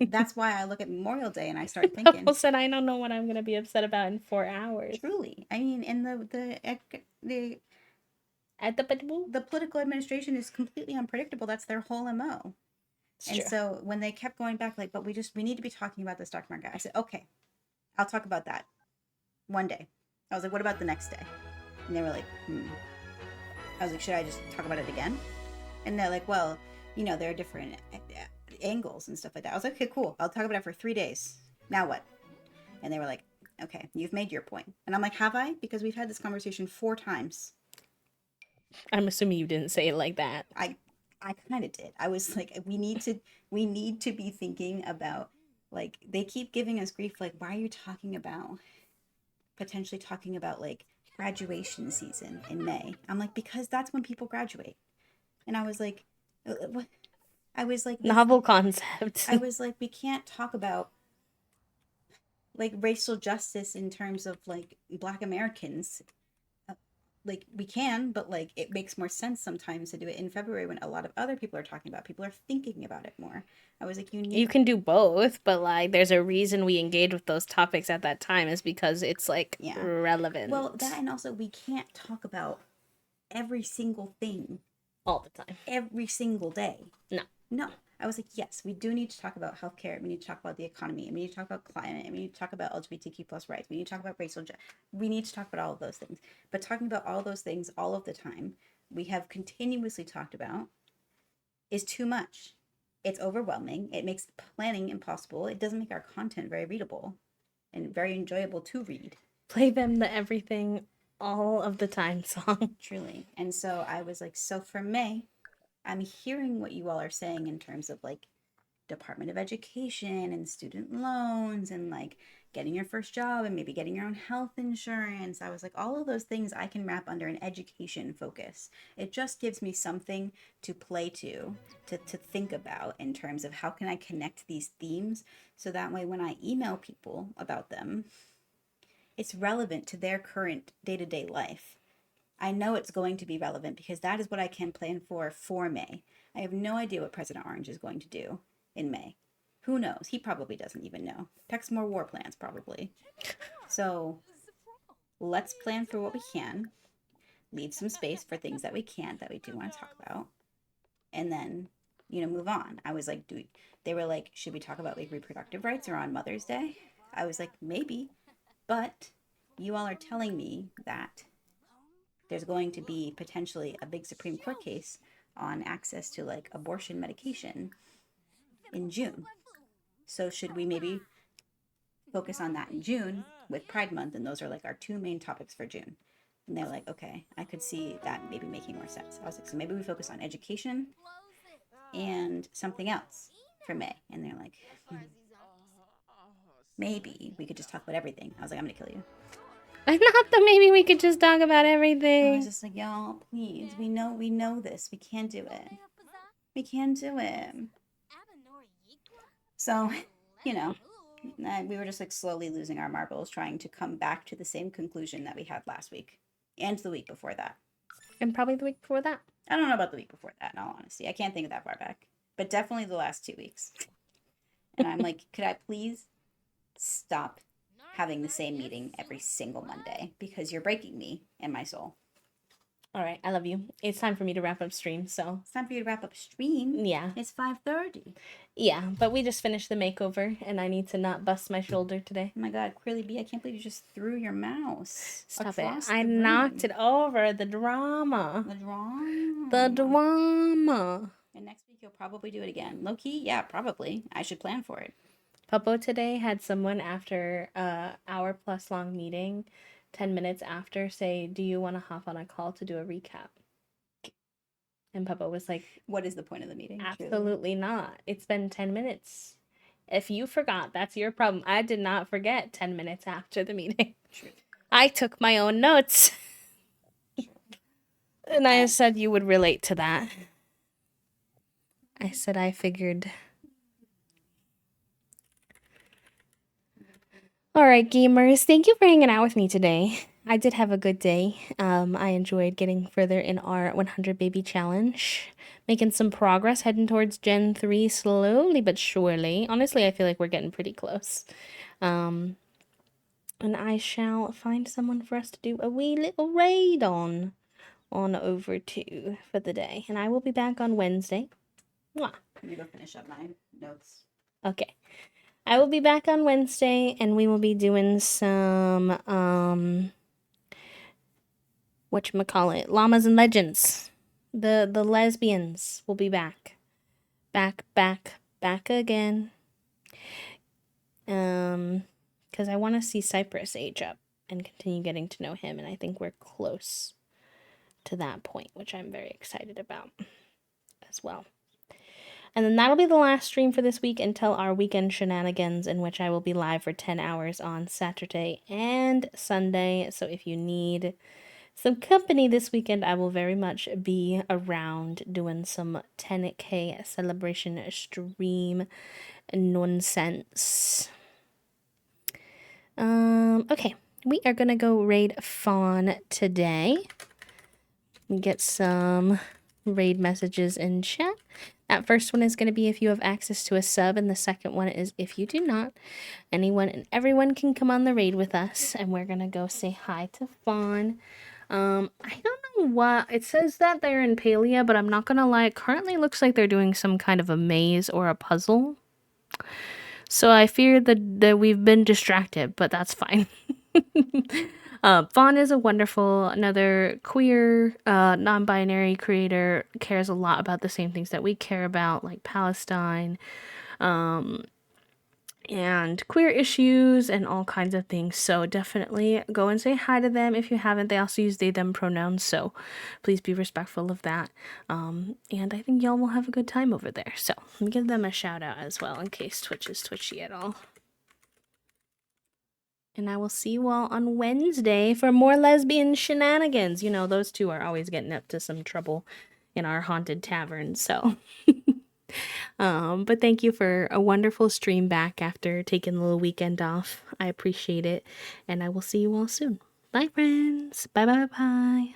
That's why I look at Memorial Day and I start thinking. Purple said, I don't know what I'm going to be upset about in 4 hours. Truly. I mean, and the At the political administration is completely unpredictable. That's their whole MO. And true. so when they kept going back, like, but we need to be talking about the stock market. I said, okay, I'll talk about that one day. I was like, what about the next day? And they were like, I was like, should I just talk about it again? And they're like, well, there are different angles and stuff like that. I was like, okay, cool. I'll talk about it for 3 days. Now what? And they were like, okay, you've made your point. And I'm like, have I? Because we've had this conversation 4 times. I'm assuming you didn't say it like that. I kind of did. I was like, we need to be thinking about, like, they keep giving us grief. Like, why are you potentially talking about like graduation season in May? I'm like, because that's when people graduate. And I was like, what? I was like, Novel concept. I was like, we can't talk about like racial justice in terms of like Black Americans. Like, we can, but like it makes more sense sometimes to do it in February when a lot of other people are talking about, people are thinking about it more. I was like, You can do both, but like there's a reason we engage with those topics at that time is because it's like relevant. Well, that, and also we can't talk about every single thing all the time. every single day. No. I was like, yes, we do need to talk about healthcare. We need to talk about the economy. We need to talk about climate. We need to talk about LGBTQ plus rights. We need to talk about racial justice. We need to talk about all of those things. But talking about all those things all of the time, we have continuously talked about, is too much. It's overwhelming. It makes planning impossible. It doesn't make our content very readable and very enjoyable to read. Play them the everything all of the time song. Truly. And so I was like, so for May, I'm hearing what you all are saying in terms of like Department of Education and student loans and like getting your first job and maybe getting your own health insurance. I was like, all of those things I can wrap under an education focus. It just gives me something to play to think about in terms of how can I connect these themes so that way when I email people about them, it's relevant to their current day-to-day life. I know it's going to be relevant because that is what I can plan for May. I have no idea what President Orange is going to do in May. Who knows? He probably doesn't even know. Text more war plans, probably. So let's plan for what we can. Leave some space for things that we can't, that we do want to talk about. And then, move on. I was like, they were like, should we talk about like reproductive rights or on Mother's Day? I was like, maybe. But you all are telling me that there's going to be potentially a big Supreme Court case on access to like abortion medication in June. So should we maybe focus on that in June with Pride Month? And those are like our 2 main topics for June. And they're like, okay, I could see that maybe making more sense. I was like, so maybe we focus on education and something else for May. And they're like, maybe we could just talk about everything. I was like, I'm gonna kill you. I thought that maybe we could just talk about I everything. was just like, y'all, please, we know this. We can do it. We can do it. So, we were just like slowly losing our marbles, trying to come back to the same conclusion that we had last week and the week before that. And probably the week before that. I don't know about the week before that, in all honesty. I can't think of that far back. But definitely the last 2 weeks. And I'm like, could I please stop having the same meeting every single Monday? Because you're breaking me and my soul. All right, I love you. It's time for me to wrap up stream, so. It's time for you to wrap up stream. Yeah. It's 5:30. Yeah, but we just finished the makeover, and I need to not bust my shoulder today. Oh my God, Quilly B, I can't believe you just threw your mouse. Stop across it. I the room. knocked it over. The drama. The drama. The drama. And next week you'll probably do it again. Low key, yeah, probably. I should plan for it. Puppo today had someone after a hour-plus long meeting, 10 minutes after, say, do you want to hop on a call to do a recap? And Puppo was like, What is the point of the meeting? Truly? absolutely not. It's been 10 minutes. If you forgot, that's your problem. I did not forget 10 minutes after the meeting. True. I took my own notes. And I said you would relate to that. I said I figured. All right, gamers, thank you for hanging out with me today. I did have a good day. I enjoyed getting further in our 100 baby challenge, making some progress, heading towards Gen 3 slowly but surely. Honestly, I feel like we're getting pretty close. And I shall find someone for us to do a wee little raid on over to for the day. And I will be back on Wednesday. Mwah. Let me go finish up my notes. Okay. I will be back on Wednesday and we will be doing some whatchamacallit, Llamas and Legends. The lesbians will be back. Back again. Because I want to see Cypress age up and continue getting to know him, and I think we're close to that point, which I'm very excited about as well. And then that'll be the last stream for this week until our weekend shenanigans, in which I will be live for 10 hours on Saturday and Sunday. So if you need some company this weekend, I will very much be around doing some 10K celebration stream nonsense. Okay, we are gonna go raid Fawn today. Get some raid messages in chat. That first one is going to be if you have access to a sub, and the second one is if you do not. Anyone and everyone can come on the raid with us, and we're going to go say hi to Fawn. I don't know what, it says that they're in Palia, but I'm not going to lie, it currently looks like they're doing some kind of a maze or a puzzle. So I fear that we've been distracted, but that's fine. Fawn is a wonderful, another queer, non-binary creator, cares a lot about the same things that we care about, like Palestine, and queer issues and all kinds of things. So definitely go and say hi to them if you haven't. They also use they, them pronouns, so please be respectful of that. And I think y'all will have a good time over there. So let me give them a shout out as well in case Twitch is twitchy at all. And I will see you all on Wednesday for more lesbian shenanigans. You know, those two are always getting up to some trouble in our haunted tavern, so. But thank you for a wonderful stream back after taking a little weekend off. I appreciate it. And I will see you all soon. Bye, friends. Bye, bye, bye.